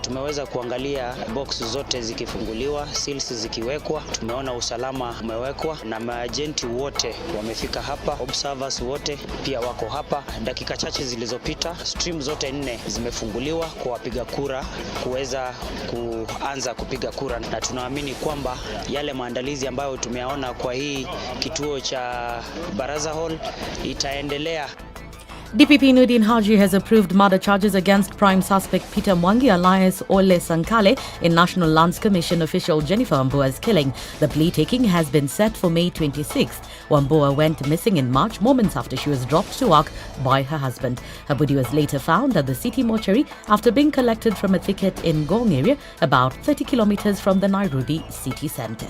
Tumeweza kuangalia box zote zikifunguliwa, seals zikiwekwa, tumeona usalama umewekwa na maagenti wote wamefika hapa, observers wote pia wako hapa. Dakika chache zilizopita stream zote 4 zimefunguliwa kwa wapiga kura kuweza kuanza kupiga kura, na tunaamini kwamba yale maandalizi ambayo tumeyaona kwa hii kituo cha Baraza Hall itaendelea. DPP Nudin Haji has approved murder charges against prime suspect Peter Mwangi alias Ole Sankale in National Lands Commission official Jennifer Wambua's killing. The plea taking has been set for May 26th. Wambua went missing in March, moments after she was dropped to work by her husband. Her body was later found at the city mortuary after being collected from a thicket in Gong area, about 30 kilometers from the Nairobi city centre.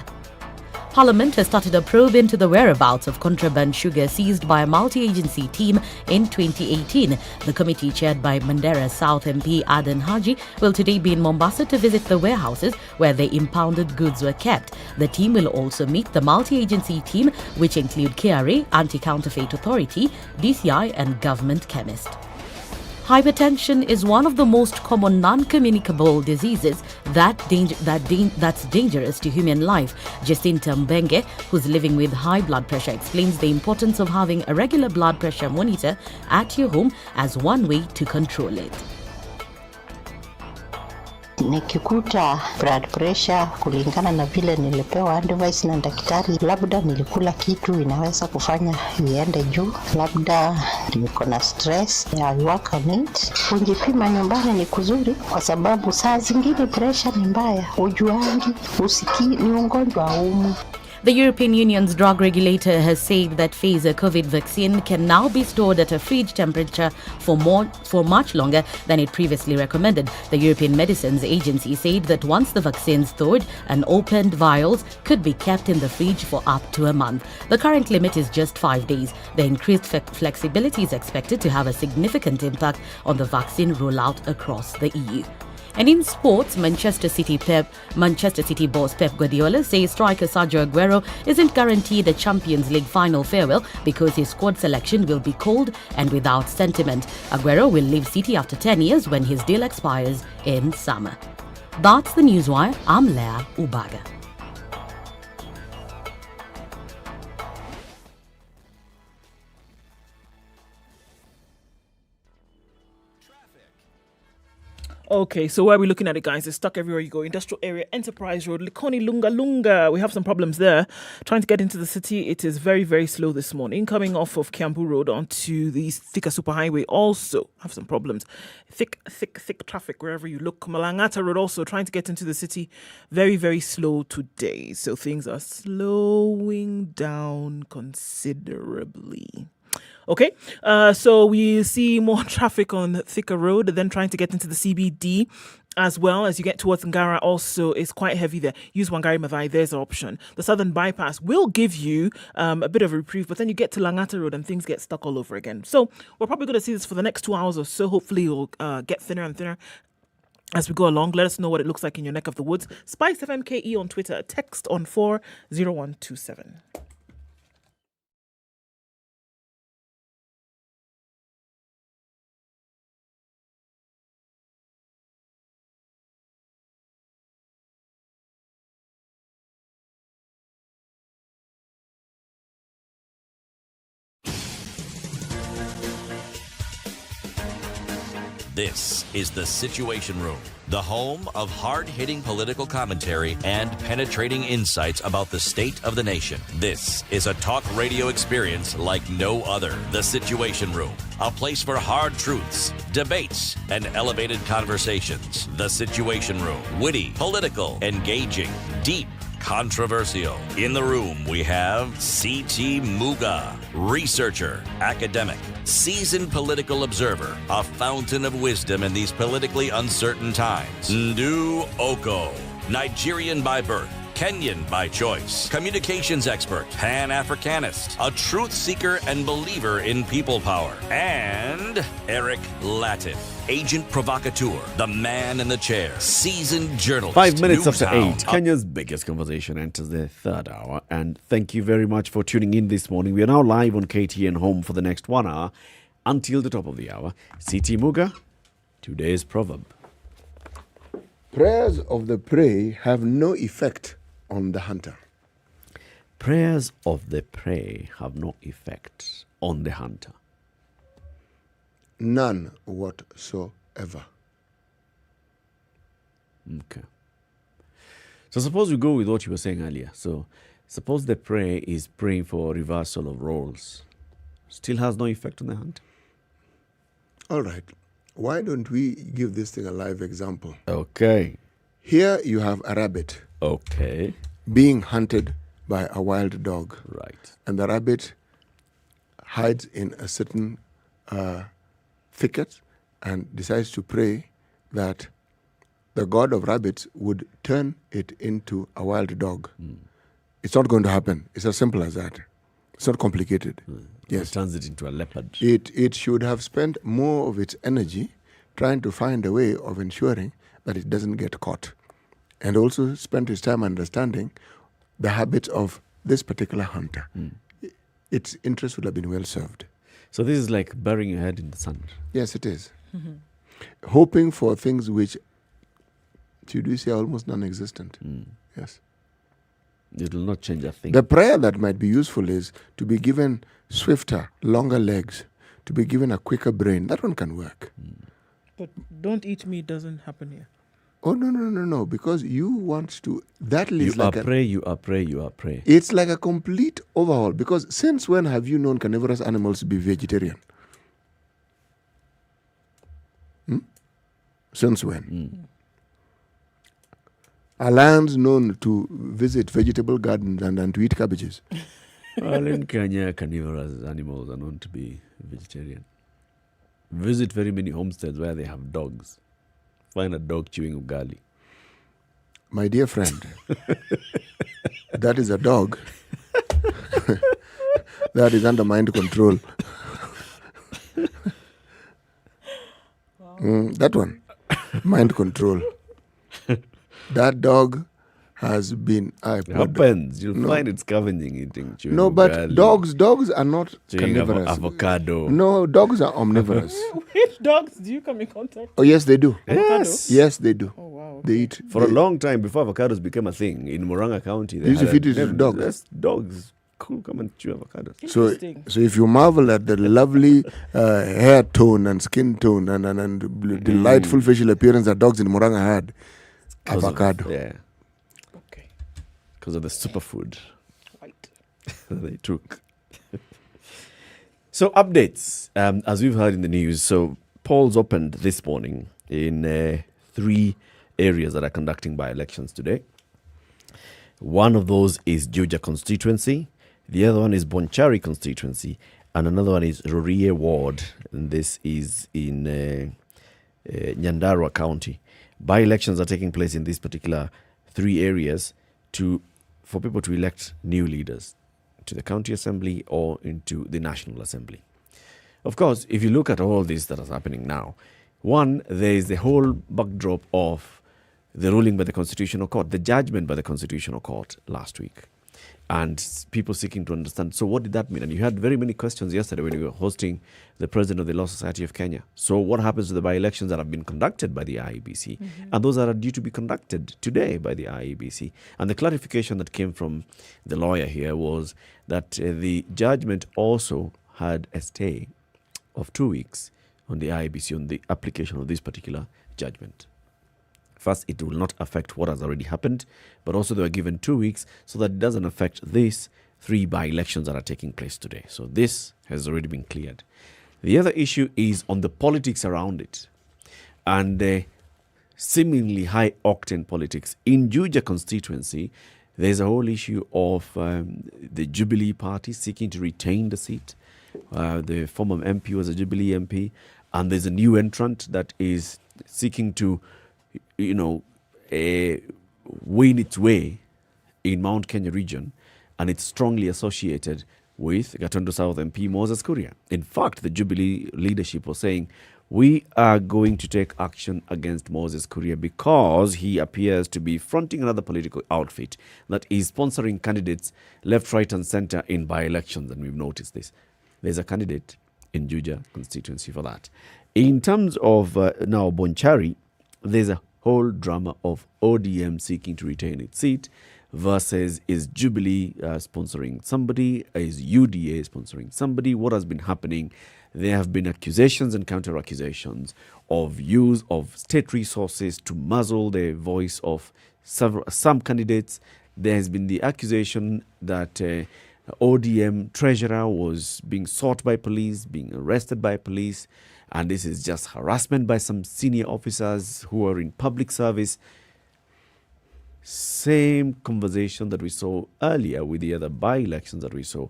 Parliament has started a probe into the whereabouts of contraband sugar seized by a multi-agency team in 2018. The committee, chaired by Mandera South MP Aden Haji, will today be in Mombasa to visit the warehouses where the impounded goods were kept. The team will also meet the multi-agency team, which include KRA, Anti-Counterfeit Authority, DCI and government chemist. Hypertension is one of the most common non-communicable diseases that's dangerous to human life. Jacinta Mbenge, who's living with high blood pressure, explains the importance of having a regular blood pressure monitor at your home as one way to control it. Nikikuta blood pressure kulingana na vile nilipewa advice na daktari, labda nilikula kitu inaweza kufanya iende juu, labda niko na stress, I work on it. Kujipima nyumbani ni kuzuri kwa sababu saa zingine pressure ni mbaya, ujuangi, usikii, ni ugonjwa haumu. The European Union's drug regulator has said that Pfizer COVID vaccine can now be stored at a fridge temperature for much longer than it previously recommended. The European Medicines Agency said that once the vaccine is thawed, unopened vials could be kept in the fridge for up to a month. The current limit is just 5 days. The increased flexibility is expected to have a significant impact on the vaccine rollout across the EU. And in sports, Manchester City boss Pep Guardiola says striker Sergio Aguero isn't guaranteed a Champions League final farewell because his squad selection will be cold and without sentiment. Aguero will leave City after 10 years when his deal expires in summer. That's the Newswire. I'm Leah Ubaga. Okay, so where are we looking at it, guys? It's stuck everywhere you go. Industrial area, Enterprise Road, Likoni, Lunga Lunga. We have some problems there. Trying to get into the city, it is very, very slow this morning. Coming off of Kiambu Road onto the Thika Superhighway, also have some problems. Thick traffic wherever you look. Malangata Road also trying to get into the city. Very, very slow today. So things are slowing down considerably. Okay, so we see more traffic on Thika Road, then trying to get into the CBD as well. As you get towards Ngara also is quite heavy there. Use Wangari Maathai, there's an option. The Southern Bypass will give you a bit of a reprieve, but then you get to Langata Road and things get stuck all over again. So we're probably going to see this for the next 2 hours or so. Hopefully it'll get thinner and thinner as we go along. Let us know what it looks like in your neck of the woods. SpiceFM KE on Twitter, text on 40127. This is The Situation Room, the home of hard-hitting political commentary and penetrating insights about the state of the nation. This is a talk radio experience like no other. The Situation Room, a place for hard truths, debates, and elevated conversations. The Situation Room, witty, political, engaging, deep, controversial. In the room, we have C.T. Muga, researcher, academic, seasoned political observer, a fountain of wisdom in these politically uncertain times. Ndu Oko, Nigerian by birth, Kenyan by choice, communications expert, Pan-Africanist, a truth seeker and believer in people power, and Eric Latif, agent provocateur, the man in the chair, seasoned journalist. 5 minutes after Newtown. 8, Kenya's biggest conversation enters the third hour. And thank you very much for tuning in this morning. We are now live on KTN Home for the next 1 hour until the top of the hour. C.T. Muga, today's proverb. Prayers of the prey have no effect on the hunter. Prayers of the prey have no effect on the hunter. None whatsoever. Okay. So suppose we go with what you were saying earlier. So suppose the prey is praying for reversal of roles. Still has no effect on the hunter. All right. Why don't we give this thing a live example? Okay. Here you have a rabbit. Okay. Being hunted by a wild dog. Right. And the rabbit hides in a certain thicket and decides to pray that the god of rabbits would turn it into a wild dog. It's not going to happen. It's as simple as that. It's not complicated. Yes. It turns it into a leopard. It should have spent more of its energy trying to find a way of ensuring that it doesn't get caught. And also spent its time understanding the habits of this particular hunter. Its interest would have been well served. So this is like burying your head in the sand. Yes, it is. Hoping for things which, should we say, are almost non-existent. Yes. It will not change a thing. The prayer that might be useful is to be given swifter, longer legs, to be given a quicker brain. That one can work. But don't eat meat doesn't happen here. Oh, no, because you want to, that is You like are prey. It's like a complete overhaul, because since when have you known carnivorous animals to be vegetarian? Since when? Are lions known to visit vegetable gardens and to eat cabbages? Well, in Kenya, carnivorous animals are known to be vegetarian. Visit very many homesteads where they have dogs. Find a dog chewing ugali. My dear friend, that is a dog that is under mind control. That one, mind control. That dog has been... It happens. You'll find it scavenging, eating, chewing but ugali, dogs are not chewing carnivorous. avocado. No, dogs are omnivorous. Which dogs do you come in contact? Oh, yes, they do. Yes. Yes, they do. Oh, wow. They eat. For a long time, before avocados became a thing, in Murang'a County, They used to had feed a it to name. dogs. Yes, dogs could come and chew avocados. So if you marvel at the lovely hair tone and skin tone and delightful facial appearance that dogs in Murang'a had, avocado. Because of the superfood that they took. So updates, as we've heard in the news. So polls opened this morning in 3 areas that are conducting by-elections today. One of those is Juja constituency. The other one is Bonchari constituency. And another one is Rorie ward. And this is in Nyandarua County. By-elections are taking place in these particular 3 areas for people to elect new leaders to the county assembly or into the National Assembly. Of course, if you look at all this that is happening now, one, there is the whole backdrop of the ruling by the Constitutional Court, the judgment by the Constitutional Court last week, and people seeking to understand, so what did that mean? And you had very many questions yesterday when you were hosting the president of the Law Society of Kenya. So what happens to the by-elections that have been conducted by the IEBC and those that are due to be conducted today by the IEBC? And the clarification that came from the lawyer here was that the judgment also had a stay of 2 weeks on the IEBC on the application of this particular judgment. First, it will not affect what has already happened, but also they were given 2 weeks so that it doesn't affect these 3 by-elections that are taking place today. So this has already been cleared. The other issue is on the politics around it and the seemingly high-octane politics. In Juja constituency, there's a whole issue of the Jubilee party seeking to retain the seat. The former MP was a Jubilee MP, and there's a new entrant that is seeking to win its way in Mount Kenya region, and it's strongly associated with Gatondo South MP Moses Kuria. In fact, the Jubilee leadership was saying, we are going to take action against Moses Kuria because he appears to be fronting another political outfit that is sponsoring candidates left, right, and center in by-elections, and we've noticed this. There's a candidate in Juja constituency for that. In terms of now Bonchari, there's a whole drama of ODM seeking to retain its seat versus is Jubilee sponsoring somebody, is UDA sponsoring somebody. What has been happening? There have been accusations and counter-accusations of use of state resources to muzzle the voice of some candidates. There has been the accusation that ODM treasurer was being sought by police, being arrested by police, and this is just harassment by some senior officers who are in public service. Same conversation that we saw earlier with the other by-elections that we saw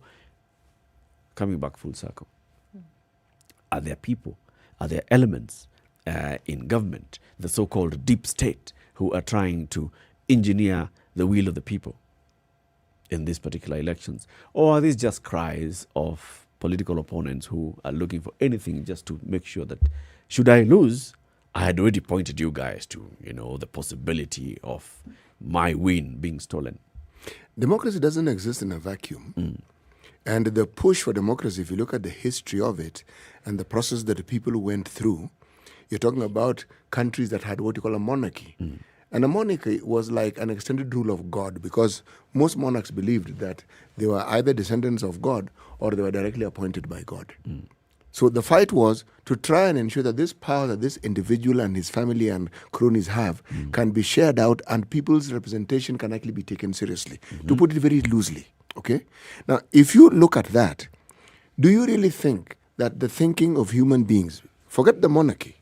coming back full circle. Are there people, are there elements in government, the so-called deep state, who are trying to engineer the will of the people in these particular elections? Or are these just cries of political opponents who are looking for anything just to make sure that, should I lose, I had already pointed you guys to, the possibility of my win being stolen? Democracy doesn't exist in a vacuum. And the push for democracy, if you look at the history of it and the process that the people went through, you're talking about countries that had what you call a monarchy. And a monarchy was like an extended rule of God, because most monarchs believed that they were either descendants of God or they were directly appointed by God. So the fight was to try and ensure that this power that this individual and his family and cronies have can be shared out, and people's representation can actually be taken seriously, to put it very loosely. Okay? Now, if you look at that, do you really think that the thinking of human beings, forget the monarchy,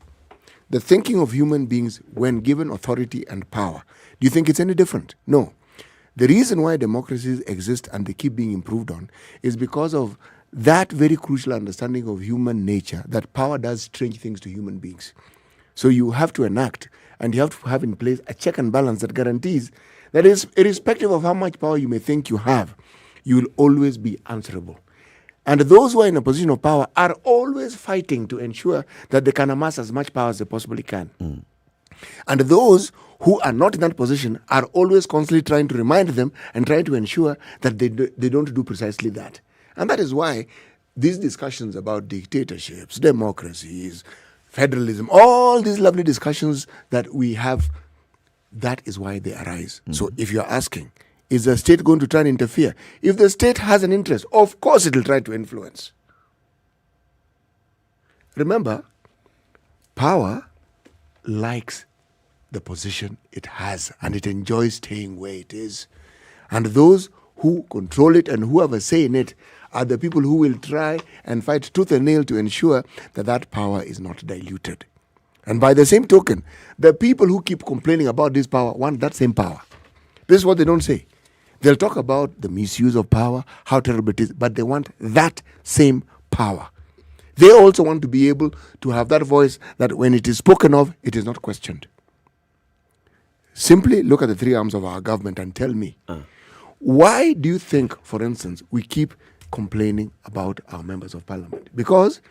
the thinking of human beings when given authority and power, do you think it's any different? No. The reason why democracies exist and they keep being improved on is because of that very crucial understanding of human nature, that power does strange things to human beings. So you have to enact, and you have to have in place a check and balance that guarantees that is, irrespective of how much power you may think you have, you will always be answerable. And those who are in a position of power are always fighting to ensure that they can amass as much power as they possibly can. And those who are not in that position are always constantly trying to remind them and trying to ensure that they don't do precisely that. And that is why these discussions about dictatorships, democracies, federalism, all these lovely discussions that we have, that is why they arise. So if you're asking, is the state going to try and interfere? If the state has an interest, of course it will try to influence. Remember, power likes the position it has, and it enjoys staying where it is. And those who control it and who have a say in it are the people who will try and fight tooth and nail to ensure that that power is not diluted. And by the same token, the people who keep complaining about this power want that same power. This is what they don't say. They'll talk about the misuse of power, how terrible it is, but they want that same power. They also want to be able to have that voice that when it is spoken of, it is not questioned. Simply look at the three arms of our government and tell me, why do you think, for instance, we keep complaining about our members of parliament? Because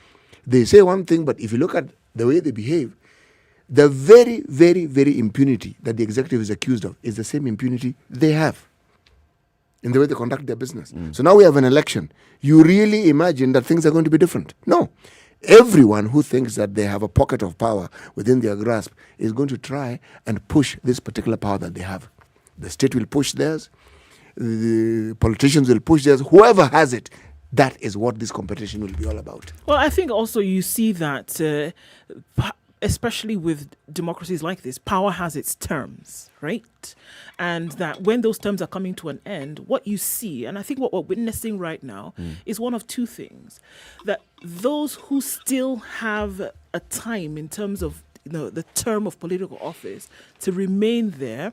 they say one thing, but if you look at the way they behave, the very, very, very impunity that the executive is accused of is the same impunity they have in the way they conduct their business. So now we have an election. You really imagine that things are going to be different? No. Everyone who thinks that they have a pocket of power within their grasp is going to try and push this particular power that they have. The state will push theirs. The politicians will push theirs. Whoever has it That is what this competition will be all about. Well, I think also you see that, especially with democracies like this, power has its terms, right? And that when those terms are coming to an end, what you see, and I think what we're witnessing right now, is one of two things. That those who still have a time in terms of the term of political office to remain there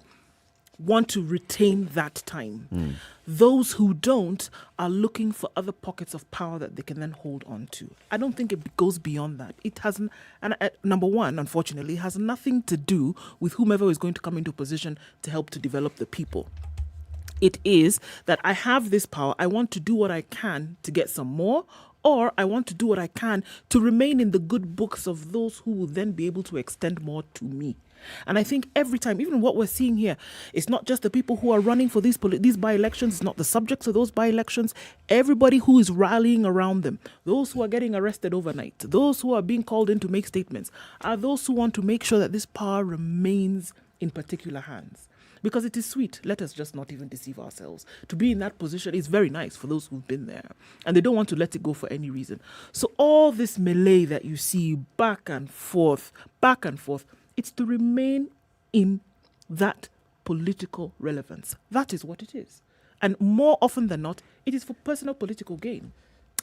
want to retain that time. Those who don't are looking for other pockets of power that they can then hold on to. I don't think it goes beyond that. It hasn't, and number one, unfortunately, has nothing to do with whomever is going to come into position to help to develop the people. It is that I have this power, I want to do what I can to get some more, or I want to do what I can to remain in the good books of those who will then be able to extend more to me. And I think every time, even what we're seeing here, it's not just the people who are running for these by-elections, it's not the subjects of those by-elections, everybody who is rallying around them, those who are getting arrested overnight, those who are being called in to make statements, are those who want to make sure that this power remains in particular hands. Because it is sweet, let us just not even deceive ourselves. To be in that position is very nice for those who've been there. And they don't want to let it go for any reason. So all this melee that you see back and forth, it's to remain in that political relevance. That is what it is. And more often than not, it is for personal political gain.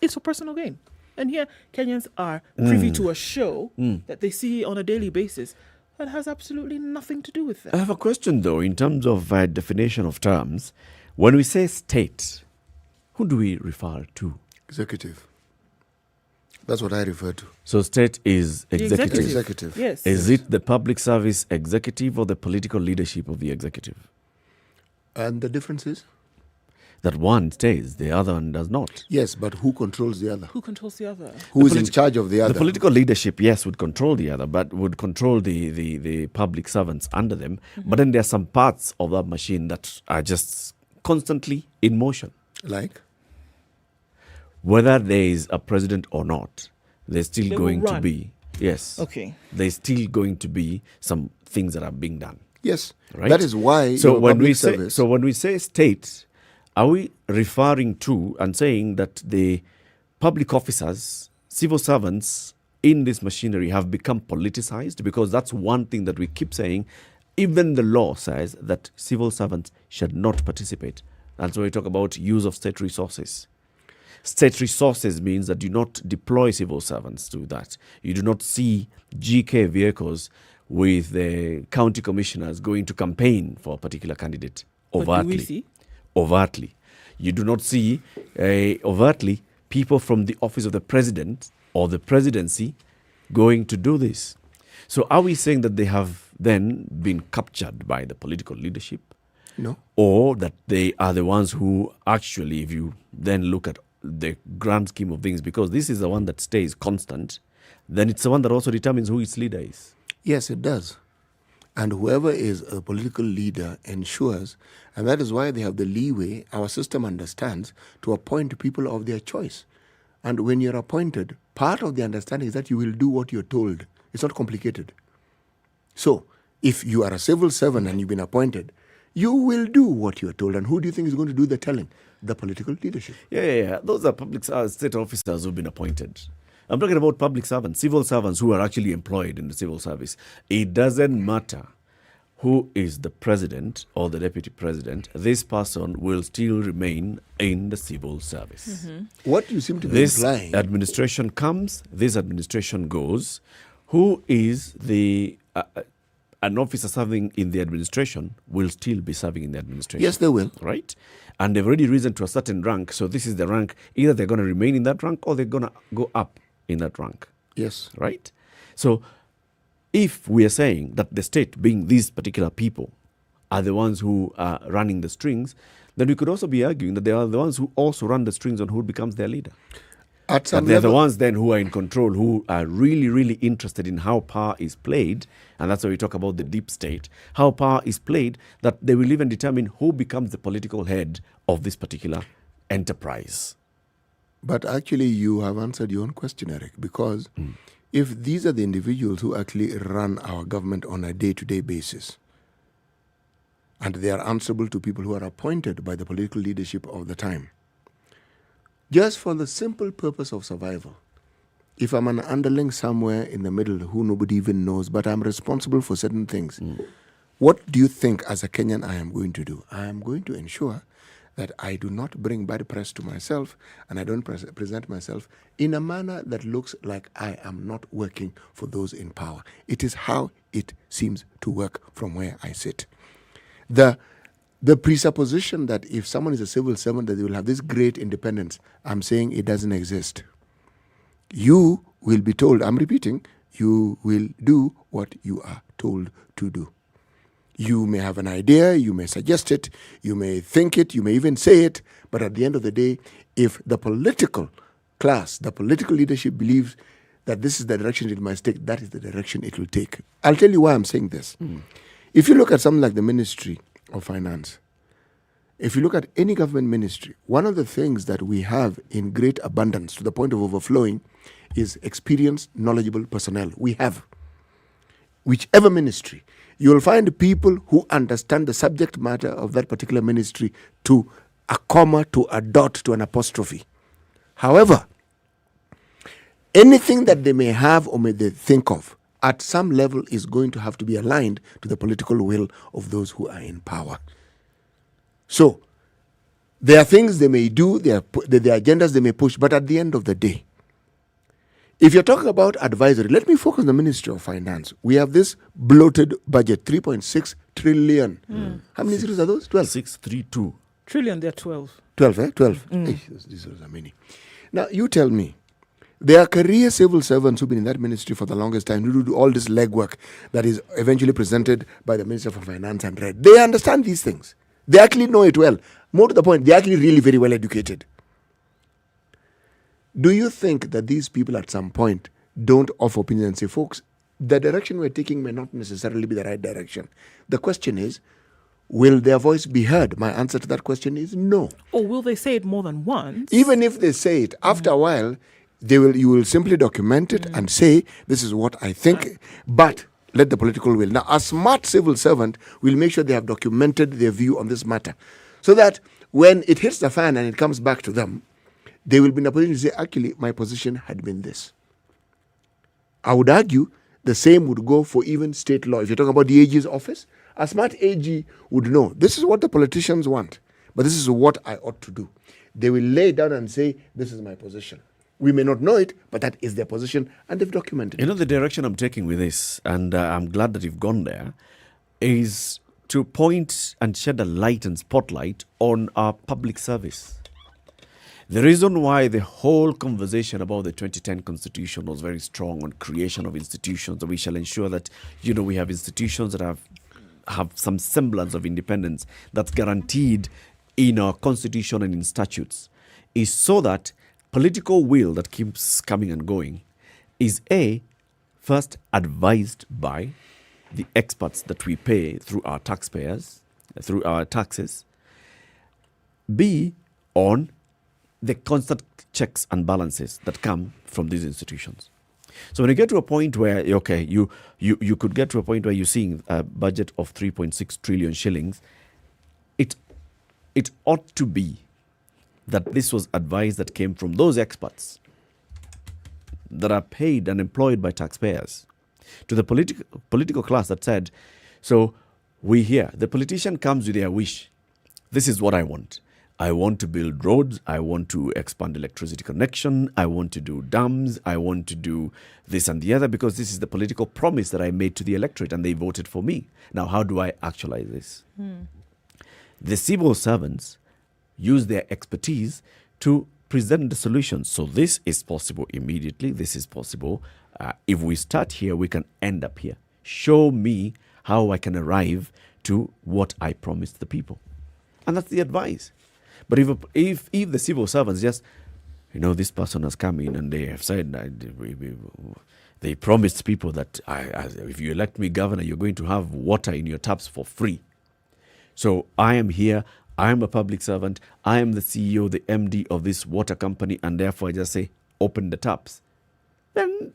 It's for personal gain. And here, Kenyans are privy to a show that they see on a daily basis that has absolutely nothing to do with that. I have a question, though, in terms of definition of terms. When we say state, who do we refer to? Executive. That's what I refer to. So state is executive. Executive. Yes. Is it the public service executive or the political leadership of the executive? And the difference is? That one stays, the other one does not. Yes, but who controls the other? Who controls the other? Who is in charge of the other? The political leadership, yes, would control the other, but would control the public servants under them. But then there are some parts of that machine that are just constantly in motion. Like? Whether there is a president or not, there's still They going will to run. be, yes. Okay. There's still going to be some things that are being done. Yes. Right? That is why So your when public we say service- so when we say state, are we referring to and saying that the public officers, civil servants in this machinery have become politicized? Because that's one thing that we keep saying. Even the law says that civil servants should not participate. That's why we talk about use of state resources. State resources means that you not deploy civil servants to that. You do not see GK vehicles with the county commissioners going to campaign for a particular candidate overtly. But do we see? Overtly. You do not see overtly people from the office of the president or the presidency going to do this. So are we saying that they have then been captured by the political leadership? No. Or that they are the ones who actually, if you then look at the grand scheme of things, because this is the one that stays constant, then it's the one that also determines who its leader is. Yes, it does. And whoever is a political leader ensures, and that is why they have the leeway, our system understands, to appoint people of their choice. And when you're appointed, part of the understanding is that you will do what you're told. It's not complicated. So, if you are a civil servant and you've been appointed, you will do what you're told. And who do you think is going to do the telling? The political leadership. Yeah. Those are public state officers who've been appointed. I'm talking about public servants, civil servants who are actually employed in the civil service. It doesn't matter who is the president or the deputy president. This person will still remain in the civil service. What you seem to be This implying... administration comes, this administration goes. Who is the... an officer serving in the administration will still be serving in the administration. Yes, they will. Right? And they've already risen to a certain rank. So this is the rank. Either they're going to remain in that rank or they're going to go up in that rank. Yes. Right? So if we are saying that the state, being these particular people, are the ones who are running the strings, then we could also be arguing that they are the ones who also run the strings on who becomes their leader. At some But they're the level- ones then who are in control, who are really, really interested in how power is played. And that's why we talk about the deep state, how power is played, that they will even determine who becomes the political head of this particular enterprise. But actually, you have answered your own question, Eric, because if these are the individuals who actually run our government on a day-to-day basis, and they are answerable to people who are appointed by the political leadership of the time, just for the simple purpose of survival. If I'm an underling somewhere in the middle who nobody even knows, but I'm responsible for certain things, what do you think as a Kenyan I am going to do? I am going to ensure that I do not bring bad press to myself and I don't present myself in a manner that looks like I am not working for those in power. It is how it seems to work from where I sit. The presupposition that if someone is a civil servant that they will have this great independence, I'm saying it doesn't exist. You will be told, I'm repeating, you will do what you are told to do. You may have an idea, you may suggest it, you may think it, you may even say it, but at the end of the day, if the political class, the political leadership believes that this is the direction it must take, that is the direction it will take. I'll tell you why I'm saying this. If you look at something like the Ministry of Finance, if you look at any government ministry, one of the things that we have in great abundance to the point of overflowing is experienced, knowledgeable personnel. We have. Whichever ministry, you'll find people who understand the subject matter of that particular ministry to a comma, to a dot, to an apostrophe. However, anything that they may have or may they think of at some level is going to have to be aligned to the political will of those who are in power. So, there are things they may do, there are agendas they may push, but at the end of the day, if you're talking about advisory, let me focus on the Ministry of Finance. We have this bloated budget, 3.6 trillion. How many zeros are those? 12. 632. Trillion, they're 12. 12, eh? 12. These are many. Now, you tell me, there are career civil servants who've been in that ministry for the longest time who do all this legwork that is eventually presented by the Minister for Finance and read. They understand these things. They actually know it well. More to the point, they're actually really very well educated. Do you think that these people at some point don't offer opinion and say, folks, the direction we're taking may not necessarily be the right direction? The question is, will their voice be heard? My answer to that question is no. Or will they say it more than once? Even if they say it, after a while, you will simply document it and say, this is what I think, but let the political will. Now, a smart civil servant will make sure they have documented their view on this matter, so that when it hits the fan and it comes back to them, they will be in a position to say, actually, my position had been this. I would argue the same would go for even state law. If you're talking about the AG's office, a smart AG would know, this is what the politicians want, but this is what I ought to do. They will lay down and say, this is my position. We may not know it, but that is their position, and they've documented it. You know, the direction I'm taking with this, and I'm glad that you've gone there, is to point and shed a light and spotlight on our public service. The reason why the whole conversation about the 2010 Constitution was very strong on creation of institutions, that we shall ensure that, we have institutions that have some semblance of independence that's guaranteed in our Constitution and in statutes, is so that political will that keeps coming and going is first advised by the experts that we pay through our taxpayers, through our taxes, B, on the constant checks and balances that come from these institutions. So when you get to a point where, you could get to a point where you're seeing a budget of 3.6 trillion shillings, it ought to be that this was advice that came from those experts that are paid and employed by taxpayers to the political class that said, so we hear, the politician comes with their wish. This is what I want. I want to build roads. I want to expand electricity connection. I want to do dams. I want to do this and the other because this is the political promise that I made to the electorate and they voted for me. Now, how do I actualize this? The civil servants use their expertise to present the solutions. So this is possible immediately. This is possible. If we start here, we can end up here. Show me how I can arrive to what I promised the people. And that's the advice. But if the civil servants just, this person has come in and they have said, they promised people that if you elect me governor, you're going to have water in your taps for free. So I am here, I am a public servant, I am the CEO, the MD of this water company, and therefore I just say, open the taps. Then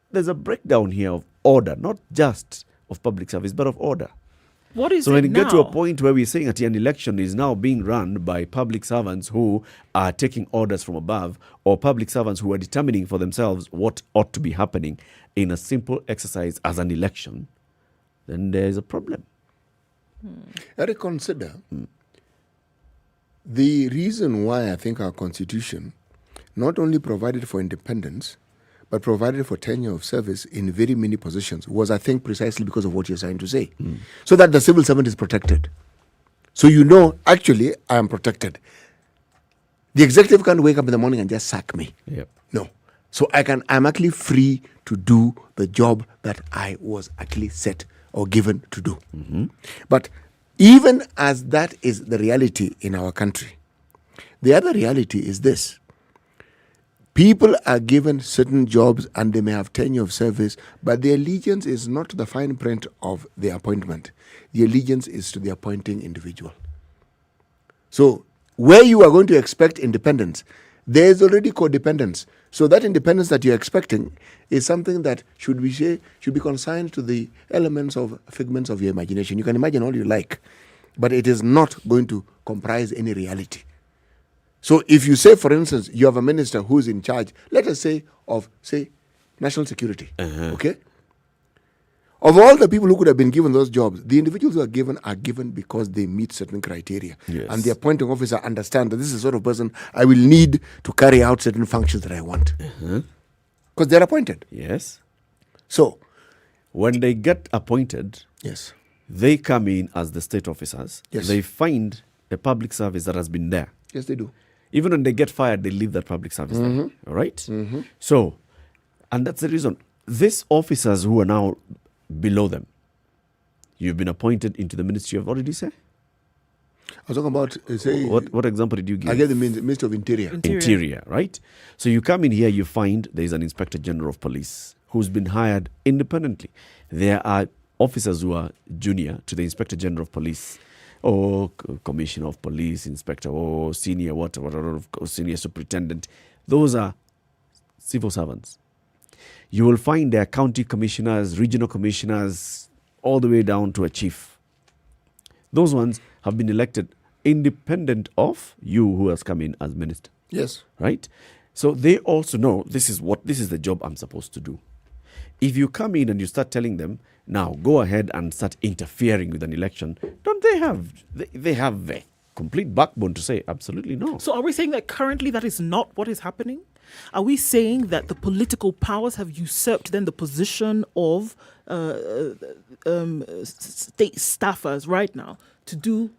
there's a breakdown here of order, not just of public service, but of order. What is so it when you get to a now? point where we're saying that an election is now being run by public servants who are taking orders from above, or public servants who are determining for themselves what ought to be happening in a simple exercise as an election, then there's a problem. Eric, consider the reason why I think our constitution not only provided for independence, but provided for tenure of service in very many positions was, I think, precisely because of what you're trying to say. So that the civil servant is protected. So you know, actually, I am protected. The executive can't wake up in the morning and just sack me. Yep. No. So I'm actually free to do the job that I was actually set or given to do. But even as that is the reality in our country, the other reality is this. People are given certain jobs and they may have tenure of service, but the allegiance is not to the fine print of the appointment. The allegiance is to the appointing individual. So where you are going to expect independence, there is already codependence. So that independence that you're expecting is something that should be consigned to the elements of figments of your imagination. You can imagine all you like, but it is not going to comprise any reality. So if you say, for instance, you have a minister who is in charge, let us say, of, national security, okay? Of all the people who could have been given those jobs, the individuals who are given because they meet certain criteria. Yes. And the appointing officer understands that this is the sort of person I will need to carry out certain functions that I want. Because they're appointed. Yes. So, when they get appointed, yes, they come in as the state officers. Yes. They find a public service that has been there. Yes, they do. Even when they get fired, they leave that public service there. All right? So, and that's the reason. These officers who are now below them, you've been appointed into the Ministry of, what did you say? I was talking about, what example did you give? I gave the Ministry of Interior. Interior, right? So you come in here, you find there's an Inspector General of Police who's been hired independently. There are officers who are junior to the Inspector General of Police, or Commissioner of Police, Inspector, or senior whatever, senior superintendent. Those are civil servants. You will find there are county commissioners, regional commissioners, all the way down to a chief. Those ones have been elected independent of you who has come in as minister. Yes. Right? So they also know this is the job I'm supposed to do. If you come in and you start telling them, now go ahead and start interfering with an election, don't they have a complete backbone to say absolutely no? So are we saying that currently that is not what is happening? Are we saying that the political powers have usurped then the position of state staffers right now to do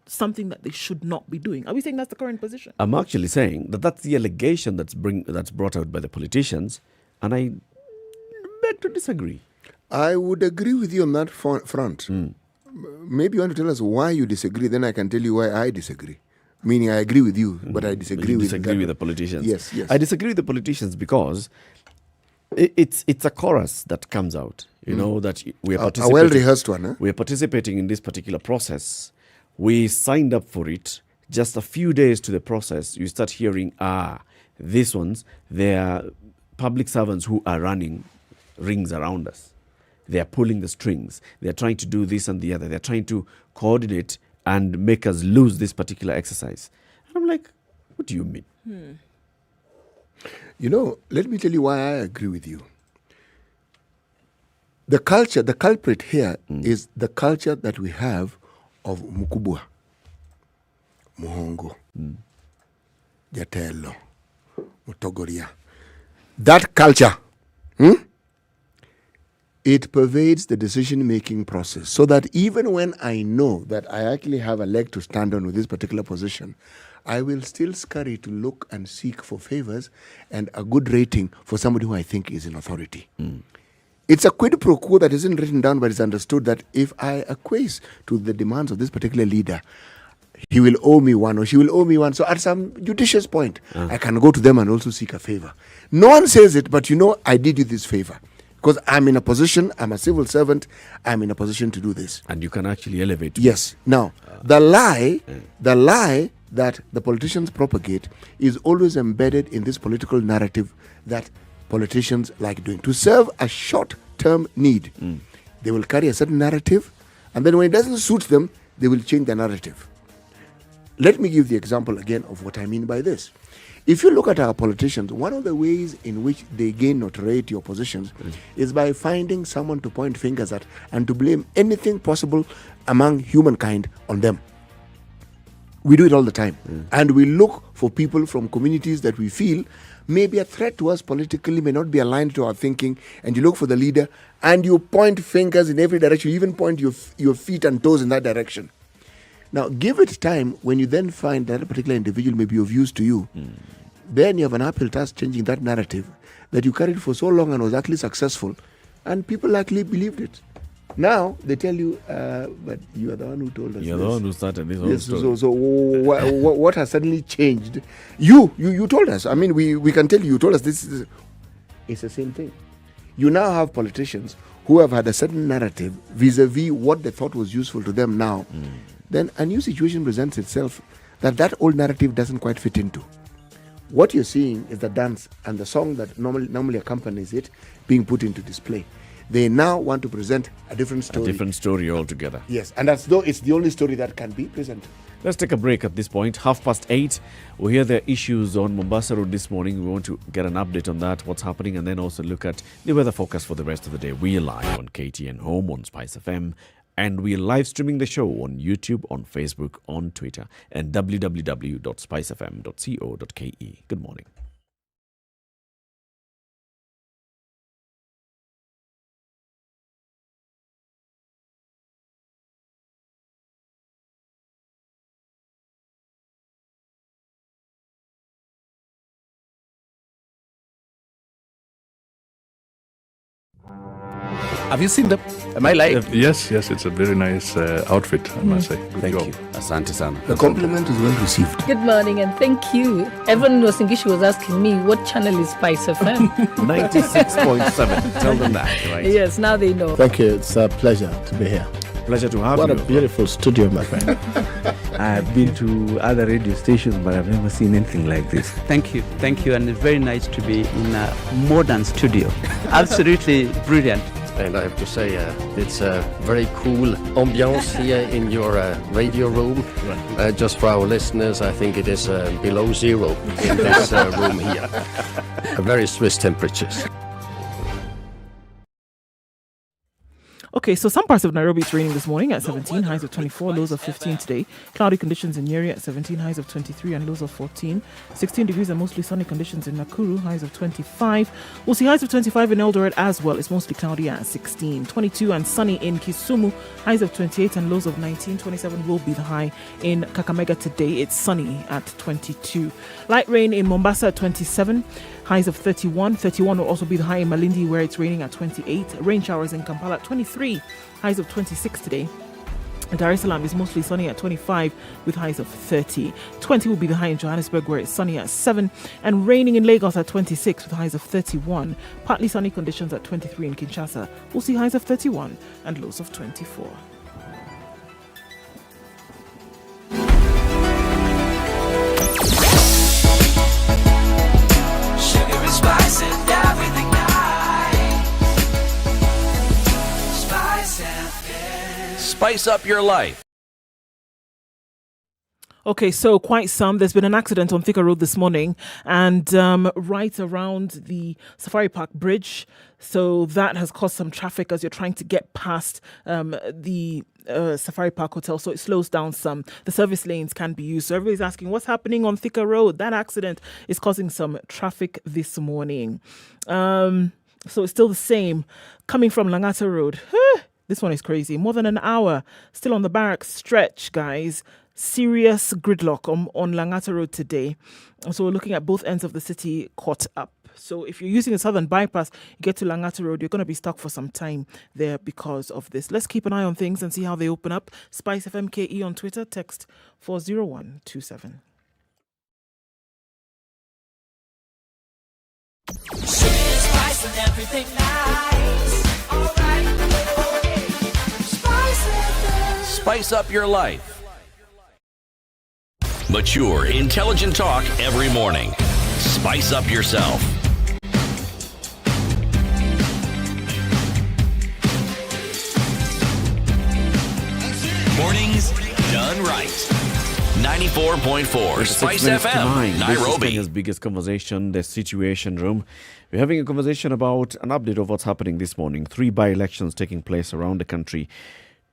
something that they should not be doing? Are we saying that's the current position? I'm actually saying that that's the allegation that's brought out by the politicians, and I beg to disagree. I would agree with you on that front. Maybe you want to tell us why you disagree, then I can tell you why I disagree. Meaning I agree with you, but I disagree with the politicians. Yes. I disagree with the politicians because it's a chorus that comes out. You know, that we are participating. A well-rehearsed one. Huh? We are participating in this particular process. We signed up for it. Just a few days to the process, you start hearing, these ones, they are public servants who are running rings around us. They are pulling the strings. They are trying to do this and the other. They are trying to coordinate and make us lose this particular exercise. And I'm like, what do you mean? You know, let me tell you why I agree with you. The culprit here is the culture that we have of Mukubwa, Muhongo, Jatelo, Mutogoria. That culture, it pervades the decision-making process, so that even when I know that I actually have a leg to stand on with this particular position, I will still scurry to look and seek for favors and a good rating for somebody who I think is in authority. It's a quid pro quo that isn't written down, but it's understood that if I acquiesce to the demands of this particular leader, he will owe me one or she will owe me one. So at some judicious point, I can go to them and also seek a favor. No one says it, but I did you this favor. Because I'm in a position, I'm a civil servant, I'm in a position to do this. And you can actually elevate. Yes. Now, the lie that the politicians propagate is always embedded in this political narrative that politicians like doing. To serve a short-term need, they will carry a certain narrative, And then when it doesn't suit them, they will change the narrative. Let me give the example again of what I mean by this. If you look at our politicians, one of the ways in which they gain notoriety or positions is by finding someone to point fingers at and to blame anything possible among humankind on them. We do it all the time. And we look for people from communities that we feel may be a threat to us politically, may not be aligned to our thinking, and you look for the leader and you point fingers in every direction. You even point your feet and toes in that direction. Now, give it time. When you then find that a particular individual may be of use to you, then you have an uphill task changing that narrative that you carried for so long and was actually successful, and people actually believed it. Now they tell you, but you are the one who told us. You're the one who started this whole Yes, story. so what has suddenly changed? You told us. I mean, we can tell you told us this. It's the same thing. You now have politicians who have had a certain narrative vis-a-vis what they thought was useful to them now. Then a new situation presents itself that old narrative doesn't quite fit into. What you're seeing is the dance and the song that normally accompanies it being put into display. They now want to present a different story. A different story altogether. Yes, and as though it's the only story that can be presented. Let's take a break at this point. 8:30. We hear the issues on Mombasa Road this morning. We want to get an update on that, what's happening, and then also look at the weather forecast for the rest of the day. We are live on KTN Home, on SpiceFM, and we are live streaming the show on YouTube, on Facebook, on Twitter, and www.spicefm.co.ke. Good morning. Have you seen them? Am I live? Yes, it's a very nice outfit, I must say. Good Thank job. you. Asante sana. The compliment is well received. Good morning and thank you. Everyone in Wasingishu was asking me, what channel is SpiceFM? 96.7. Tell them that, right? Yes, now they know. Thank you. It's a pleasure to be here. Pleasure to have you. you. What a beautiful studio, my friend. I've been to other radio stations, but I've never seen anything like this. Thank you, and it's very nice to be in a modern studio. Absolutely brilliant. And I have to say, it's a very cool ambiance here in your radio room. Just for our listeners, I think it is below zero in this room here. Very Swiss temperatures. Okay, so some parts of Nairobi it's raining this morning at 17, highs of 24, lows of 15 today. Cloudy conditions in Nyeri at 17, highs of 23 and lows of 14. 16 degrees and mostly sunny conditions in Nakuru, highs of 25. We'll see highs of 25 in Eldoret as well. It's mostly cloudy at 16. 22 and sunny in Kisumu, highs of 28 and lows of 19. 27 will be the high in Kakamega today. It's sunny at 22. Light rain in Mombasa at 27. Highs of 31. 31 will also be the high in Malindi where it's raining at 28. Rain showers in Kampala at 23. Highs of 26 today. Dar es Salaam is mostly sunny at 25 with highs of 30. 20 will be the high in Johannesburg where it's sunny at 7. And raining in Lagos at 26 with highs of 31. Partly sunny conditions at 23 in Kinshasa. We'll see highs of 31 and lows of 24. Spice and everything nice. Spice FM. Spice up your life. Okay, so quite some. There's been an accident on Thika Road this morning and right around the Safari Park Bridge. So that has caused some traffic as you're trying to get past the Safari Park Hotel. So it slows down some. The service lanes can be used. So everybody's asking, what's happening on Thika Road? That accident is causing some traffic this morning. So it's still the same. Coming from Langata Road. This one is crazy. More than an hour. Still on the Barracks stretch, guys. Serious gridlock on Langata Road today. So we're looking at both ends of the city caught up. So if you're using the southern bypass, you get to Langata Road, you're going to be stuck for some time there because of this. Let's keep an eye on things and see how they open up. SpiceFMKE on Twitter, text 40127. Spice and everything nice. All right. Spice FM. Spice up your life. Mature, intelligent talk every morning. Spice up yourself. done right. 94.4 Spice FM, Nairobi. This is Kenya's biggest conversation, the Situation Room. We're having a conversation about an update of what's happening this morning. 3 by-elections taking place around the country.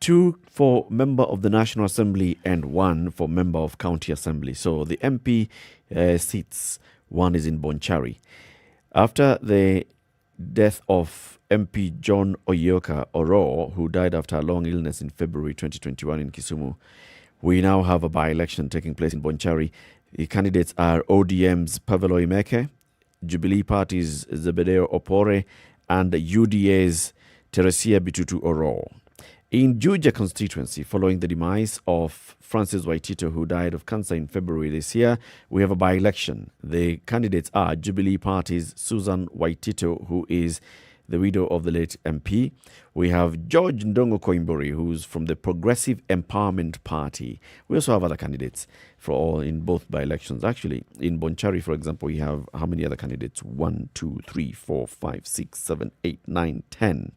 2 for member of the National Assembly and 1 for member of County Assembly. So the MP seats, 1 is in Bonchari. After the death of MP John Oyoka Oro, who died after a long illness in February 2021 in Kisumu, we now have a by-election taking place in Bonchari. The candidates are ODM's Pavel Oimeke, Jubilee Party's Zebedeo Opore, and UDA's Teresia Bitutu Oro. In Juja constituency, following the demise of Francis Waitito, who died of cancer in February this year, we have a by-election. The candidates are Jubilee Party's Susan Waitito, who is the widow of the late MP. We have George Ndongo Koimburi, who's from the Progressive Empowerment Party. We also have other candidates in both by-elections. Actually, in Bonchari, for example, we have how many other candidates? 1, 2, 3, 4, 5, 6, 7, 8, 9, 10.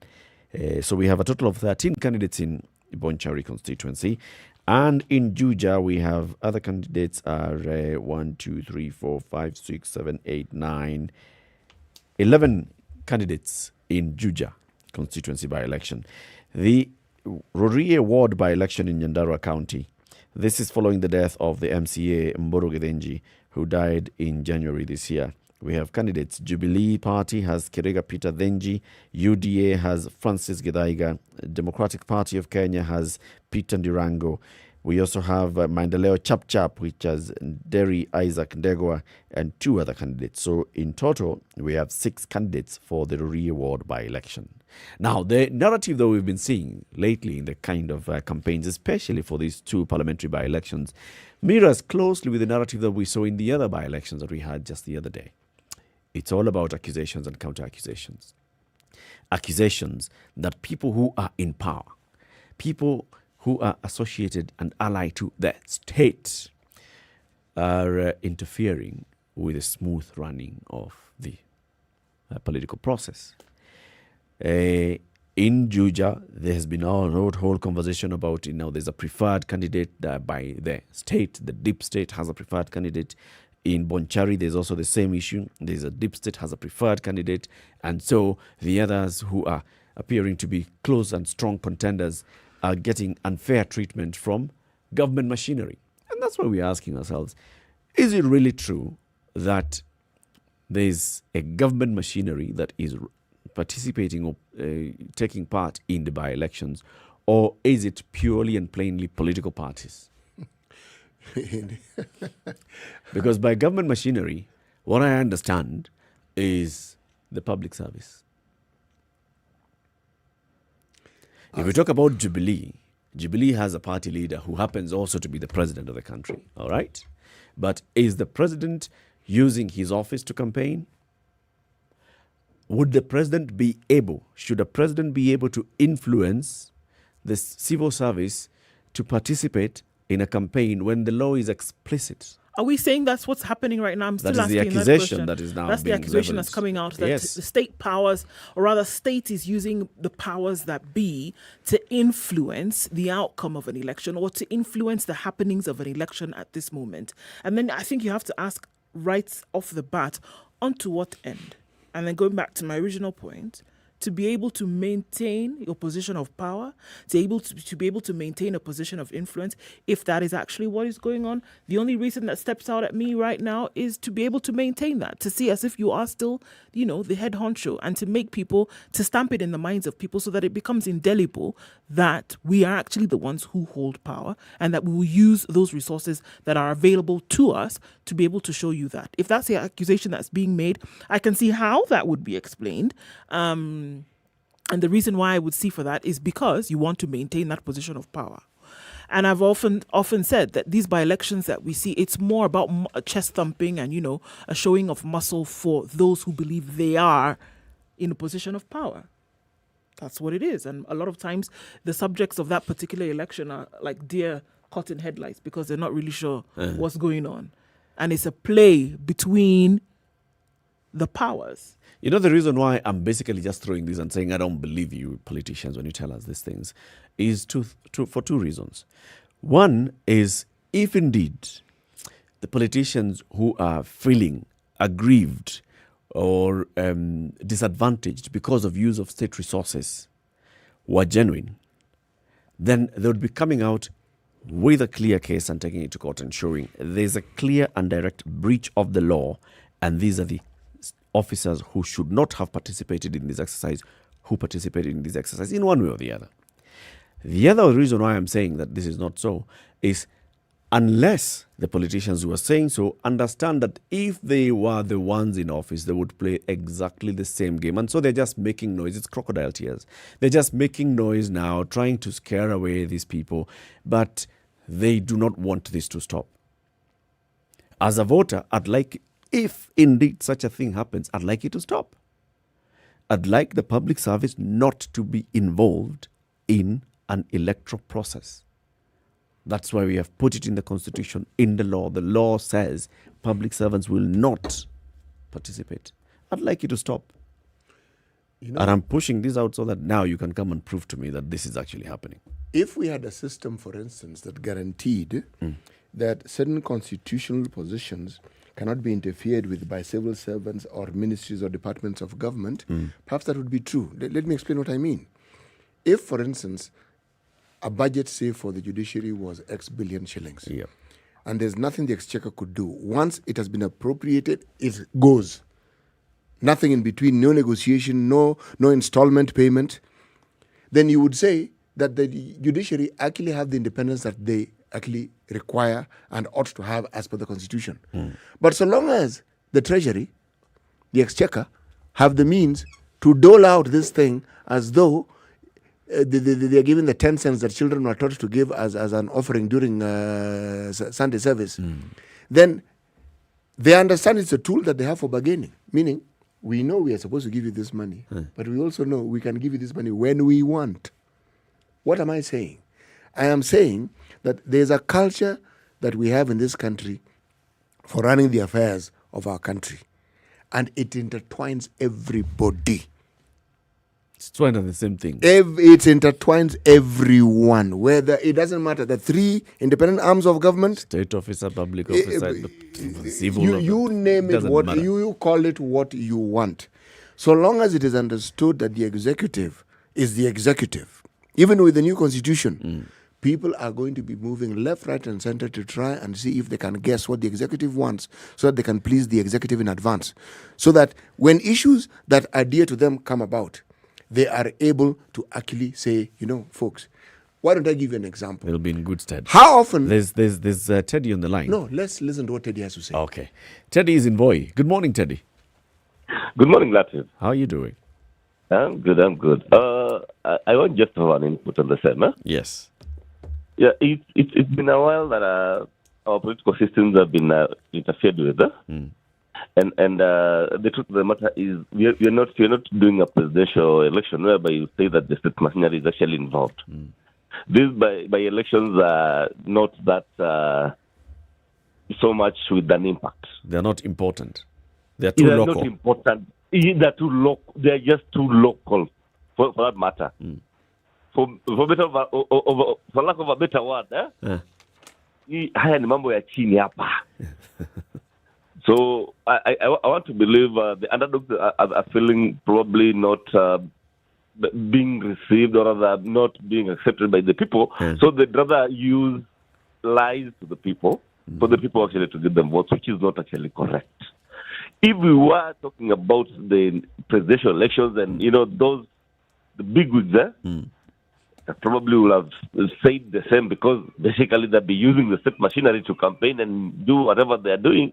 So we have a total of 13 candidates in Bonchari constituency. And in Juja, we have other candidates are 1, 2, 3, 4, 5, 6, 7, 8, 9, 11 candidates in Juja constituency by-election. The Rorie ward by-election in Nyandarua County. This is following the death of the MCA Mboro Gedenji, who died in January this year. We have candidates. Jubilee Party has Kirega Peter Dhenji. UDA has Francis Githaiga. Democratic Party of Kenya has Peter Ndirango. We also have Maendeleo Chap Chap, which has Derry Isaac Ndegwa, and 2 other candidates. So in total, we have 6 candidates for the Rorie Ward by-election. Now, the narrative that we've been seeing lately in the kind of campaigns, especially for these 2 parliamentary by-elections, mirrors closely with the narrative that we saw in the other by-elections that we had just the other day. It's all about accusations and counter-accusations. Accusations that people who are in power, people who are associated and allied to the state, are interfering with the smooth running of the political process. In Juja, there has been a whole conversation about, there's a preferred candidate by the state. The deep state has a preferred candidate. In Bonchari, there's also the same issue. There's a deep state has a preferred candidate. And so the others who are appearing to be close and strong contenders are getting unfair treatment from government machinery. And that's why we're asking ourselves, is it really true that there's a government machinery that is participating or taking part in the by-elections, or is it purely and plainly political parties? Because by government machinery, what I understand is the public service. If we talk about Jubilee, Jubilee has a party leader who happens also to be the president of the country, all right? But is the president using his office to campaign? Should the president be able to influence the civil service to participate in a campaign when the law is explicit? Are we saying that's what's happening right now? I'm still asking that is the accusation that is now That's the accusation that's coming out, that the state powers, or rather state is using the powers that be to influence the outcome of an election or to influence the happenings of an election at this moment. And then I think you have to ask right off the bat, onto what end? And then going back to my original point, to be able to maintain your position of power, to be able to maintain a position of influence, if that is actually what is going on. The only reason that steps out at me right now is to be able to maintain that, to see as if you are still, the head honcho, and to make people, to stamp it in the minds of people so that it becomes indelible that we are actually the ones who hold power and that we will use those resources that are available to us to be able to show you that. If that's the accusation that's being made, I can see how that would be explained. And the reason why I would see for that is because you want to maintain that position of power. And I've often said that these by-elections that we see, it's more about chest thumping and, a showing of muscle for those who believe they are in a position of power. That's what it is. And a lot of times the subjects of that particular election are like deer caught in headlights because they're not really sure what's going on. And it's a play between the powers. The reason why I'm basically just throwing this and saying I don't believe you politicians when you tell us these things is for 2 reasons. One is, if indeed the politicians who are feeling aggrieved or disadvantaged because of use of state resources were genuine, then they would be coming out with a clear case and taking it to court and showing there's a clear and direct breach of the law, and these are the officers who should not have participated in this exercise who participated in this exercise in one way or the other. The other reason why I'm saying that this is not so is unless the politicians who are saying so understand that if they were the ones in office, they would play exactly the same game. And so they're just making noise. It's crocodile tears. They're just making noise now, trying to scare away these people. But they do not want this to stop. As a voter, I'd like, if indeed such a thing happens, I'd like it to stop. I'd like the public service not to be involved in an electoral process. That's why we have put it in the Constitution, in the law. The law says public servants will not participate. I'd like you to stop. And I'm pushing this out so that now you can come and prove to me that this is actually happening. If we had a system, for instance, that guaranteed that certain constitutional positions cannot be interfered with by civil servants or ministries or departments of government, perhaps that would be true. Let me explain what I mean. If, for instance, a budget, say, for the judiciary was X billion shillings, and there's nothing the exchequer could do. Once it has been appropriated, it goes. Nothing in between, no negotiation, no installment payment. Then you would say that the judiciary actually have the independence that they actually require and ought to have as per the Constitution. But so long as the Treasury, the exchequer, have the means to dole out this thing as though they are giving the 10 cents that children were taught to give as an offering during Sunday service, then they understand it's a tool that they have for bargaining. Meaning, we know we are supposed to give you this money, but we also know we can give you this money when we want. What am I saying? I am saying that there's a culture that we have in this country for running the affairs of our country, and it intertwines everybody. It's trying to the same thing. It intertwines everyone, whether it doesn't matter. The three independent arms of government, state officer, public officer, civil. You name it, what you call it, what you want. So long as it is understood that the executive is the executive, even with the new constitution, people are going to be moving left, right, and center to try and see if they can guess what the executive wants, so that they can please the executive in advance, so that when issues that are dear to them come about, they are able to actually say, folks, why don't I give you an example? It'll be in good stead. How often... There's Teddy on the line. No, let's listen to what Teddy has to say. Okay. Teddy is in Voi. Good morning, Teddy. Good morning, Latif. How are you doing? I'm good. I want just to have an input on the same. Huh? Yes. Yeah, it's been a while that our political systems have been interfered with. And the truth of the matter is, we're not doing a presidential election whereby you say that the state machinery is actually involved. These by elections are not that so much with an impact. They're not important. They're too local. They're not important. They're too local. They're just too local for that matter. For lack of a better word, haya ni mambo ya chini hapa. So I want to believe the underdogs are feeling probably not being received, or rather not being accepted by the people. So they'd rather use lies to the people for the people actually to give them votes, which is not actually correct. If we were talking about the presidential elections and, the bigwigs there, probably will have said the same, because basically they'll be using the state machinery to campaign and do whatever they're doing.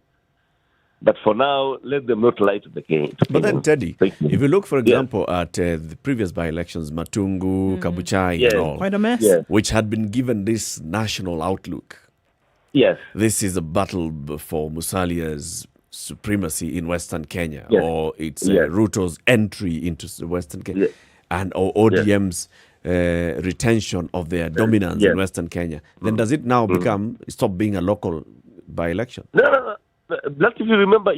But for now, let them not lie to the game. But then, Teddy, if you look, for example, at the previous by-elections, Matungu, Kabuchai, and all, quite a mess, which had been given this national outlook. Yes. This is a battle for Musalia's supremacy in Western Kenya, or it's Ruto's entry into Western Kenya, and or ODM's retention of their dominance in Western Kenya. Then does it now stop being a local by-election? No. If you remember,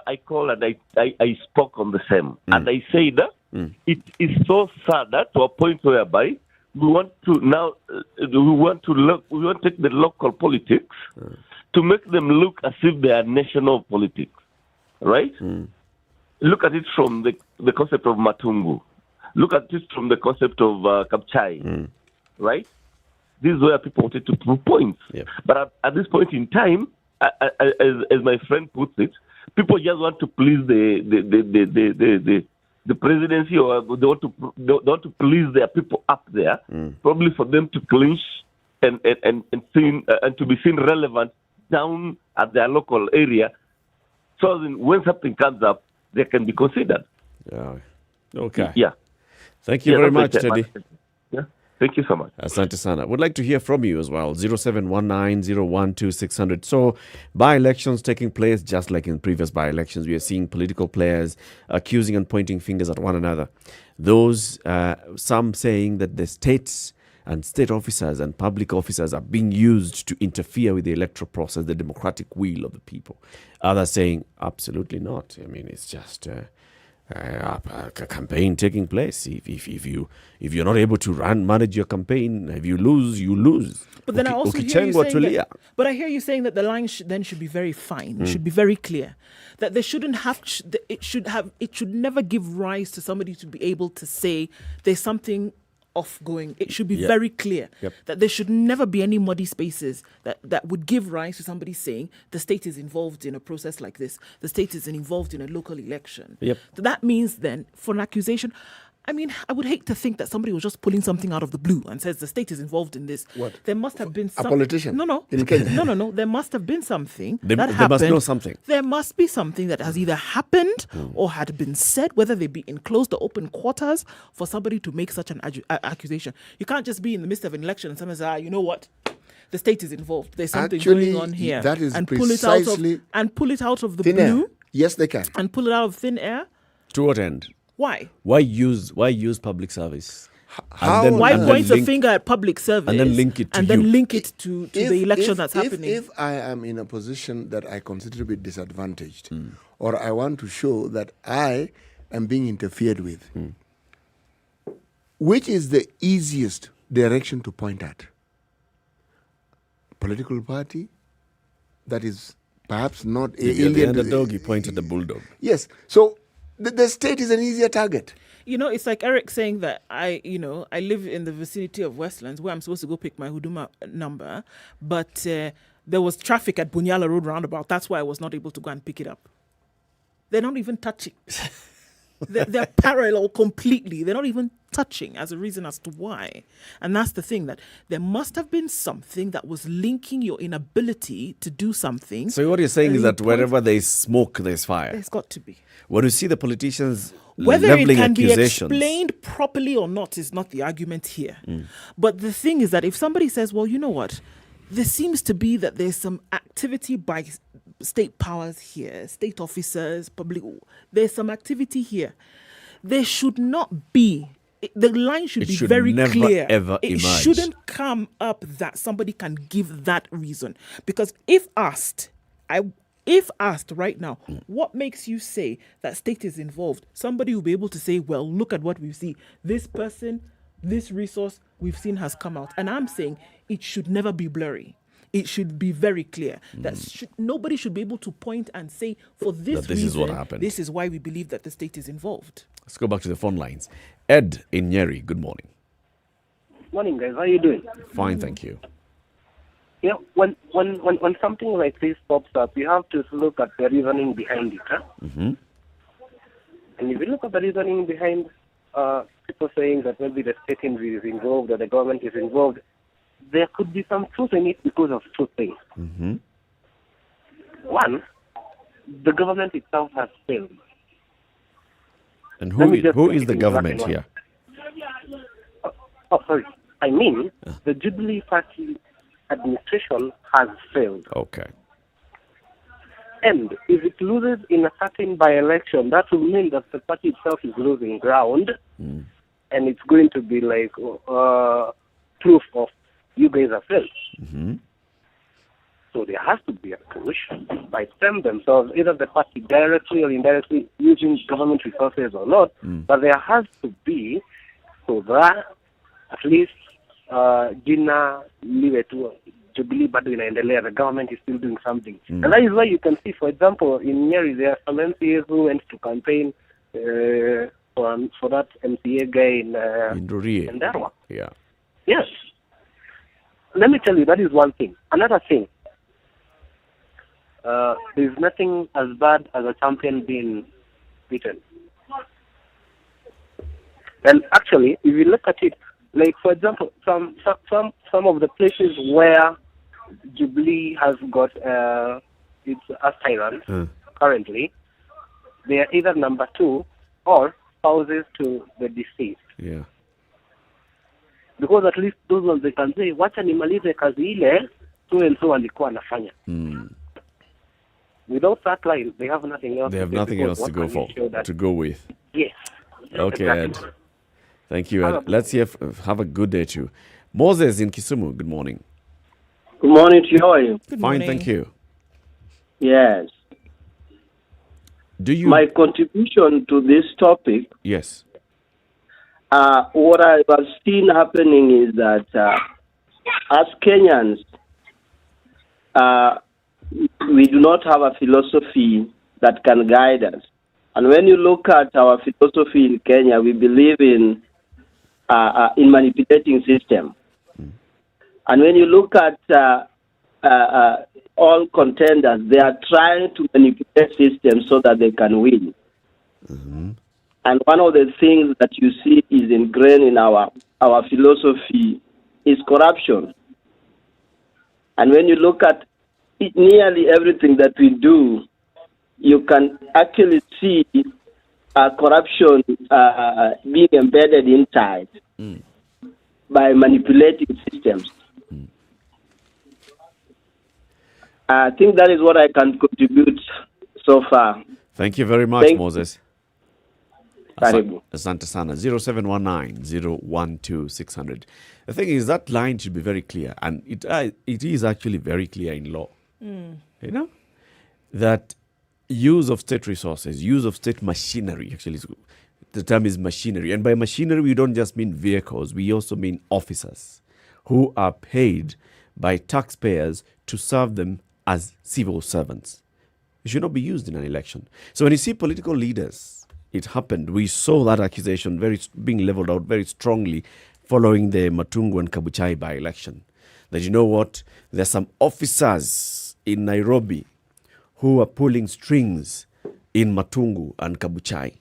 I called and I spoke on the same, and I said it is so sad to a point whereby we want to take the local politics to make them look as if they are national politics, right? Look at it from the concept of Matungu. Look at it from the concept of Kapchai, right? This is where people wanted to prove points. But at this point in time, as my friend puts it, people just want to please the presidency, or they want to please their people up there, probably for them to clinch and to be seen relevant down at their local area. So when something comes up, they can be considered. Okay. Yeah. Thank you very much, Teddy. Yeah. Thank you so much. Asante sana. Would like to hear from you as well. 0719-012-600. So, by-elections taking place just like in previous by-elections. We are seeing political players accusing and pointing fingers at one another. Those, some saying that the states and state officers and public officers are being used to interfere with the electoral process, the democratic will of the people. Others saying, absolutely not. I mean, it's just a campaign taking place. If you're not able to manage your campaign, if you lose, you lose. But then I also hear you saying that, but I hear you saying that the line should be very fine. It should be very clear that they shouldn't have. It should never give rise to somebody to be able to say there's something off going. It should be very clear that there should never be any muddy spaces that would give rise to somebody saying the state is involved in a process like this. The state is involved in a local election. So that means then for an accusation, I mean, I would hate to think that somebody was just pulling something out of the blue and says the state is involved in this. What? There must have been a politician. No. In Kenya. No. There must have been something They happened. must know something. There must be something that has either happened or had been said, whether they be in closed or open quarters, for somebody to make such an accusation. You can't just be in the midst of an election and someone say, you know what? The state is involved. There's something going on here. That is and precisely pull it out of the thin blue. Air. Yes, they can. And pull it out of thin air. To what end? Why? Why use public service? Why point a finger at public service and then link it to to the election that's happening? If I am in a position that I consider to be disadvantaged, or I want to show that I am being interfered with, which is the easiest direction to point at? Political party that is perhaps not alien. The underdog, you point at the bulldog. Yes. So the state is an easier target. You know, it's like Eric saying that I live in the vicinity of Westlands where I'm supposed to go pick my Huduma number, but there was traffic at Bunyala Road roundabout. That's why I was not able to go and pick it up. They're not even touching. They're parallel completely. They're not even touching as a reason as to why. And that's the thing, that there must have been something that was linking your inability to do something. So what you're saying is that wherever there's smoke, there's fire. There's got to be. When you see the politicians whether it can be accusations, explained properly or not is not the argument here. But the thing is that if somebody says, well, you know what, there seems to be that there's some activity by state powers here, state officers, public, there's some activity here. There should not be, the line should be very clear. Ever it emerge. Shouldn't come up that somebody can give that reason. Because if asked right now, what makes you say that state is involved? Somebody will be able to say, well, look at what we see. This person, this resource we've seen has come out. And I'm saying it should never be blurry. It should be very clear that nobody should be able to point and say, for this reason, is what happened. This is why we believe that the state is involved. Let's go back to the phone lines. Ed in Nyeri, good morning. Morning, guys. How are you doing? Fine, thank you. You know, when something like this pops up, you have to look at the reasoning behind it. Huh? And if you look at the reasoning behind people saying that maybe the state is involved or the government is involved, there could be some truth in it because of two things. One, the government itself has failed. And who is the government here? Sorry. I mean, the Jubilee Party administration has failed. Okay. And if it loses in a certain by-election, that will mean that the party itself is losing ground, and it's going to be like proof of you guys have failed. So there has to be a commission by them themselves, either the party directly or indirectly using government resources or not, but there has to be, so that at least jina liwe tu Jubilee bado inaendelea. The government is still doing something. And that is why you can see, for example, in Nyeri, there are some MCAs who went to campaign for that MCA guy in Darwa. Yeah. Yes. Let me tell you, that is one thing. Another thing, there's nothing as bad as a champion being beaten. And actually, if you look at it, like for example, some of the places where Jubilee has got its aspirants currently, they are either number 2 or spouses to the deceased. Yeah. Because at least those ones they can say, wacha nimalize kazi ile, so and so alikuwa anafanya. Without that line, they have nothing else. They have nothing else to go for, to go with. Yes. Okay, Exactly. Ed. Thank you, Ed. Let's have a good day too. Moses in Kisumu, good morning. Good morning to you. How are you? Fine, thank you. Yes. Do you? My contribution to this topic. Yes. What I have seen happening is that as Kenyans, we do not have a philosophy that can guide us. And when you look at our philosophy in Kenya, we believe in manipulating system. And when you look at all contenders, they are trying to manipulate systems so that they can win. And one of the things that you see is ingrained in our philosophy is corruption. And when you look at nearly everything that we do, you can actually see corruption being embedded inside by manipulating systems. I think that is what I can contribute so far. Thank you very much, Moses. Karibu. Asante sana. 0719-012-600. The thing is, that line should be very clear, and it is actually very clear in law. You know, that use of state resources, use of state machinery, actually, the term is machinery. And by machinery, we don't just mean vehicles, we also mean officers who are paid by taxpayers to serve them as civil servants. It should not be used in an election. So when you see political leaders, it happened. We saw that accusation being leveled out very strongly following the Matungu and Kabuchai by-election. That, you know what, there's some officers in Nairobi who are pulling strings in Matungu and Kabuchai.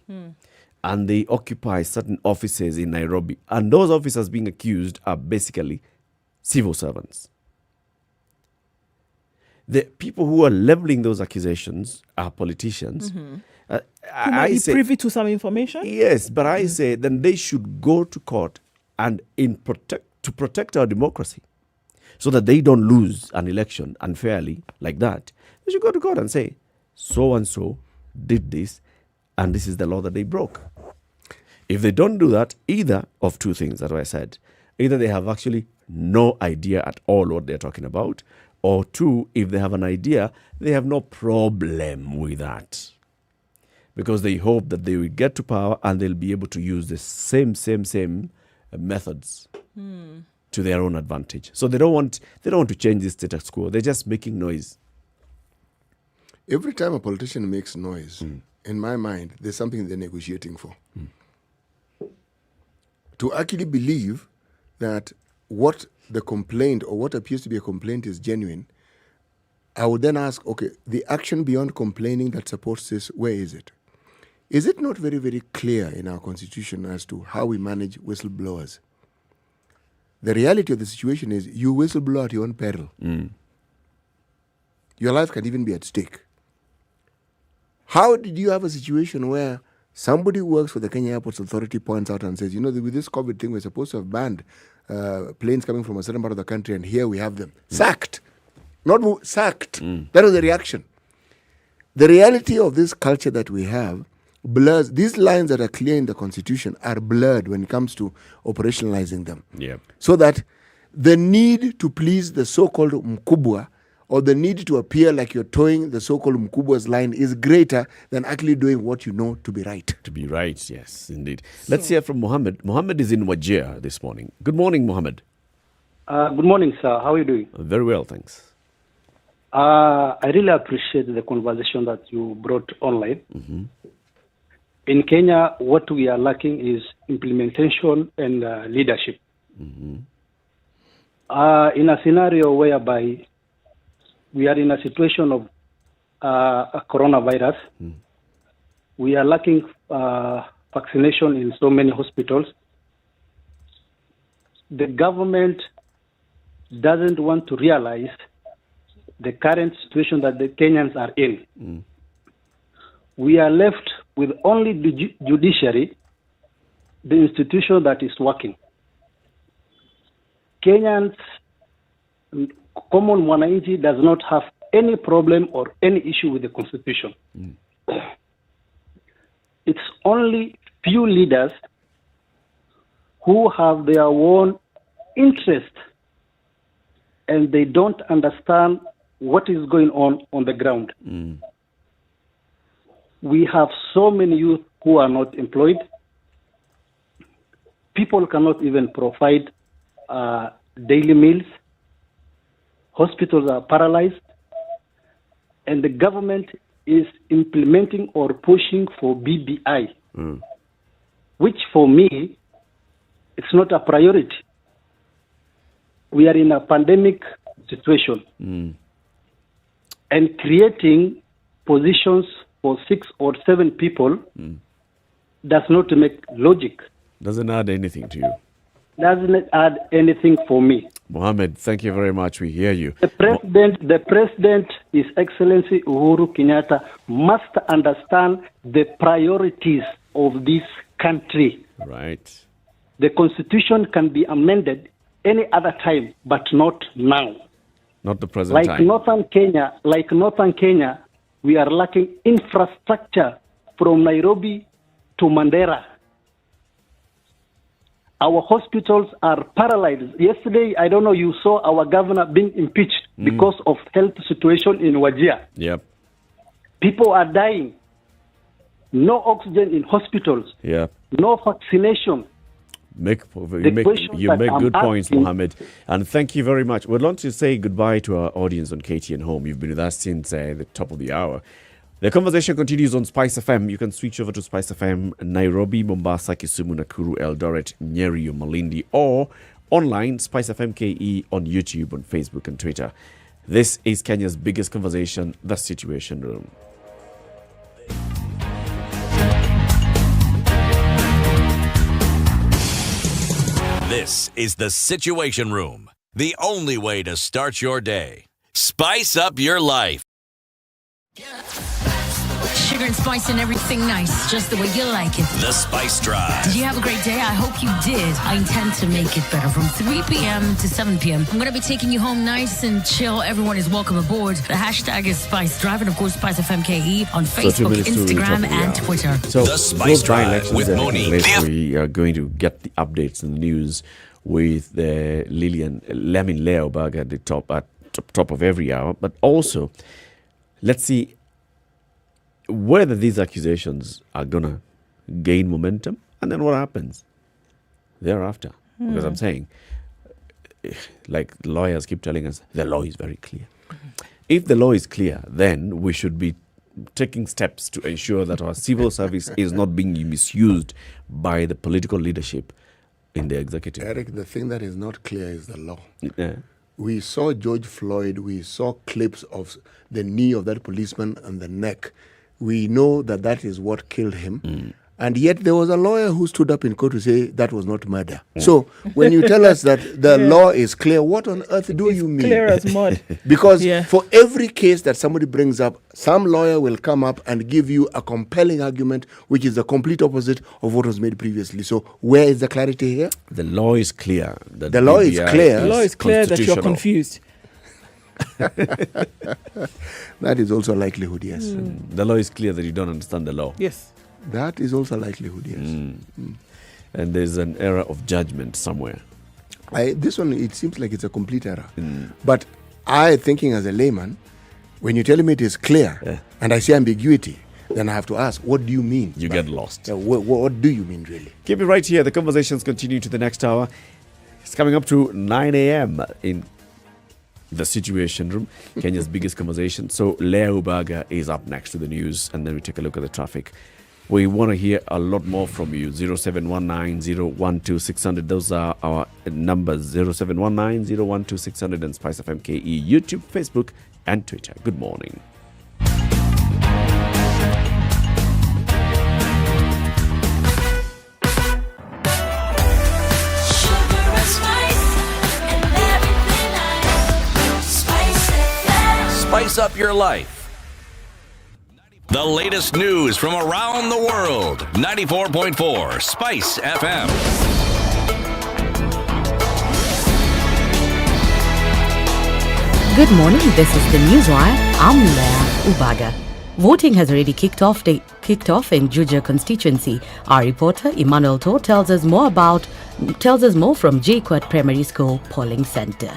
And they occupy certain offices in Nairobi. And those officers being accused are basically civil servants. The people who are leveling those accusations are politicians. I say, privy to some information? Yes, but I say then they should go to court and to protect our democracy so that they don't lose an election unfairly like that. They should go to court and say, so-and-so did this, and this is the law that they broke. If they don't do that, either of two things, that's what I said. Either they have actually no idea at all what they're talking about, or two, if they have an idea, they have no problem with that. Because they hope that they will get to power and they'll be able to use the same methods to their own advantage. So they don't want to change the status quo. They're just making noise. Every time a politician makes noise, in my mind, there's something they're negotiating for. To actually believe that what the complaint or what appears to be a complaint is genuine, I would then ask, okay, the action beyond complaining that supports this, where is it? Is it not very, very clear in our constitution as to how we manage whistleblowers? The reality of the situation is you whistleblow at your own peril. Your life can even be at stake. How did you have a situation where somebody who works for the Kenya Airports Authority points out and says, you know, with this COVID thing, we're supposed to have banned planes coming from a certain part of the country, and here we have them. Sacked. Not sacked. That was the reaction. The reality of this culture that we have blurs. These lines that are clear in the Constitution are blurred when it comes to operationalizing them. Yeah. So that the need to please the so-called mkubwa or the need to appear like you're towing the so-called Mkubwa's line is greater than actually doing what you know to be right. To be right, yes, indeed. Let's hear from Mohammed. Mohammed is in Wajir this morning. Good morning, Mohammed. Good morning, sir. How are you doing? Very well, thanks. I really appreciate the conversation that you brought online. Mm-hmm. In Kenya, what we are lacking is implementation and leadership. Mm-hmm. In a scenario whereby we are in a situation of a coronavirus, we are lacking vaccination in so many hospitals. The government doesn't want to realize the current situation that the Kenyans are in. We are left with only the judiciary, the institution that is working. Kenyans, common mwananchi, does not have any problem or any issue with the constitution. It's only few leaders who have their own interest and they don't understand what is going on the ground. We have so many youth who are not employed. People cannot even provide daily meals. Hospitals are paralyzed. And the government is implementing or pushing for BBI, which for me, it's not a priority. We are in a pandemic situation. And creating positions for 6 or 7 people does not make logic. Doesn't add anything to you. Doesn't add anything for me. Mohammed, thank you very much. We hear you. The president, His Excellency Uhuru Kenyatta, must understand the priorities of this country. Right. The constitution can be amended any other time, but not now. Not the present time. Like Northern Kenya, we are lacking infrastructure from Nairobi to Mandera. Our hospitals are paralyzed. Yesterday, I don't know, you saw our governor being impeached because of health situation in Wajir. Yep. People are dying. No oxygen in hospitals. Yeah. No vaccination. You make good points, Mohammed. And thank you very much. We'd like to say goodbye to our audience on KTN Home. You've been with us since the top of the hour. The conversation continues on SpiceFM. You can switch over to SpiceFM Nairobi, Mombasa, Kisumu, Nakuru, Eldoret, Nyeri, or Malindi, or online, SpiceFM KE on YouTube, on Facebook and Twitter. This is Kenya's biggest conversation, The Situation Room. This is The Situation Room, the only way to start your day. Spice up your life. Sugar and spice and everything nice, just the way you like it. The Spice Drive. Did you have a great day? I hope you did. I intend to make it better from 3 p.m. to 7 p.m. I'm going to be taking you home nice and chill. Everyone is welcome aboard. The hashtag is Spice Drive and, of course, SpiceFM KE on Facebook, Instagram, and Twitter. So, The Spice Drive with Moni. We are going to get the updates and the news with the Lamin Leoberg at the top of every hour. But also, let's see whether these accusations are going to gain momentum and then what happens thereafter. Because I'm saying, like lawyers keep telling us, the law is very clear. If the law is clear, then we should be taking steps to ensure that our civil service is not being misused by the political leadership in the executive. Eric, the thing that is not clear is the law. Yeah. We saw George Floyd, we saw clips of the knee of that policeman and the neck. We know that is what killed him. And yet there was a lawyer who stood up in court to say that was not murder. So when you tell us that the law is clear, what on earth do you mean? Clear as mud. Because for every case that somebody brings up, some lawyer will come up and give you a compelling argument, which is the complete opposite of what was made previously. So where is the clarity here? The law is clear. The law is clear. The law is clear that you're confused. That is also a likelihood, yes. The law is clear that you don't understand the law. Yes. That is also a likelihood, yes. And there's an error of judgment somewhere. This one, it seems like it's a complete error. But I, thinking as a layman, when you tell me it is clear and I see ambiguity, then I have to ask, what do you mean? You get lost. What do you mean, really? Keep it right here. The conversations continue to the next hour. It's coming up to 9 a.m. in the Situation Room, Kenya's biggest conversation. So Lea Ubaga is up next to the news, and then we take a look at the traffic. We want to hear a lot more from you. 0719-012-600. Those are our numbers. 0719-012-600 and SpiceFM KE, YouTube, Facebook, and Twitter. Good morning. Spice up your life. The latest news from around the world. 94.4 Spice FM. Good morning, this is the Newswire. I'm Lea Ubaga. Voting has already kicked off in Juja constituency. Our reporter Emmanuel To tells us more from JQuat Primary School polling centre.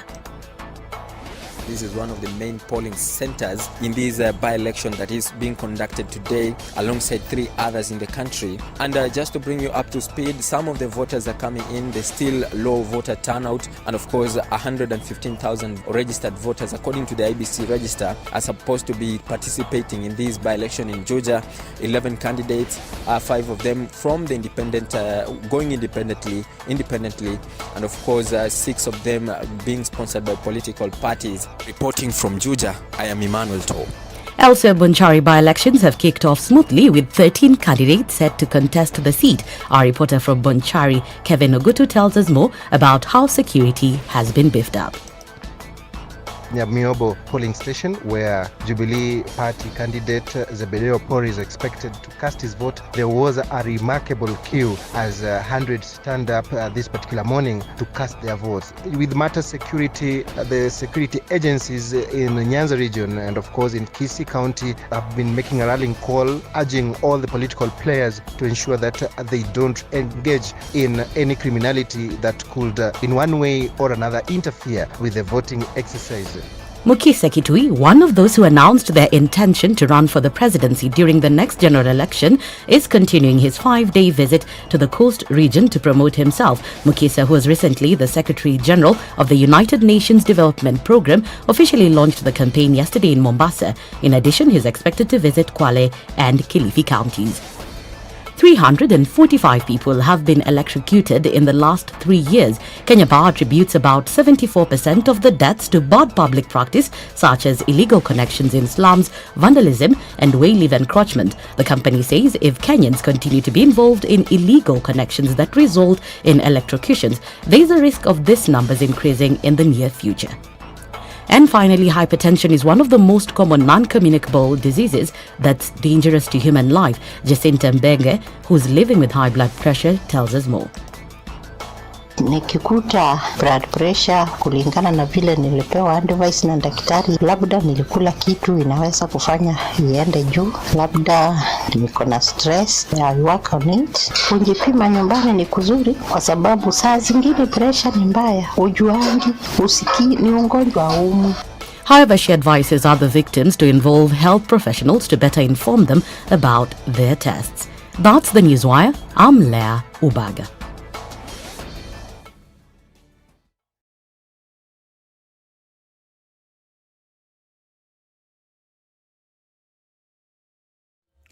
This is one of the main polling centers in this by-election that is being conducted today alongside 3 others in the country. And just to bring you up to speed, some of the voters are coming in. There's still low voter turnout, and of course 115,000 registered voters according to the IBC register are supposed to be participating in this by-election in Georgia. 11 candidates, 5 of them from the independent, going independently, and of course 6 of them being sponsored by political parties. Reporting from Juja, I am Emmanuel To. Elsewhere, Bonchari by-elections have kicked off smoothly with 13 candidates set to contest the seat. Our reporter from Bonchari, Kevin Ogutu, tells us more about how security has been beefed up. Nyamiobo polling station, where Jubilee Party candidate Zebedeo Pori is expected to cast his vote. There was a remarkable queue as hundreds stand up this particular morning to cast their votes. With matter security, the security agencies in Nyanza region and of course in Kisii County have been making a rallying call, urging all the political players to ensure that they don't engage in any criminality that could in one way or another interfere with the voting exercise. Mukisa Kitui, one of those who announced their intention to run for the presidency during the next general election, is continuing his 5-day visit to the coast region to promote himself. Mukisa, who was recently the Secretary General of the United Nations Development Programme, officially launched the campaign yesterday in Mombasa. In addition, he is expected to visit Kwale and Kilifi counties. 345 people have been electrocuted in the last 3 years. Kenya Bar attributes about 74% of the deaths to bad public practice, such as illegal connections in slums, vandalism, and wayleave encroachment. The company says if Kenyans continue to be involved in illegal connections that result in electrocutions, there is a risk of these numbers increasing in the near future. And finally, hypertension is one of the most common non-communicable diseases that's dangerous to human life. Jacinta Mbenge, who's living with high blood pressure, tells us more. Nikikuta blood pressure kulingana na vile nilipewa advice na daktari, labda nilikula kitu inaweza kufanya iende juu, labda niko na stress, I work on it. Kujipima nyumbani ni kuzuri kwa sababu saa zingine pressure ni mbaya, ujuangi, usiki ni ugonjwa umu. However, she advises other victims to involve health professionals to better inform them about their tests. That's the Newswire. I'm Lea Ubaga.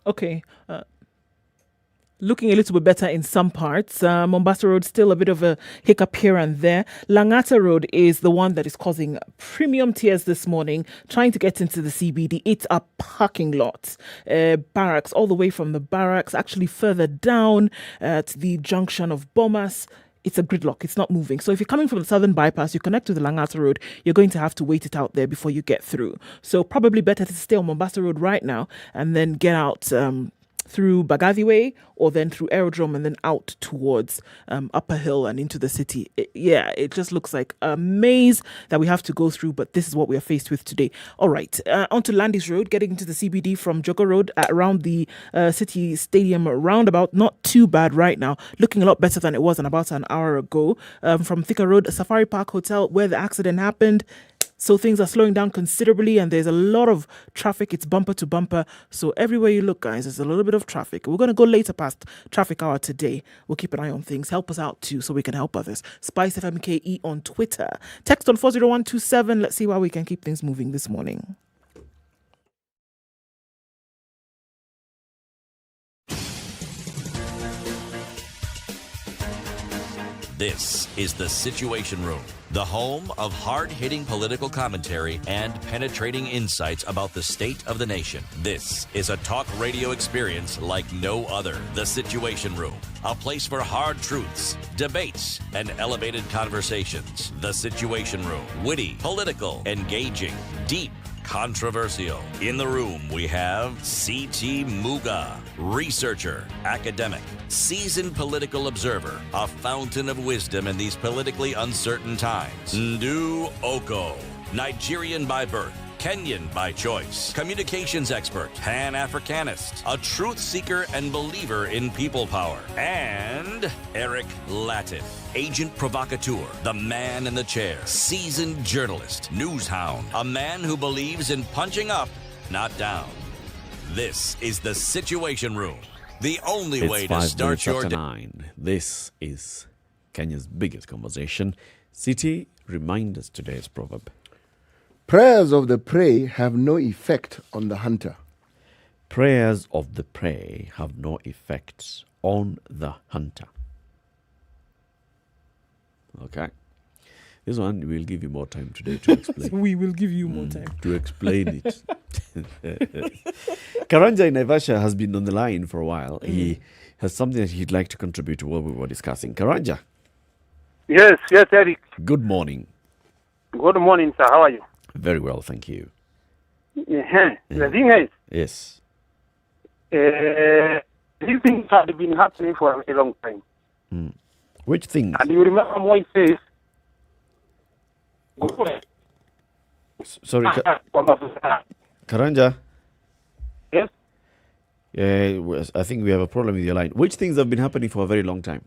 Okay, looking a little bit better in some parts. Mombasa Road, still a bit of a hiccup here and there. Langata Road is the one that is causing premium tears this morning, trying to get into the CBD. It's a parking lot. Barracks, all the way from the barracks, actually further down to the junction of Bomas. It's a gridlock. It's not moving. So if you're coming from the southern bypass, you connect to the Langata Road, you're going to have to wait it out there before you get through. So probably better to stay on Mombasa Road right now and then get out through Bagathi Way or then through Aerodrome and then out towards Upper Hill and into the city. It just looks like a maze that we have to go through, but this is what we are faced with today. All right, onto Landis Road, getting into the CBD from Jogo Road around the City Stadium roundabout. Not too bad right now, looking a lot better than it was about an hour ago. From Thika Road, Safari Park Hotel, where the accident happened, So things are slowing down considerably and there's a lot of traffic. It's bumper to bumper. So everywhere you look, guys, there's a little bit of traffic. We're going to go later past traffic hour today. We'll keep an eye on things. Help us out too so we can help others. SpiceFMKE on Twitter. Text on 40127. Let's see why we can keep things moving this morning. This is The Situation Room, the home of hard-hitting political commentary and penetrating insights about the state of the nation. This is a talk radio experience like no other. The Situation Room, a place for hard truths, debates, and elevated conversations. The Situation Room, witty, political, engaging, deep, controversial. In the room, we have C.T. Muga, researcher, academic, seasoned political observer, a fountain of wisdom in these politically uncertain times. Ndu Oko, Nigerian by birth, Kenyan by choice, communications expert, Pan-Africanist, a truth seeker and believer in people power, and Eric Latin, agent provocateur, the man in the chair, seasoned journalist, news hound, a man who believes in punching up, not down. This is The Situation Room, the only way to start your day. 9. This is Kenya's biggest conversation. City, remind us today's proverb. Prayers of the prey have no effect on the hunter. Prayers of the prey have no effect on the hunter. Okay. This one, we'll give you more time today to explain. We will give you more time. To explain it. Karanja in Naivasha has been on the line for a while. He has something that he'd like to contribute to what we were discussing. Karanja. Yes, Eric. Good morning. Good morning, sir. How are you? Very well, thank you. The thing is, yes, these things have been happening for a long time. Which things? And you remember Moise says, sorry, Karanja? Yes? I think we have a problem with your line. Which things have been happening for a very long time?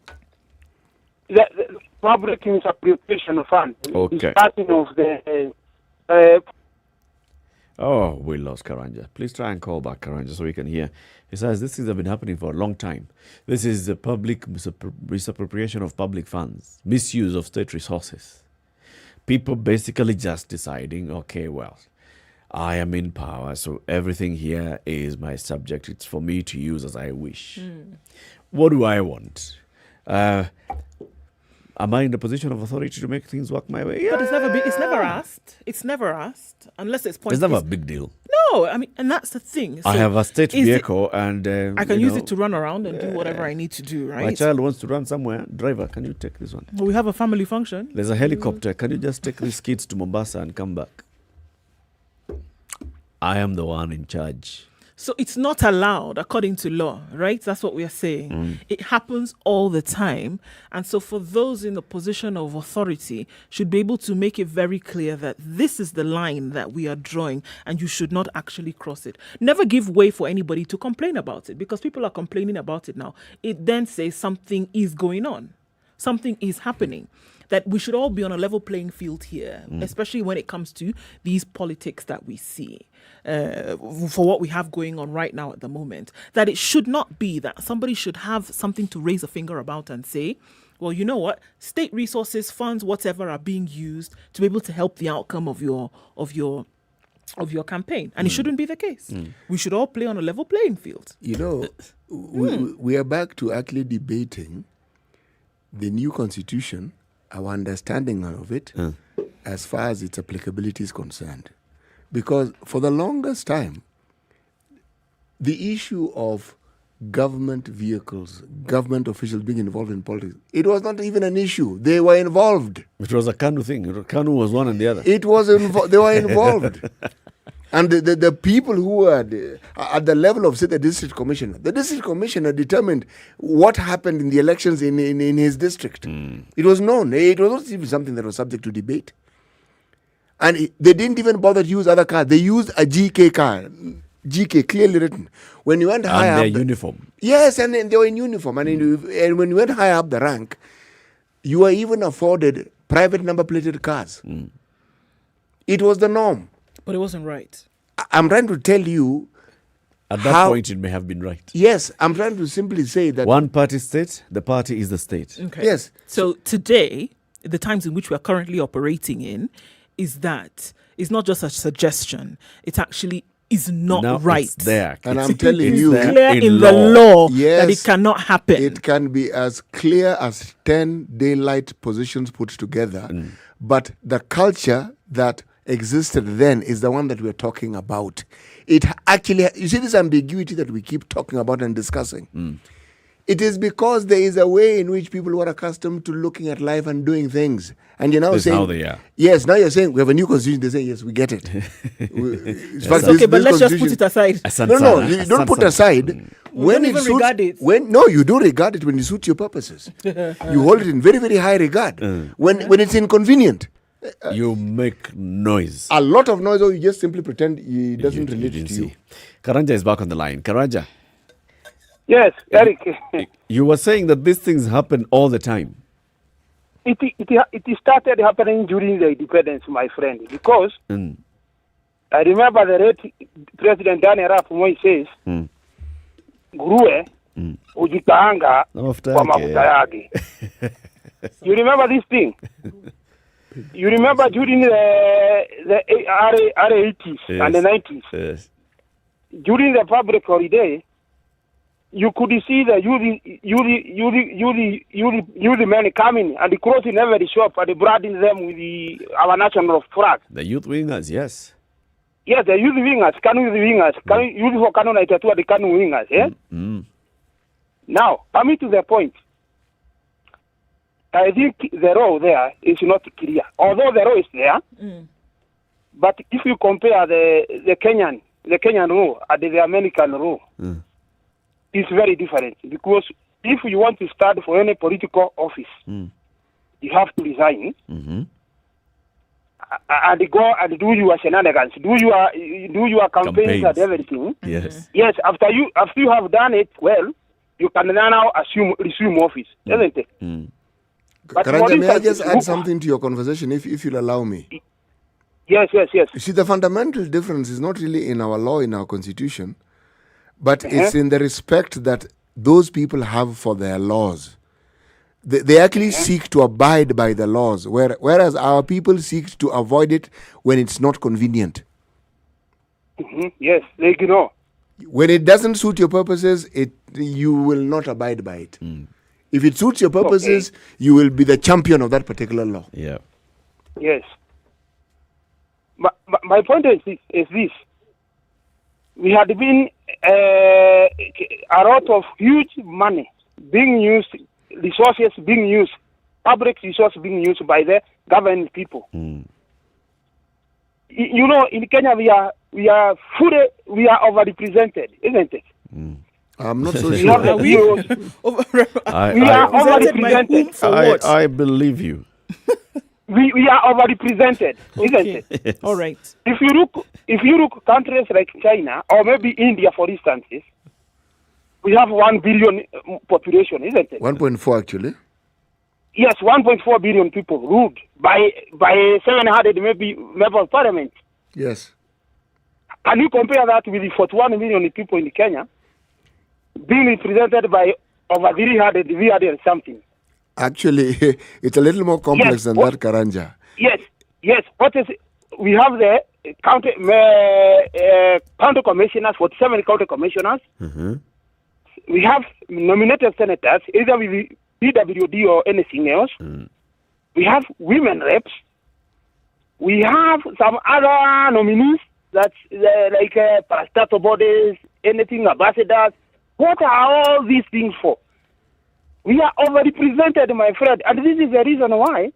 The public interpretation fund. Okay. The starting of the... Oh, we lost Karanja. Please try and call back Karanja so we can hear. He says these things have been happening for a long time. This is the public misappropriation of public funds, misuse of state resources. People basically just deciding, okay, well, I am in power, so everything here is my subject. It's for me to use as I wish. What do I want? Am I in the position of authority to make things work my way? Yeah. But it's never asked. It's never asked unless it's pointed. It's never a big deal. No, I mean, and that's the thing. So I have a state vehicle and I can use it to run around and do whatever I need to do, right? My child wants to run somewhere. Driver, can you take this one? Well, we have a family function. There's a helicopter. Can you just take these kids to Mombasa and come back? I am the one in charge. So it's not allowed according to law, right? That's what we are saying. It happens all the time. And so for those in the position of authority should be able to make it very clear that this is the line that we are drawing and you should not actually cross it. Never give way for anybody to complain about it because people are complaining about it now. It then says something is going on. Something is happening. That we should all be on a level playing field here, especially when it comes to these politics that we see for what we have going on right now at the moment. That it should not be that somebody should have something to raise a finger about and say, well, you know what, state resources, funds, whatever are being used to be able to help the outcome of your campaign. And it shouldn't be the case. We should all play on a level playing field. You know, we are back to actually debating the new constitution, our understanding of it, as far as its applicability is concerned. Because for the longest time, the issue of government vehicles, government officials being involved in politics, it was not even an issue. They were involved. It was a Kanu thing. Kanu was one and the other. It was they were involved. And the people who were at the level of, say, the district commissioner determined what happened in the elections in his district. It was known. It was not even something that was subject to debate. And they didn't even bother to use other cards. They used a GK card. GK, clearly written. When you went high up... And their uniform. Yes, and they were in uniform. And when you went high up the rank, you were even afforded private number-plated cars. It was the norm. But it wasn't right. I'm trying to tell you. At that point, it may have been right. Yes, I'm trying to simply say that. One party state, the party is the state. Okay. Yes. So today, the times in which we are currently operating in, is that it's not just a suggestion. It actually is not Now right. it's there. And It's I'm telling you, clear in the law yes, that it cannot happen. It can be as clear as 10 daylight positions put together. But the culture that existed then is the one that we're talking about. It actually, you see this ambiguity that we keep talking about and discussing. It is because there is a way in which people were accustomed to looking at life and doing things. And you're now That's saying, how they are. Yes, now you're saying we have a new constitution. They say, yes, we get it. Okay, but let's just put it aside. No, you don't put aside. When don't even regard it. No, you do regard it when it suits your purposes. You hold it in very, very high regard. When it's inconvenient. You make noise. A lot of noise, or you just simply pretend it doesn't relate to you. Karanja is back on the line. Karanja. Yes, Eric. You were saying that these things happen all the time. It started happening during the independence, my friend, because I remember the late President Daniel Arap Moi says, nguruwe ujikaanga kwa mafuta yake. You remember this thing? You remember during the early 80s and the 90s, during the public holiday, you could see the youth men coming and closing every shop and branding them with our national flag. The youth wingers, yes. Yes, the youth wingers, Kanu wingers, youth for Kanu Naitatua, the Kanu wingers, eh? Now, coming to the point, I think the law there is not clear. Although the law is there, but if you compare the Kenyan law and the American law, it's very different. Because if you want to start for any political office, you have to resign and go and do your shenanigans, do your campaigns and everything. Yes. Yes. After you have done it well, you can now resume office, isn't it? Karanja, may I just add something to your conversation, if you'll allow me? Yes. You see, the fundamental difference is not really in our law, in our constitution, but it's in the respect that those people have for their laws. They actually seek to abide by the laws, whereas our people seek to avoid it when it's not convenient. Yes, they ignore. When it doesn't suit your purposes, you will not abide by it. If it suits your purposes, you will be the champion of that particular law. Yeah. Yes. But my point is this. We had been a lot of huge money being used, resources being used, public resources being used by the government people. You know, in Kenya we are overrepresented, isn't it? I'm not so sure. We are overrepresented. I believe you. We are overrepresented, isn't it? Yes. All right. If you look countries like China or maybe India, for instance, we have 1 billion population, isn't it? 1.4 actually. Yes, 1.4 billion people ruled by 700 maybe member of parliament. Yes. Can you compare that with the 41 million people in Kenya being represented by over 300 something? Actually, it's a little more complex than that, Karanja. Yes. What is we have the county commissioners, 47 county commissioners. We have nominated senators, either with PWD or anything else. We have women reps. We have some other nominees that's like parastatal bodies, anything, ambassadors. What are all these things for? We are overrepresented, my friend, and this is the reason why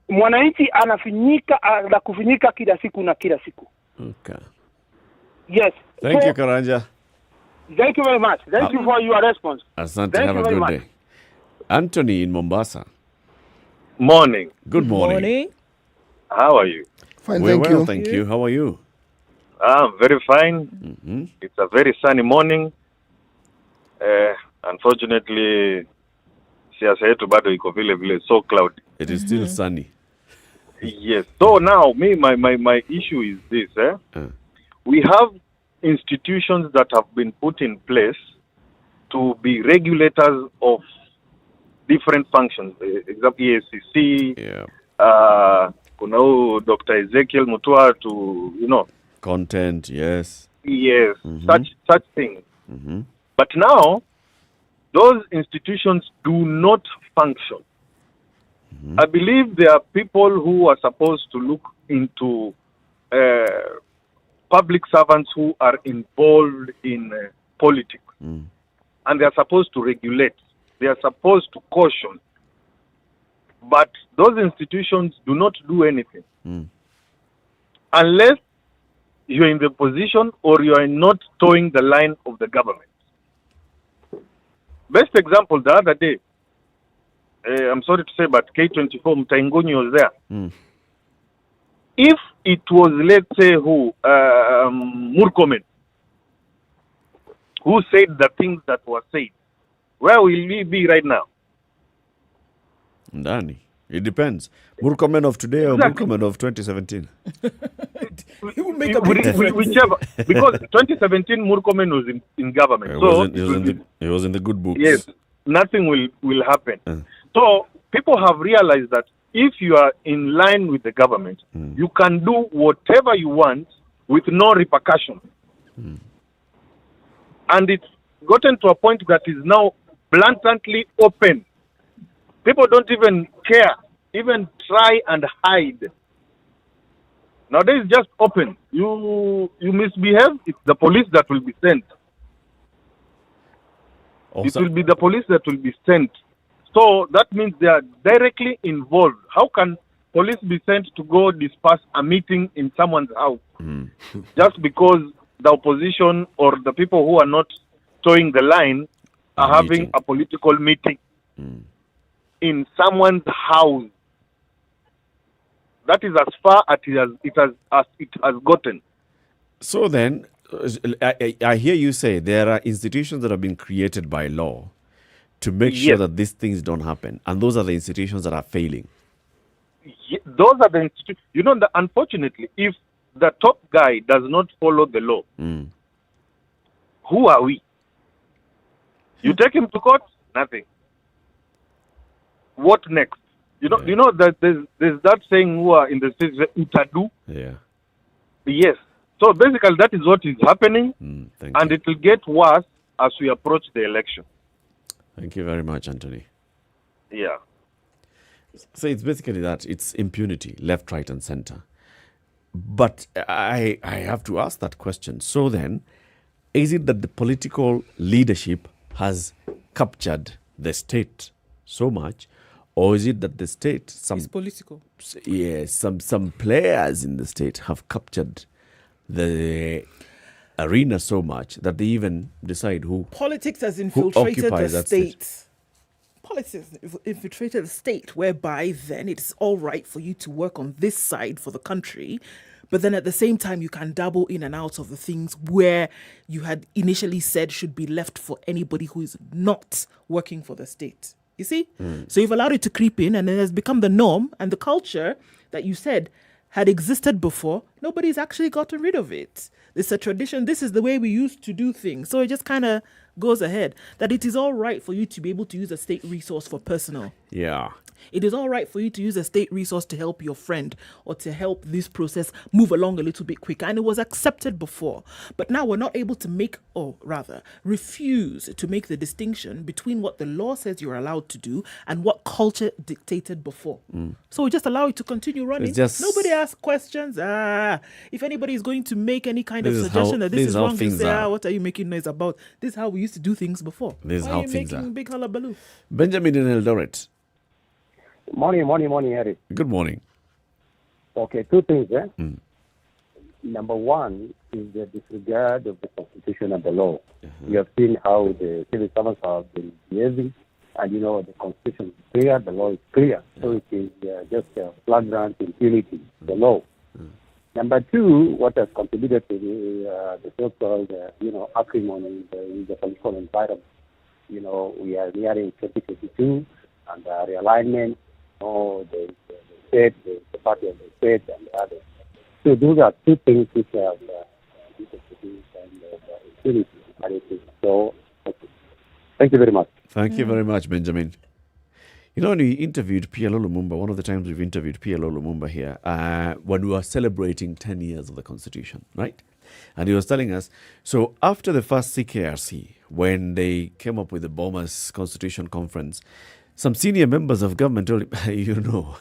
mwananchi anakufinyika kila siku na kila siku. Okay. Yes. Thank you, Karanja. Thank you very much. Thank you for your response. Asante, have a good day. Anthony in Mombasa. Morning. Good morning. How are you? Fine, Well, thank you. How are you? I'm very fine. It's a very sunny morning. Unfortunately, siasa yetu bado iko vile vile, so cloudy. It is still sunny. Yes. So now, my issue is this. We have institutions that have been put in place to be regulators of different functions. Example, EACC, Dr. Ezekiel Mutua to, Content, yes. Yes, such things. But now, those institutions do not function. I believe there are people who are supposed to look into public servants who are involved in politics. And they are supposed to regulate. They are supposed to caution. But those institutions do not do anything. Unless you're in the position or you are not towing the line of the government. Best example, the other day, I'm sorry to say, but K24 Mtaingoni was there. If it was, let's say, Murkomen, who said the things that were said, where will we be right now? Ndani. It depends. Murkomen of today or Murkomen of 2017? He will make a big difference. Whichever. Because 2017 Murkomen was in government. He was in the good books. Yes. Nothing will happen. So people have realized that if you are in line with the government, you can do whatever you want with no repercussion. And it's gotten to a point that is now blatantly open. People don't even care, even try and hide. Nowadays, just open. You misbehave, it's the police that will be sent. It will be the police that will be sent. So that means they are directly involved. How can police be sent to go disperse a meeting in someone's house just because the opposition or the people who are not towing the line are having a political meeting in someone's house? That is as far as it has gotten. So then, I hear you say there are institutions that have been created by law to make sure that these things don't happen. And those are the institutions that are failing. Those are the institutions. Unfortunately, if the top guy does not follow the law, who are we? You take him to court, nothing. What next? You know that there's that saying who are in the States, utadu. Yeah. Yes. So basically that is what is happening, and it will get worse as we approach the election. Thank you very much, Anthony. Yeah. So it's basically that. It's impunity, left, right, and center. But I have to ask that question. So then, is it that the political leadership has captured the state so much, or is it that the state, It's political. Yes, some players in the state have captured the arena so much that they even decide who Politics has infiltrated the that state. Politics has infiltrated the state, whereby then it's all right for you to work on this side for the country, but then at the same time you can dabble in and out of the things where you had initially said should be left for anybody who is not working for the state. You see? So you've allowed it to creep in, and it has become the norm, and the culture that you said had existed before, nobody's actually gotten rid of it. It's a tradition. This is the way we used to do things. So it just kind of goes ahead that it is all right for you to be able to use a state resource for personal. Yeah. It is all right for you to use a state resource to help your friend or to help this process move along a little bit quicker. And it was accepted before. But now we're not able to make, or rather, refuse to make the distinction between what the law says you're allowed to do and what culture dictated before. So we just allow it to continue running. Nobody asks questions. If anybody is going to make any kind of suggestion that this is wrong, you say, what are you making noise about? This is how we used to do things before. This is how things are. Why are you making big hullabaloo? Benjamin in Eldoret. Morning, Harry. Good morning. Okay, two things. Number one is the disregard of the Constitution and the law. We have seen how the civil servants have been behaving, and the Constitution is clear, the law is clear. So it is just a flagrant impunity, the law. Number two, what has contributed to the so-called, acrimony in the political environment. We are nearing 2022, and the realignment, the state, the party of the state and others. So those are two things which have seriously. And it is so. Okay. Thank you very much. Thank you very much, Benjamin. You know, when we interviewed PLO Lumumba, one of the times we've interviewed PLO Lumumba here, when we were celebrating 10 years of the Constitution, right? And he was telling us, so after the first CKRC, when they came up with the Bomas Constitution Conference, some senior members of government told him, you know,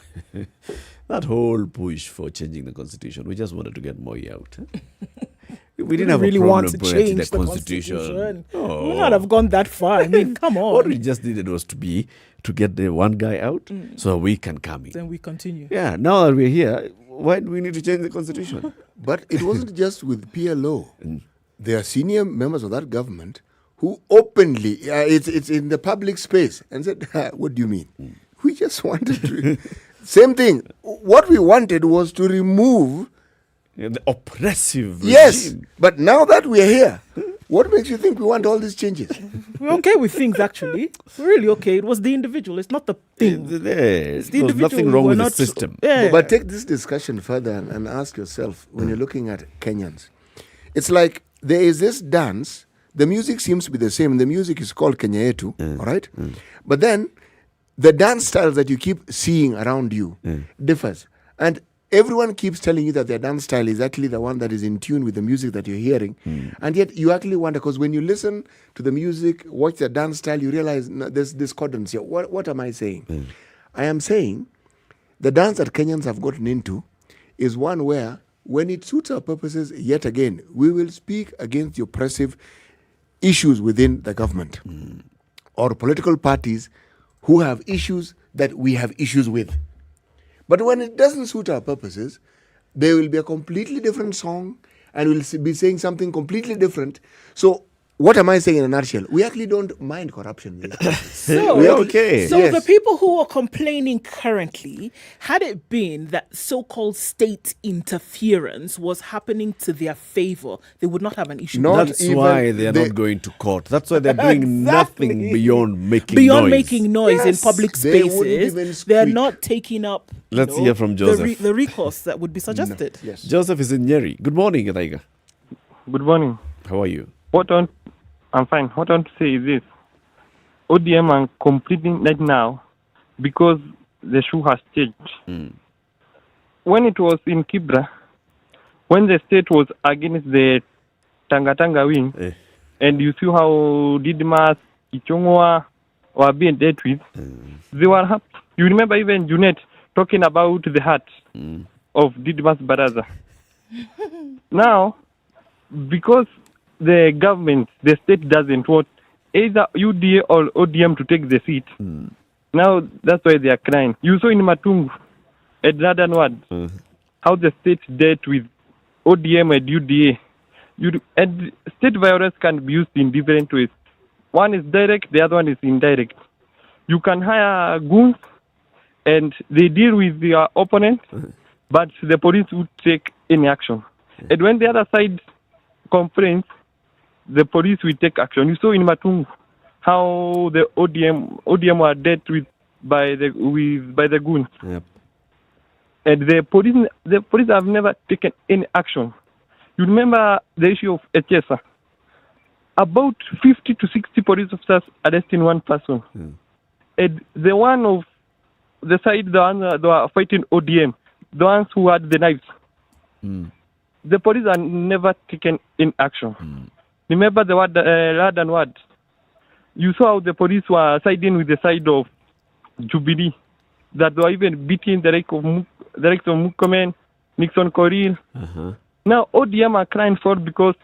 that whole push for changing the Constitution, we just wanted to get Moi out. We didn't have really a problem want to protecting change the Constitution. We would not have gone that far. I mean, come on. What we just needed was to get the one guy out so we can come in. Then we continue. Yeah, now that we're here, why do we need to change the Constitution? But it wasn't just with PLO. There are senior members of that government who openly, it's in the public space, and said, what do you mean? We just wanted to... Same thing. What we wanted was to remove... the oppressive regime. Yes, but now that we are here, what makes you think we want all these changes? We're okay with things, actually. We're really okay. It was the individual. It's not the thing. There's nothing wrong with the system. Yeah. But take this discussion further and ask yourself, when you're looking at Kenyans, it's like there is this dance, the music seems to be the same, the music is called Kenya Yetu, all right? But then the dance styles that you keep seeing around you differs. And everyone keeps telling you that their dance style is actually the one that is in tune with the music that you're hearing. And yet you actually wonder, because when you listen to the music, watch the dance style, you realize there's discordance here. What am I saying? I am saying the dance that Kenyans have gotten into is one where, when it suits our purposes, yet again, we will speak against the oppressive issues within the government or political parties who have issues that we have issues with. But when it doesn't suit our purposes, there will be a completely different song and we'll be saying something completely different. So what am I saying in a nutshell? We actually don't mind corruption. We're okay. So the people who are complaining currently, had it been that so-called state interference was happening to their favor, they would not have an issue. That's why they are not going to court. That's why they're doing nothing beyond making Beyond noise. making noise in public spaces. They're not taking up Let's hear from Joseph. The recourse that would be suggested. Yes. Joseph is in Nyeri. Good morning, Taiga. Good morning. How are you? I'm fine. What I want to say is this. ODM are completing right now because the shoe has changed. When it was in Kibra, when the state was against the Tanga wing, and you see how Didmas, Ichongwa were being dealt with, they were happy. You remember even Junet talking about the heart of Didmas Baraza. Now, because the government, the state doesn't want either UDA or ODM to take the seat. Now, that's why they are crying. You saw in Matungu, at Northern Ward, how the state dealt with ODM and UDA. And state violence can be used in different ways. One is direct, the other one is indirect. You can hire goons, and they deal with their opponent, but the police would take any action. And when the other side complains, the police will take action. You saw in Matungu how the ODM were dealt with by the goons. Yep. And the police have never taken any action. You remember the issue of Echesa? About 50 to 60 police officers arresting one person. And the one of the side, the ones that were fighting ODM, the ones who had the knives, the police are never taken in action. Remember the word, Ladan word? You saw how the police were siding with the side of Jubilee, that they were even beating the likes of Mukomen, Nixon Koril. Now ODM are crying for because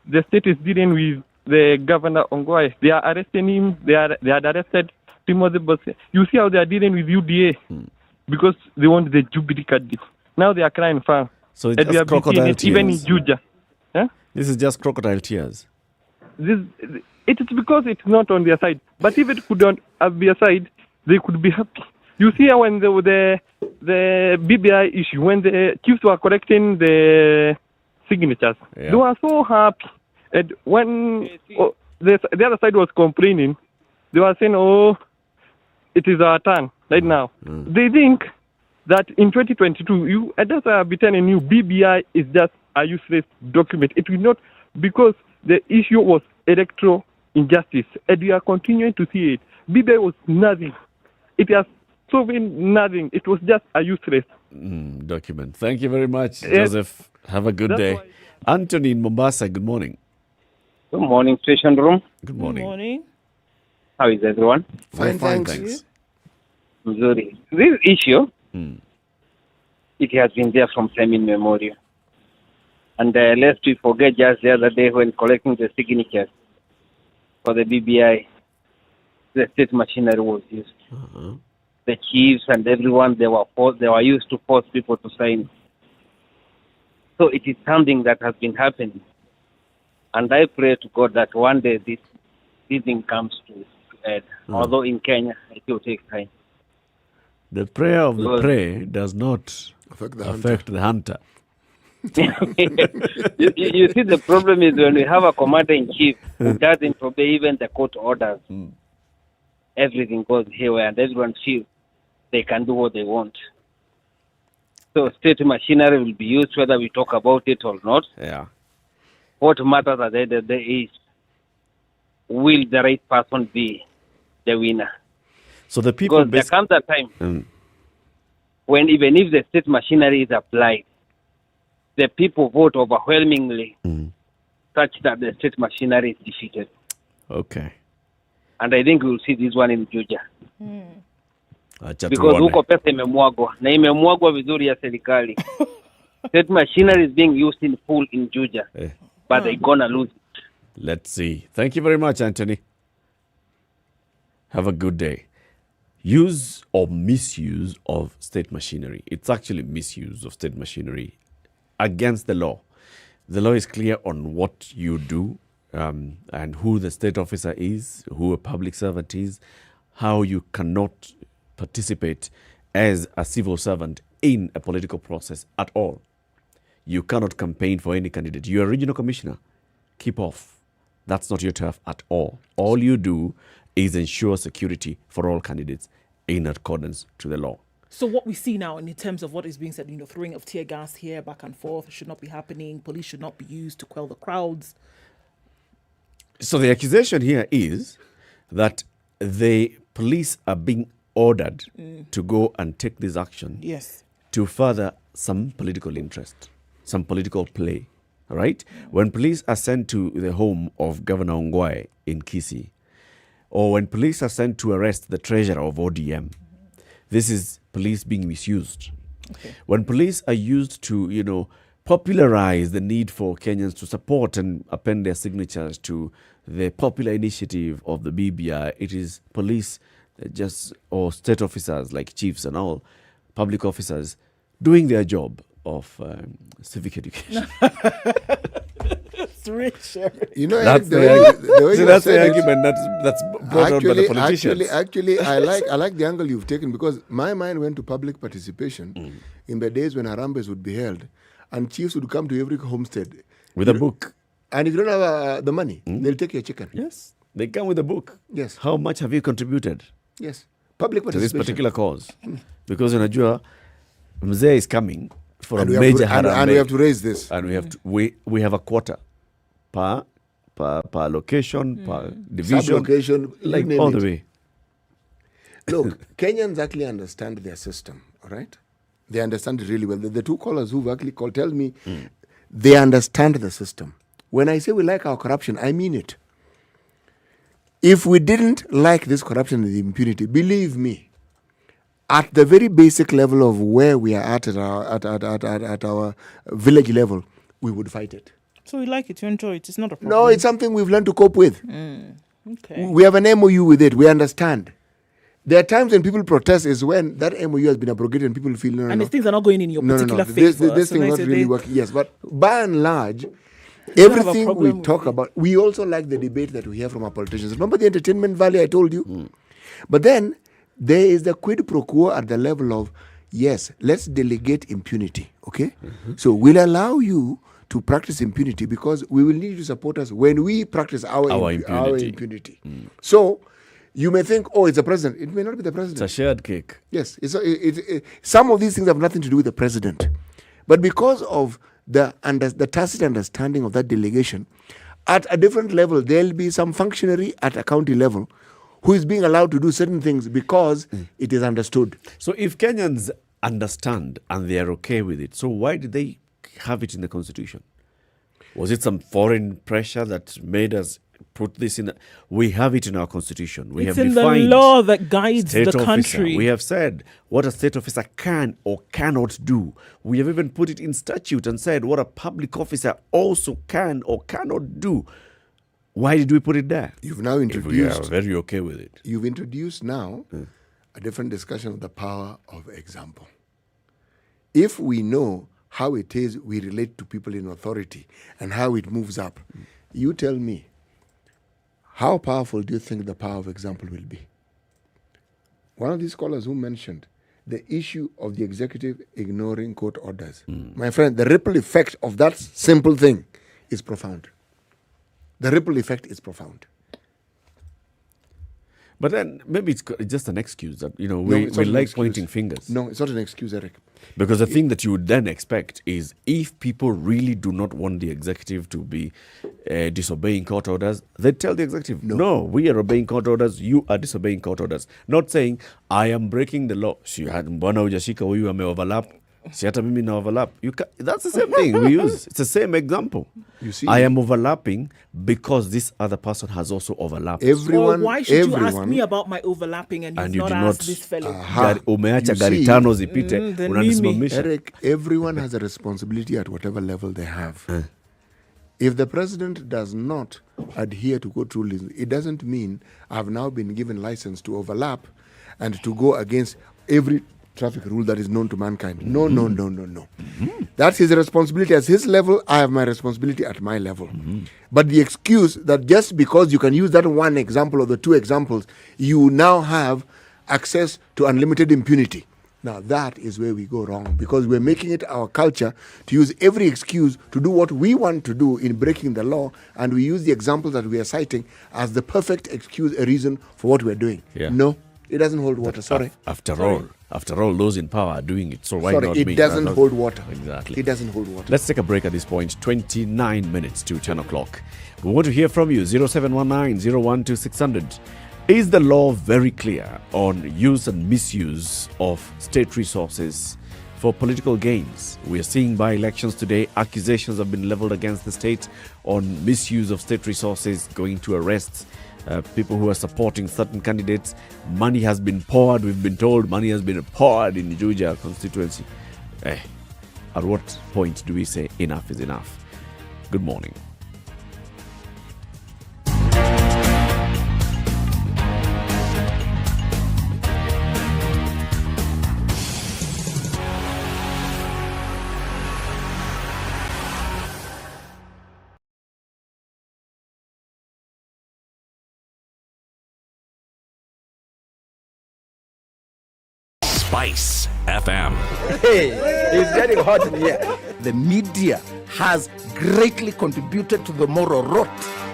the state is dealing with the governor Ongwae. They are arresting him. They had arrested Timothy Bosse. You see how they are dealing with UDA because they want the Jubilee card. Now they are crying for. So it's just crocodile tears. Even in Juja. This is just crocodile tears. It is because it's not on their side. But if it could have their side, they could be happy. You see how when the BBI issue, when the chiefs were collecting the signatures, they were so happy. And when the other side was complaining, they were saying, it is our turn right now. They think that in 2022, you just be telling you BBI is just a useless document. It will not, because the issue was electoral injustice, and we are continuing to see it. BBI was nothing. It has solving nothing. It was just a useless document. Thank you very much, Joseph. Have a good day. Anthony in Mombasa, good morning. Good morning, station room. Good morning. Good morning. How is everyone? Fine, thanks. Missouri. This issue, it has been there from time immemorial. And lest we forget, just the other day when collecting the signatures for the BBI, the state machinery was used. The chiefs and everyone, they were used to force people to sign. So it is something that has been happening. And I pray to God that one day this thing comes to end. Although in Kenya, it will take time. The prayer of the prey does not affect the hunter. you see, the problem is when we have a commander-in-chief who doesn't obey even the court orders, everything goes haywire and everyone feels they can do what they want. So state machinery will be used whether we talk about it or not. Yeah. What matters at the end of the day is, will the right person be the winner? So the people... Because there comes a time when even if the state machinery is applied, the people vote overwhelmingly such that the state machinery is defeated. Okay. And I think we will see this one in Juja. Because huko pesa imemwagwa na imemwagwa vizuri ya serikali. State machinery is being used in full in Juja, but they're gonna lose it. Let's see. Thank you very much, Anthony. Have a good day. Use or misuse of state machinery. It's actually misuse of state machinery against the law. The law is clear on what you do and who the state officer is, who a public servant is, how you cannot participate as a civil servant in a political process at all. You cannot campaign for any candidate. You're a regional commissioner. Keep off. That's not your turf at all. All you do is ensure security for all candidates in accordance to the law. So what we see now in terms of what is being said, throwing of tear gas here, back and forth, should not be happening. Police should not be used to quell the crowds. So the accusation here is that the police are being ordered to go and take this action to further some political interest, some political play, right? When police are sent to the home of Governor Ongwae in Kisii, or when police are sent to arrest the treasurer of ODM, this is police being misused. When police are used to, popularize the need for Kenyans to support and append their signatures to the popular initiative of the BBI, it is police or state officers like chiefs and all, public officers, doing their job of civic education. It's rich. That's the argument that's brought out by the politicians. Actually, I like the angle you've taken, because my mind went to public participation in the days when Harambes would be held and chiefs would come to every homestead with a book. And if you don't have the money, they'll take your chicken. Yes, they come with a book. Yes. How much have you contributed? Yes. Public participation. To this particular cause. Because unajua mzee is coming for a major Harambee. And we have to raise this. And we have a quota per location, per division. Sub-location. Like all the way. Look, Kenyans actually understand their system, all right? They understand it really well. The two callers who've actually called tell me they understand the system. When I say we like our corruption, I mean it. If we didn't like this corruption and the impunity, believe me, at the very basic level of where we are at our village level, we would fight it. So you like it, you enjoy it, it's not a problem. No, it's something we've learned to cope with. Okay. We have an MOU with it, we understand. There are times when people protest is when that MOU has been abrogated and people feel no. Things are not going in your particular favor. This thing is not really working. Yes, but by and large, everything we talk about, we also like the debate that we hear from our politicians. Remember the entertainment valley I told you? But then there is the quid pro quo at the level of, yes, let's delegate impunity, okay? So we'll allow you to practice impunity because we will need you to support us when we practice our impunity. So You may think, oh, it's the president. It may not be the president. It's a shared cake. Yes. Some of these things have nothing to do with the president. But because of the tacit understanding of that delegation, at a different level, there'll be some functionary at a county level who is being allowed to do certain things because it is understood. So if Kenyans understand and they are okay with it, so why did they have it in the constitution? Was it some foreign pressure that made us put this in? We have it in our constitution. We it's have in defined the law that guides the officer. country. We have said what a state officer can or cannot do. We have even put it in statute and said what a public officer also can or cannot do. Why did we put it there? You've now introduced. We are very okay with it. You've introduced now a different discussion of the power of example. If we know how it is we relate to people in authority and how it moves up, you tell me, how powerful do you think the power of example will be? One of these scholars who mentioned the issue of the executive ignoring court orders. My friend, the ripple effect of that simple thing is profound. The ripple effect is profound. But then maybe it's just an excuse that, we like pointing fingers. No, it's not an excuse, Eric. Because the thing that you would then expect is if people really do not want the executive to be disobeying court orders, they tell the executive, no, we are obeying court orders, you are disobeying court orders. Not saying, I am breaking the law. Mbona hujashika huyu ame-overlap. Si hata mimi na overlap. That's the same thing we use. It's the same example. You see, I am overlapping because this other person has also overlapped. Why should you ask me about my overlapping and you not ask this fellow? Umeacha gari tano zipite, unanisimamisha. Eric, everyone has a responsibility at whatever level they have. If the president does not adhere to court rulings, it doesn't mean I've now been given license to overlap and to go against every traffic rule that is known to mankind. No. That's his responsibility at his level. I have my responsibility at my level. But the excuse that just because you can use that one example or the two examples, you now have access to unlimited impunity. Now that is where we go wrong, because we're making it our culture to use every excuse to do what we want to do in breaking the law, and we use the examples that we are citing as the perfect excuse, a reason for what we're doing. No, it doesn't hold water. After all, those in power are doing it. So why not me? It doesn't hold water. Exactly. It doesn't hold water. Let's take a break at this point. 29 minutes to 10 o'clock. We want to hear from you. 0719-012-600. Is the law very clear on use and misuse of state resources for political gains? We are seeing by-elections today. Accusations have been leveled against the state on misuse of state resources, going to arrests people who are supporting certain candidates. Money has been poured. We've been told money has been poured in Juja constituency. At what point do we say enough is enough? Good morning. SpiceFM. Hey, it's getting hot in here. The media has greatly contributed to the moral rot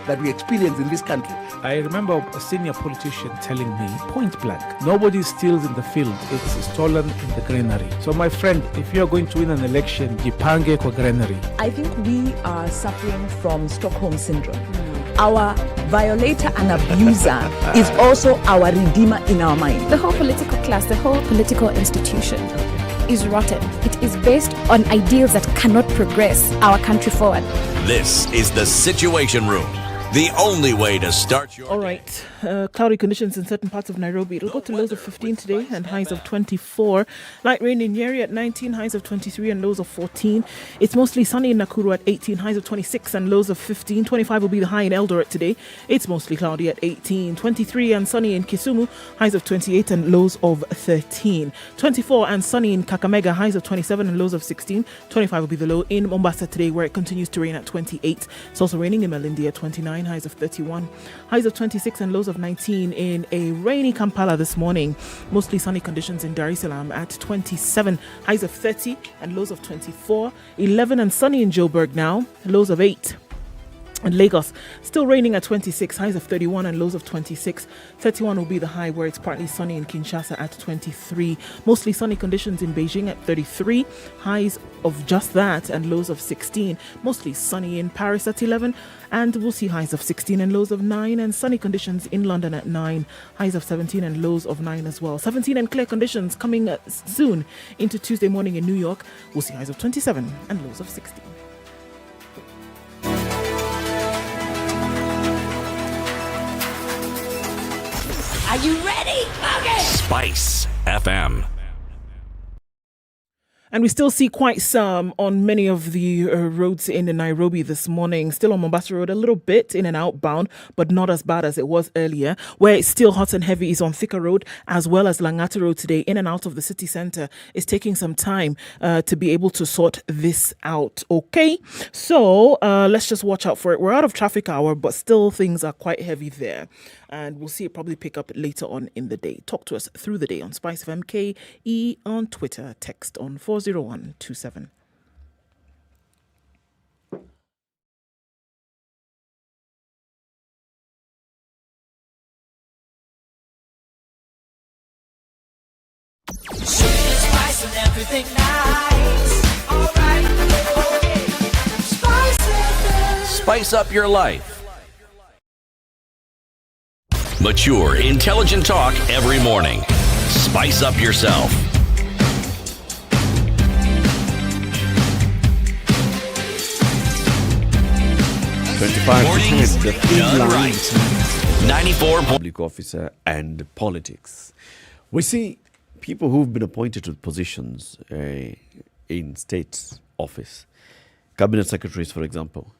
that we experience in this country. I remember a senior politician telling me, point blank, nobody steals in the field, it's stolen in the granary. So my friend, if you're going to win an election, jipange kwa granary. I think we are suffering from Stockholm Syndrome. Our violator and abuser is also our redeemer in our mind. The whole political class, the whole political institution is rotten. It is based on ideals that cannot progress our country forward. This is the Situation Room. The only way to start your All right. Cloudy conditions in certain parts of Nairobi. It'll go to lows of 15 today and highs of 24. Light rain in Nyeri at 19, highs of 23 and lows of 14. It's mostly sunny in Nakuru at 18, highs of 26 and lows of 15. 25 will be the high in Eldoret today. It's mostly cloudy at 18. 23 and sunny in Kisumu, highs of 28 and lows of 13. 24 and sunny in Kakamega, highs of 27 and lows of 16. 25 will be the low in Mombasa today, where it continues to rain at 28. It's also raining in Malindi at 29, highs of 31. Highs of 26 and lows of 19 in a rainy Kampala this morning. Mostly sunny conditions in Dar es Salaam at 27. Highs of 30 and lows of 24. 11 and sunny in Joburg now. Lows of 8. And Lagos, still raining at 26, highs of 31 and lows of 26. 31 will be the high, where it's partly sunny in Kinshasa at 23. Mostly sunny conditions in Beijing at 33, highs of just that and lows of 16. Mostly sunny in Paris at 11, and we'll see highs of 16 and lows of 9. And sunny conditions in London at 9, highs of 17 and lows of 9 as well. 17 and clear conditions coming soon into Tuesday morning in New York. We'll see highs of 27 and lows of 16. Are you ready? Okay. Spice FM. And we still see quite some on many of the roads in Nairobi this morning. Still on Mombasa Road, a little bit in and outbound, but not as bad as it was earlier. Where it's still hot and heavy is on Thika Road, as well as Langata Road today. In and out of the city centre is taking some time to be able to sort this out. Okay, so let's just watch out for it. We're out of traffic hour, but still things are quite heavy there. And we'll see it probably pick up later on in the day. Talk to us through the day on SpiceFM KE on Twitter. Text on 40127. Spice and everything nice. All right, okay. Spice up your life. Mature, intelligent talk every morning. Spice up yourself. Mornings the done right. 94 public officer and politics. We see people who've been appointed to positions in state office, cabinet secretaries, for example,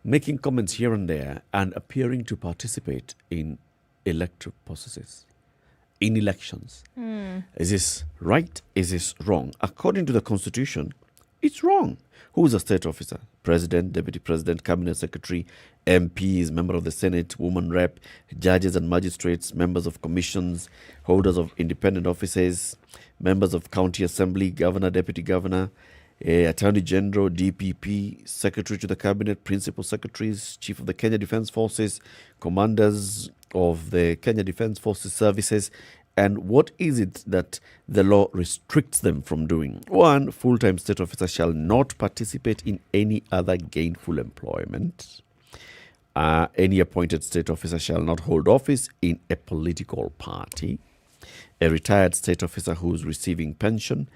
making comments here and there and appearing to participate in electoral processes, in elections. Is this right? Is this wrong? According to the Constitution, it's wrong. Who is a state officer? President, Deputy President, Cabinet Secretary, MPs, member of the Senate, woman rep, judges and magistrates, members of commissions, holders of independent offices, members of county assembly, governor, deputy governor, Attorney General, DPP, Secretary to the Cabinet, Principal Secretaries, Chief of the Kenya Defence Forces, Commanders of the Kenya Defence Forces Services. And what is it that the law restricts them from doing? One, full-time state officer shall not participate in any other gainful employment. Any appointed state officer shall not hold office in a political party. A retired state officer who is receiving pension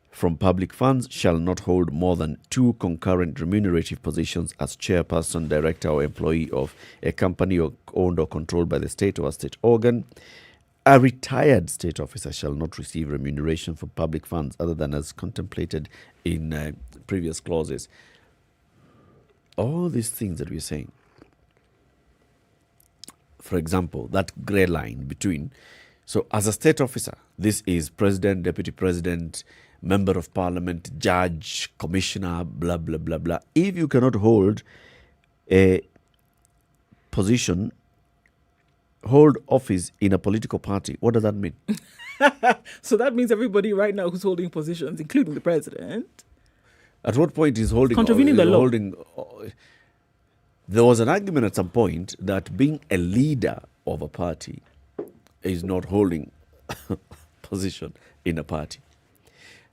from public funds shall not hold more than 2 concurrent remunerative positions as chairperson, director, or employee of a company owned or controlled by the state or a state organ. A retired state officer shall not receive remuneration from public funds other than as contemplated in previous clauses. All these things that we're saying. For example, that grey line between, so as a state officer, this is president, deputy president, member of parliament, judge, commissioner, blah, blah, blah, blah. If you cannot hold a position, hold office in a political party, what does that mean? So that means everybody right now who's holding positions, including the president. At what point is holding... Contravening the law. There was an argument at some point that being a leader of a party is not holding position in a party.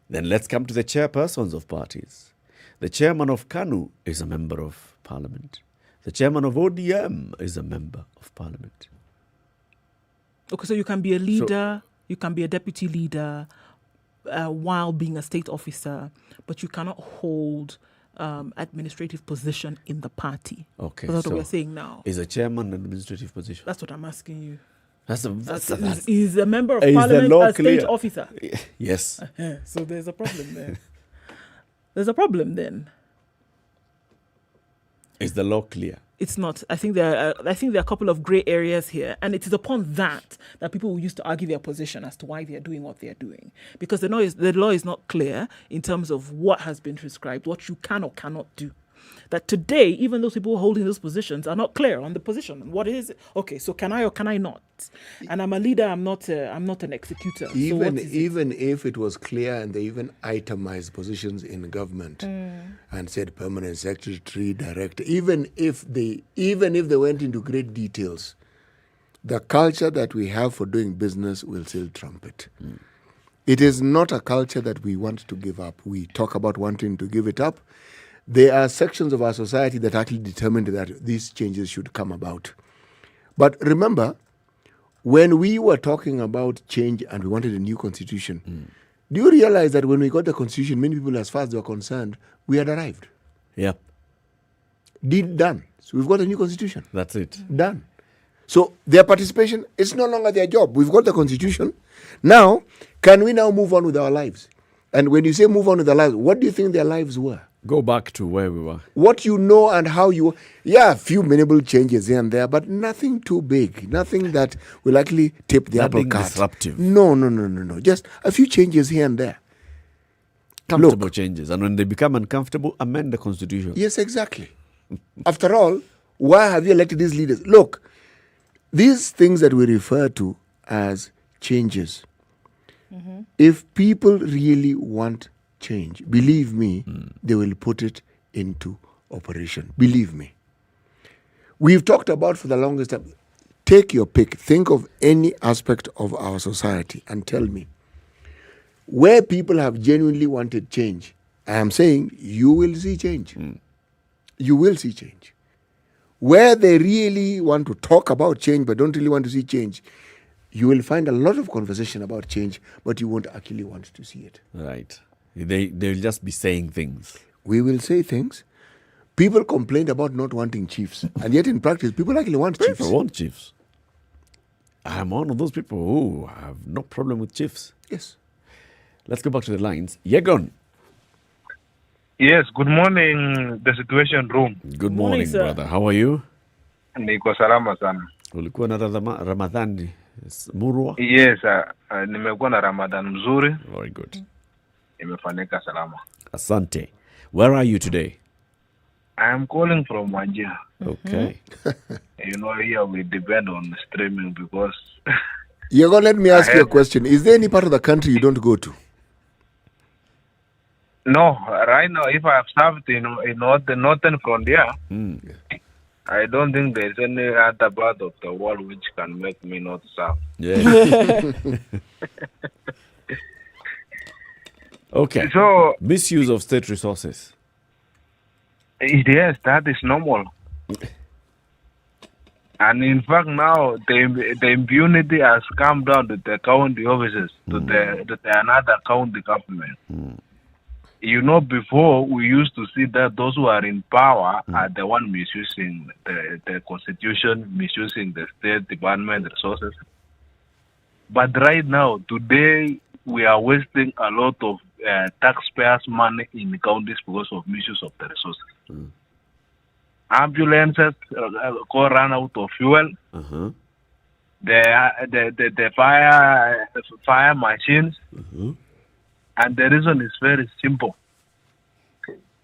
Then let's come to the chairpersons of parties. The chairman of KANU is a member of parliament. The chairman of ODM is a member of parliament. Okay, so you can be a leader, you can be a deputy leader while being a state officer, but you cannot hold administrative position in the party. Okay, that's so what we're saying now. Is a chairman an administrative position? That's what I'm asking you. He's a member of parliament, a state officer. Yes. So there's a problem there. There's a problem then. Is the law clear? It's not. I think there are a couple of grey areas here, and it is upon that people will use to argue their position as to why they are doing what they are doing, because the law is not clear in terms of what has been prescribed, what you can or cannot do. that today, even those people holding those positions are not clear on the position. What is it? Okay, so can I or can I not? And I'm a leader. I'm not an executor. Even if it was clear and they even itemized positions in government and said permanent secretary, director, even if they went into great details, the culture that we have for doing business will still trump it. It is not a culture that we want to give up. We talk about wanting to give it up. There are sections of our society that actually determined that these changes should come about. But remember, when we were talking about change and we wanted a new constitution, do you realize that when we got the constitution, many people, as far as they were concerned, we had arrived? Yep. Done. So we've got a new constitution. That's it. Done. So their participation is no longer their job. We've got the constitution. Now, can we now move on with our lives? And when you say move on with their lives, what do you think their lives were? Go back to where we were. What you know and how you... Yeah, a few minimal changes here and there, but nothing too big. Nothing that will actually tip the apple Nothing cart. disruptive. No. Just a few changes here and there. Comfortable changes. And when they become uncomfortable, amend the constitution. Yes, exactly. After all, why have you elected these leaders? Look, these things that we refer to as changes, if people really want change, believe me, they will put it into operation. Believe me. We've talked about for the longest time, take your pick, think of any aspect of our society and tell me, where people have genuinely wanted change, I am saying you will see change. You will see change. Where they really want to talk about change but don't really want to see change, you will find a lot of conversation about change, but you won't actually want to see it. Right. They'll just be saying things. We will say things. People complained about not wanting chiefs, and yet in practice, people actually want chiefs. People want chiefs. I'm one of those people who have no problem with chiefs. Yes. Let's go back to the lines. Yegon. Yes, good morning, the Situation Room. Good morning, brother. How are you? Niko salama sana. Ulikuwa na Ramadhani murwa? Yes, nimekuwa na Ramadan mzuri. Very good. Imefanyika salama. Asante. Where are you today? I am calling from Wajir. Okay. You know, here we depend on streaming because... Yegon, let me ask you a question. Is there any part of the country you don't go to? No, right now, if I have served in the northern frontier, I don't think there's any other part of the world which can make me not serve. Yeah. Okay. So, misuse of state resources. Yes, that is normal. And in fact, now the impunity has come down to the county offices, to the another county government. You know, before we used to see that those who are in power are the one misusing the constitution, misusing the state department resources. But right now, today, we are wasting a lot of taxpayers' money in the counties because of misuse of the resources. Ambulances run out of fuel. The fire machines. And the reason is very simple.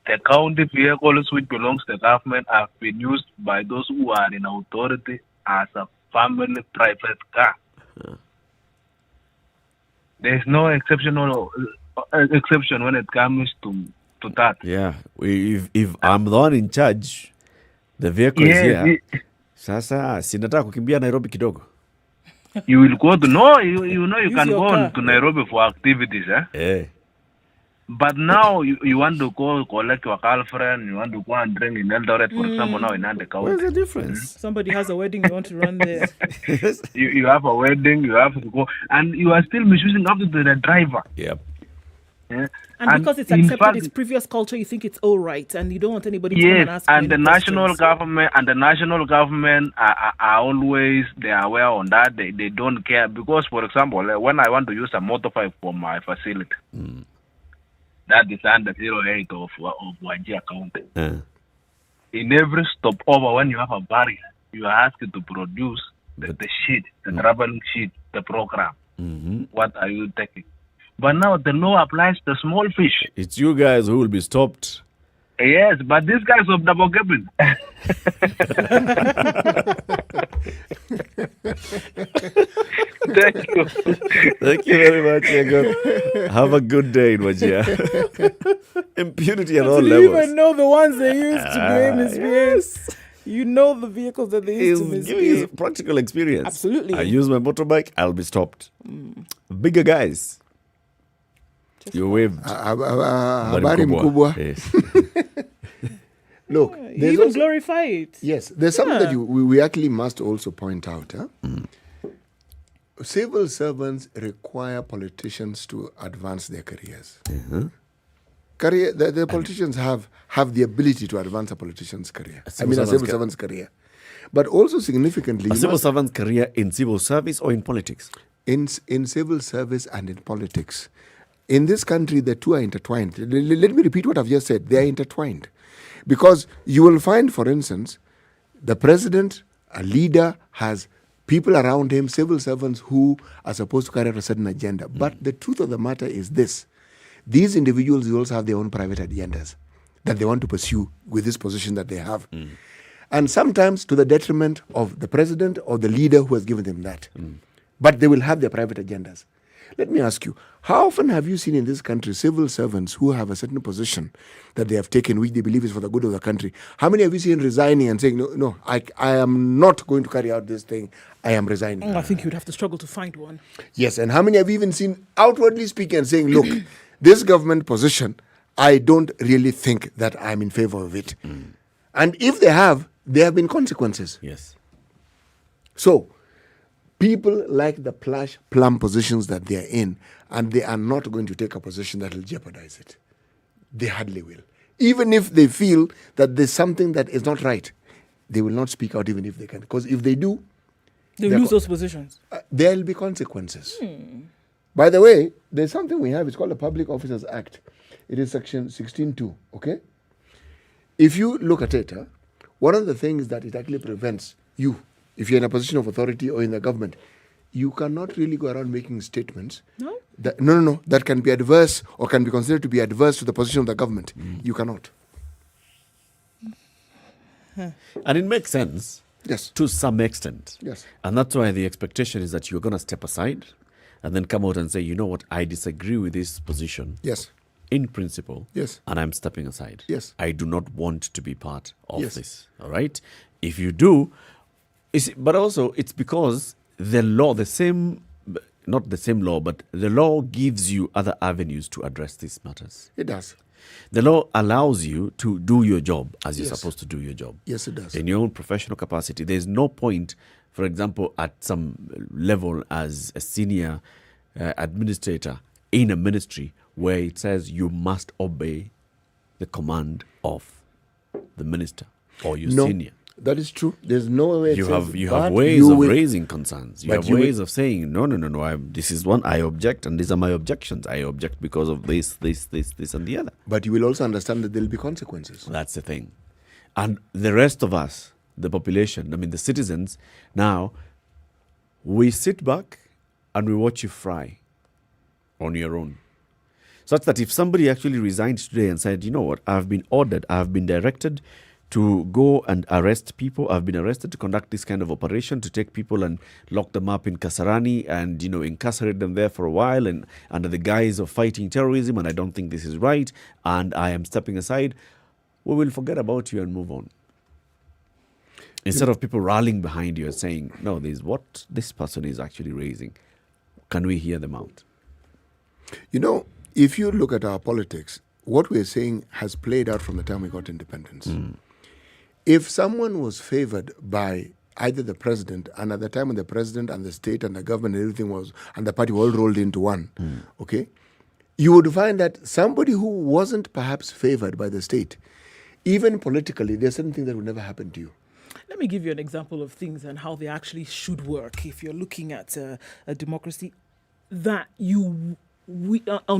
The county vehicles which belongs to the government have been used by those who are in authority as a family private car. There is no exception when it comes to that. Yeah, if I'm the one in charge, the vehicle is here. Sasa sinataka kukimbia Nairobi kidogo. You will go to you know you can go to Nairobi for activities, Yeah. But now you want to go collect your girlfriend, you want to go and drink in Eldoret, for example, now in Nakuru. What's the difference? Somebody has a wedding, you want to run there. you have a wedding, you have to go, and you are still misusing up to the driver. Yep. Yeah. And because it's accepted its previous culture, you think it's all right, and you don't want anybody to come and ask. And the national government are always they are aware on that. They don't care because, for example, when I want to use a motorbike for my facility, that is under 08 of Wajir County. In every stopover, when you have a barrier, you are asked to produce the sheet, the traveling sheet, the program. What are you taking? But now the law applies to small fish. It's you guys who will be stopped. Yes, but these guys of double cabin. Thank you. Thank you very much, Yego. Have a good day, Wajia. Impunity at all You levels. even know the ones they used to misbehave. You know the vehicles that they used to Give misbehave. you practical experience. Absolutely. I use my motorbike, I'll be stopped. Bigger guys. You wave. Habari mkubwa. Yes. Look, You there's even also- glorify it. Yes, there's something that we actually must also point out. Civil servants require politicians to advance their careers. The politicians have the ability to advance a politician's career. A civil servant's career. But also significantly... A civil servant's career in civil service or in politics? In civil service and in politics. In this country, the two are intertwined. Let me repeat what I've just said. They are intertwined. Because you will find, for instance, the president, a leader, has people around him, civil servants who are supposed to carry out a certain agenda. But the truth of the matter is this. These individuals also have their own private agendas that they want to pursue with this position that they have. And sometimes to the detriment of the president or the leader who has given them that. But they will have their private agendas. Let me ask you, how often have you seen in this country civil servants who have a certain position that they have taken, which they believe is for the good of the country? How many have you seen resigning and saying, no, I am not going to carry out this thing, I am resigning? I think you'd have to struggle to find one. Yes, and how many have you even seen outwardly speaking and saying, look, this government position, I don't really think that I'm in favor of it. And if they have, there have been consequences. Yes. So, people like the plush, plum positions that they are in, and they are not going to take a position that will jeopardize it. They hardly will. Even if they feel that there's something that is not right, they will not speak out even if they can. Because if they do, They lose those positions. There will be consequences. By the way, there's something we have. It's called the Public Officers Act. It is section 16.2, okay? If you look at it, one of the things that it actually prevents you, if you're in a position of authority or in the government, you cannot really go around making statements. No? That can be adverse or can be considered to be adverse to the position of the government. You cannot. And it makes sense. Yes. To some extent. Yes. And that's why the expectation is that you're going to step aside and then come out and say, you know what, I disagree with this position. Yes. In principle. Yes. And I'm stepping aside. Yes. I do not want to be part of Yes. this. All right? If you do, but also it's because the law, not the same law, but the law gives you other avenues to address these matters. It does. The law allows you to do your job as you're Yes. supposed to do your job. Yes, it does. In your own professional capacity. There's no point, for example, at some level as a senior administrator in a ministry where it says you must obey the command of the minister or your senior. That is true. There's no way. You have ways of raising concerns. You But have you ways of saying no. This is one I object, and these are my objections. I object because of this, and the other. But you will also understand that there will be consequences. That's the thing, and the rest of us, the population, the citizens, now we sit back and we watch you fry on your own. Such that if somebody actually resigned today and said, you know what, I've been ordered, I've been directed to go and arrest people. I've been arrested to conduct this kind of operation, to take people and lock them up in Kasarani and, incarcerate them there for a while and under the guise of fighting terrorism, and I don't think this is right, and I am stepping aside. We will forget about you and move on. Instead of people rallying behind you and saying, no, this is what this person is actually raising. Can we hear them out? If you look at our politics, what we're saying has played out from the time we got independence. If someone was favored by either the president, and at the time when the president and the state and the government and everything was, and the party were all rolled into one, okay, you would find that somebody who wasn't perhaps favored by the state, even politically, there's certain things that would never happen to you. Let me give you an example of things and how they actually should work if you're looking at a democracy on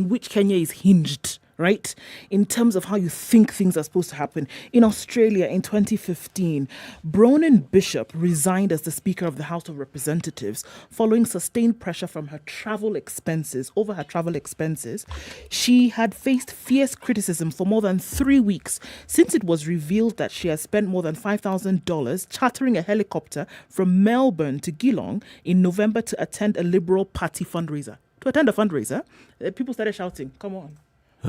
which Kenya is hinged, right? In terms of how you think things are supposed to happen. In Australia in 2015, Bronan Bishop resigned as the Speaker of the House of Representatives following sustained pressure from her travel expenses. Over her travel expenses, she had faced fierce criticism for more than 3 weeks since it was revealed that she has spent more than $5,000 chartering a helicopter from Melbourne to Geelong in November to attend a Liberal Party fundraiser. To attend a fundraiser, people started shouting, "Come on.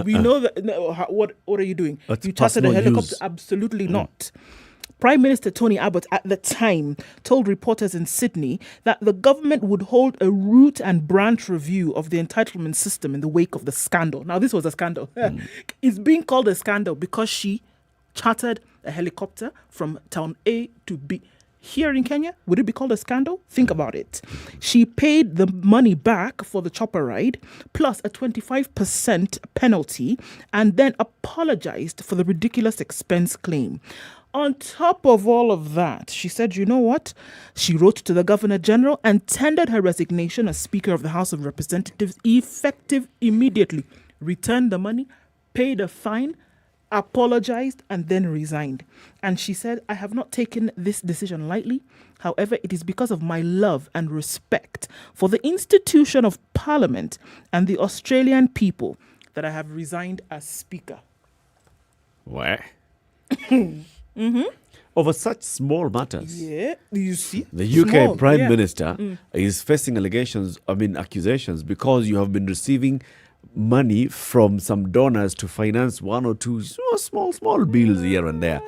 We know that." No, what are you doing? That's You chartered a personal helicopter? use. Absolutely not. Prime Minister Tony Abbott at the time told reporters in Sydney that the government would hold a root and branch review of the entitlement system in the wake of the scandal. Now, this was a scandal. It's being called a scandal because she chartered a helicopter from town A to B. Here in Kenya, would it be called a scandal? Think about it. She paid the money back for the chopper ride, plus a 25% penalty, and then apologized for the ridiculous expense claim. On top of all of that, she said, you know what? She wrote to the Governor General and tendered her resignation as Speaker of the House of Representatives effective immediately. Returned the money, paid a fine, apologized, and then resigned. And she said, I have not taken this decision lightly. However, it is because of my love and respect for the institution of Parliament and the Australian people that I have resigned as Speaker. Where? Over such small matters. Yeah, you see? The UK Small, Prime yeah. Minister is facing accusations because you have been receiving money from some donors to finance one or two small bills here and there.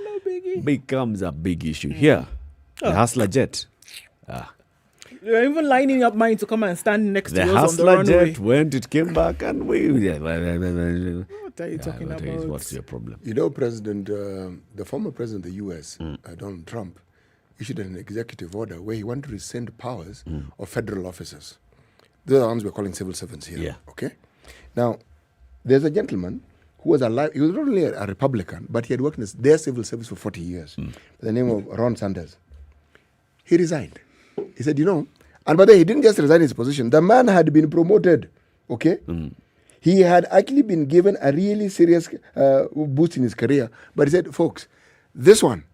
Becomes a big issue here. The Hustler jet. You're even lining up mine to come and stand next The to us on the Hustler runway. jet went, it came back, and we. What are you talking about? What's your problem? You know, the former president of the US, Donald Trump, issued an executive order where he wanted to rescind powers of federal officers. Those are the ones we're calling civil servants here. Yeah. Okay? Now, there's a gentleman who was alive. He was not only a Republican, but he had worked in their civil service for 40 years. By the name of Ron Sanders. He resigned. He said, and by the way, he didn't just resign his position. The man had been promoted. Okay? He had actually been given a really serious boost in his career. But he said, folks, this one,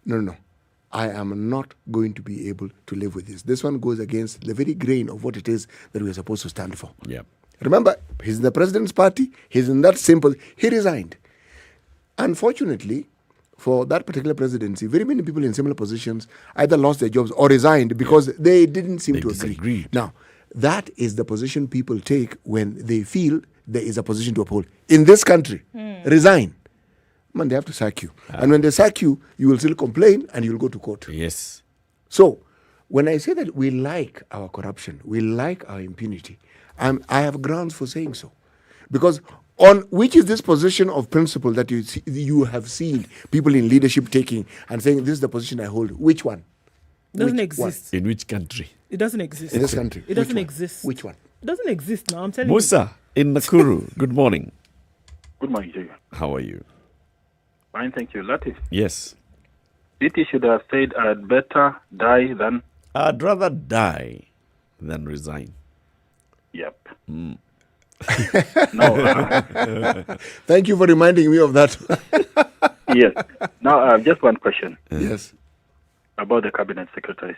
no. I am not going to be able to live with this. This one goes against the very grain of what it is that we are supposed to stand for. Yeah. Remember, he's in the president's party. He's in that simple. He resigned. Unfortunately, for that particular presidency, very many people in similar positions either lost their jobs or resigned because they didn't seem to agree. Now, that is the position people take when they feel there is a position to uphold. In this country, resign. Man, they have to sack you. And when they sack you, you will still complain and you will go to court. Yes. So, when I say that we like our corruption, we like our impunity, I have grounds for saying so. Because on which is this position of principle that you have seen people in leadership taking and saying, this is the position I hold. Which one? Doesn't exist. In which country? It doesn't exist. In this country. It doesn't exist. Which one? It doesn't exist now, I'm telling you. Musa in Nakuru. Good morning. Good morning to you. How are you? Fine, thank you. Latif, Yes. City should have said, I'd better die than... I'd rather die than resign. Yep. No. Thank you for reminding me of that. Yes. Now, just one question. Yes. About the cabinet secretaries.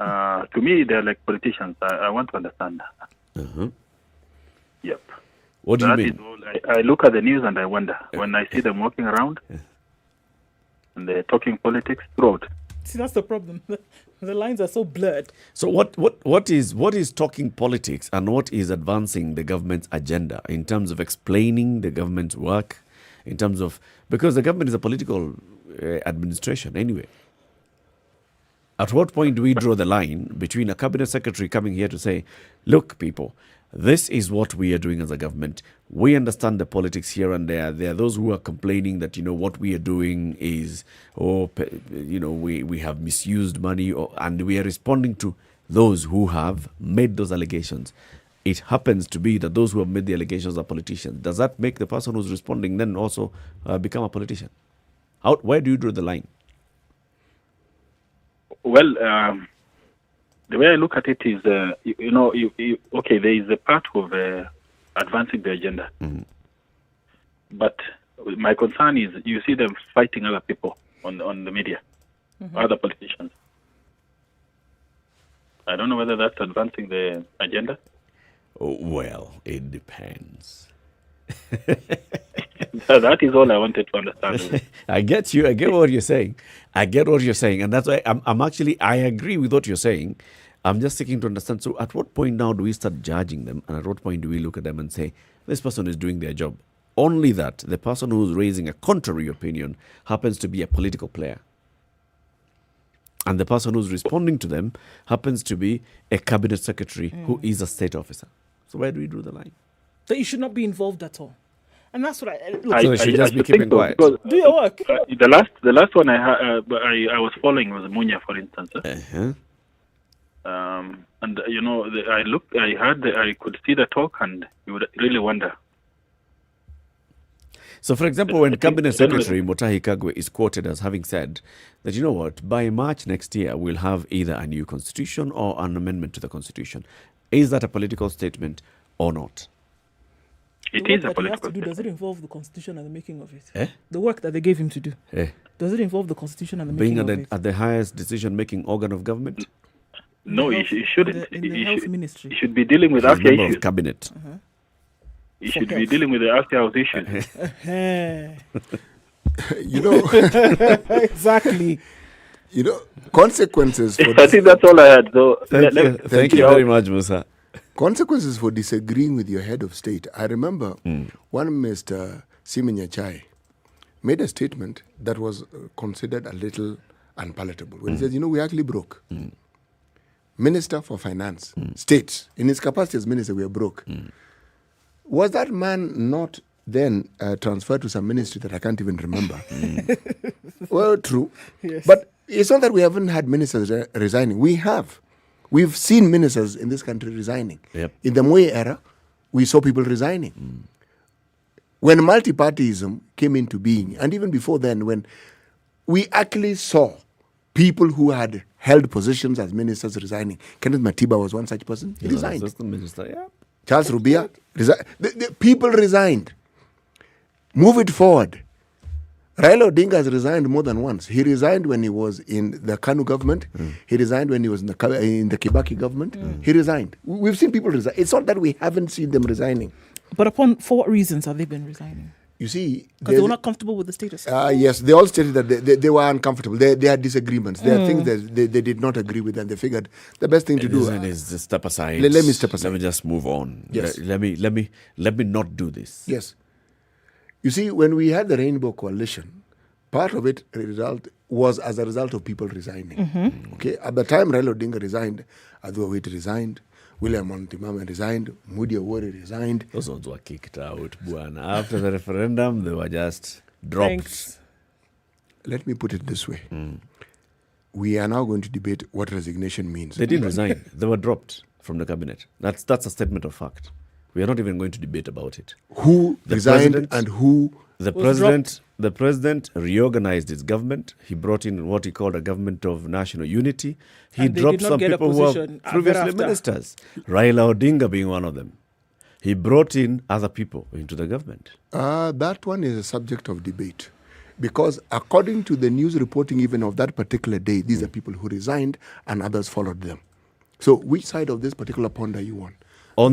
To me, they're like politicians. I want to understand. Yep. What do you That mean? is all. I look at the news and I wonder when I see them walking around and they're talking politics throughout. See, that's the problem. The lines are so blurred. So what is talking politics and what is advancing the government's agenda in terms of explaining the government's work, in terms of, because the government is a political administration anyway. At what point do we draw the line between a cabinet secretary coming here to say, look, people, this is what we are doing as a government. We understand the politics here and there. There are those who are complaining that, what we are doing is, we have misused money, and we are responding to those who have made those allegations. It happens to be that those who have made the allegations are politicians. Does that make the person who's responding then also become a politician? Where do you draw the line? Well, the way I look at it is, okay, there is a part of advancing the agenda. But my concern is you see them fighting other people on the media, other politicians. I don't know whether that's advancing the agenda. Oh, well, it depends. That is all I wanted to understand. I get you. I get what you're saying. And that's why I agree with what you're saying. I'm just seeking to understand. So at what point now do we start judging them? And at what point do we look at them and say, this person is doing their job? Only that the person who's raising a contrary opinion happens to be a political player. And the person who's responding to them happens to be a cabinet secretary who is a state officer. So where do we draw the line? That you should not be involved at all. And that's what So they should just be keeping quiet. Because, do your work. The last one I was following was Munya, for instance. And you know, I could see the talk, and you would really wonder. So, for example, when Cabinet Secretary Mutahi Kagwe is quoted as having said that, you know what, by March next year, we'll have either a new constitution or an amendment to the constitution. Is that a political statement or not? It is a political statement. Does it involve the constitution and the making of it? Eh? The work that they gave him to do. Eh? Does it involve the constitution and the making of it? Being at the highest decision-making organ of government? No, he shouldn't. In the health ministry. He should be dealing with He's ASIA member issues. of cabinet. He should be dealing with the ASIA House issues. You know, exactly. You know, consequences for I think that's all I had. So Thank you very much, Musa. Consequences for disagreeing with your head of state. I remember one Mr. Simon Chai made a statement that was considered a little unpalatable. When he says, you know, we actually broke. Minister for Finance, States, in his capacity as minister, we are broke. Was that man not then transferred to some ministry that I can't even remember? Well, true. Yes. But it's not that we haven't had ministers resigning. We have. We've seen ministers in this country resigning. Yep. In the Moi era, we saw people resigning. When multipartyism came into being, and even before then, when we actually saw people who had held positions as ministers resigning. Kenneth Matiba was one such person. He resigned. Assistant minister, yeah. Charles Rubia resigned. The people resigned. Move it forward. Raila Odinga has resigned more than once. He resigned when he was in the KANU government. He resigned when he was in the Kibaki government. He resigned. We've seen people resign. It's not that we haven't seen them resigning. But for what reasons have they been resigning? You see, because they were not comfortable with the status. Yes, they all stated that they were uncomfortable. They had disagreements. There are things that they did not agree with, and they figured the best thing to do is just step aside. Let me step aside. Let me just move on. Yes. Let me not do this. Yes. You see, when we had the Rainbow Coalition, part of it was as a result of people resigning. Okay, at the time Raila Odinga resigned, Adwa Wait resigned, William Montimama resigned, Moody Awori resigned. Those ones were kicked out, Buana. After the referendum, they were just dropped. Thanks. Let me put it this way. We are now going to debate what resignation means. They didn't resign. They were dropped from the cabinet. That's a statement of fact. We are not even going to debate about it. Who resigned and who The president reorganized his government. He brought in what he called a government of national unity. He dropped some people who were previously ministers. Raila Odinga being one of them. He brought in other people into the government. That one is a subject of debate. Because according to the news reporting even of that particular day, these are people who resigned and others followed them. So which side of this particular pond are you on? On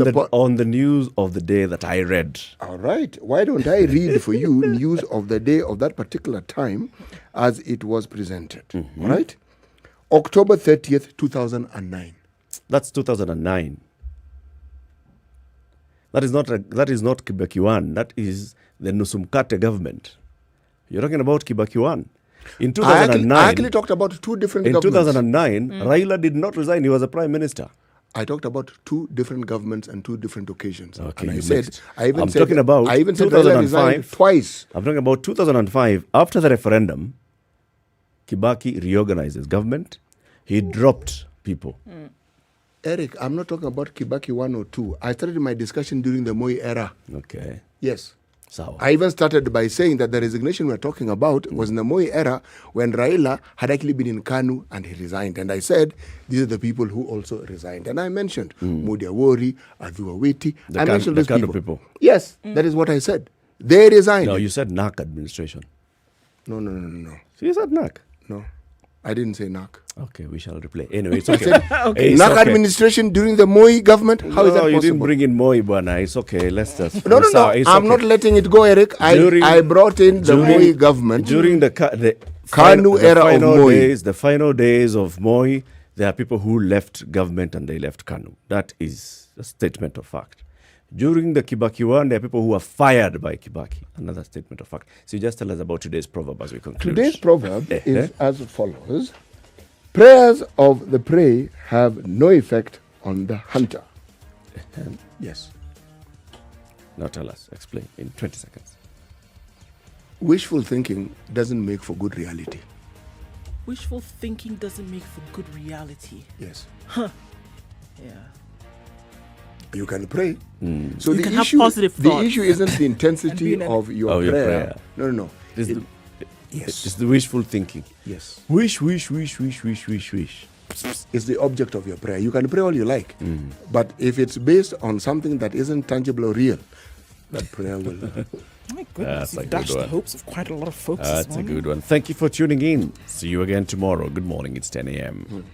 the news of the day that I read. All right. Why don't I read for you news of the day of that particular time as it was presented? All right? October 30th, 2009. That's 2009. That is not Kibaki 1. That is the Nusumkate government. You're talking about Kibaki 1. In 2009, I actually talked about two different governments. In 2009, Raila did not resign. He was a prime minister. I talked about two different governments and two different occasions. Okay, and I even said Raila resigned twice. I'm talking about 2005. After the referendum, Kibaki reorganized his government. He dropped people. Eric, I'm not talking about Kibaki 1 or 2. I started my discussion during the Moi era. Okay. Yes. I even started by saying that the resignation we're talking about was in the Moi era when Raila had actually been in KANU and he resigned. And I said, these are the people who also resigned. And I mentioned Mudia Wori, Adhua Witi. I mentioned those people. Yes, that is what I said. They resigned. No, you said NAC administration. No. So you said NAC? No, I didn't say NAC. Okay, we shall replay. Anyway, it's okay. NAC administration during the Moi government? How is that possible? You didn't bring in Moi, Bwana. It's okay. Let's just... No. I'm not letting it go, Eric. I brought in the Moi government. During the KANU era of Moi. The final days of Moi, there are people who left government and they left KANU. That is a statement of fact. During the Kibaki one, there are people who were fired by Kibaki. Another statement of fact. So you just tell us about today's proverb as we conclude. Today's proverb is as follows. Prayers of the prey have no effect on the hunter. Yes. Now tell us. Explain in 20 seconds. Wishful thinking doesn't make for good reality. Wishful thinking doesn't make for good reality. Yes. Huh. Yeah. You can pray. So you can have positive thoughts. The issue isn't the intensity of your prayer. No. It's the wishful thinking. Yes. Wish. It's the object of your prayer. You can pray all you like. But if it's based on something that isn't tangible or real, that prayer will... My goodness, you've dashed the hopes of quite a lot of folks. That's a good one. Thank you for tuning in. See you again tomorrow. Good morning. It's 10 a.m.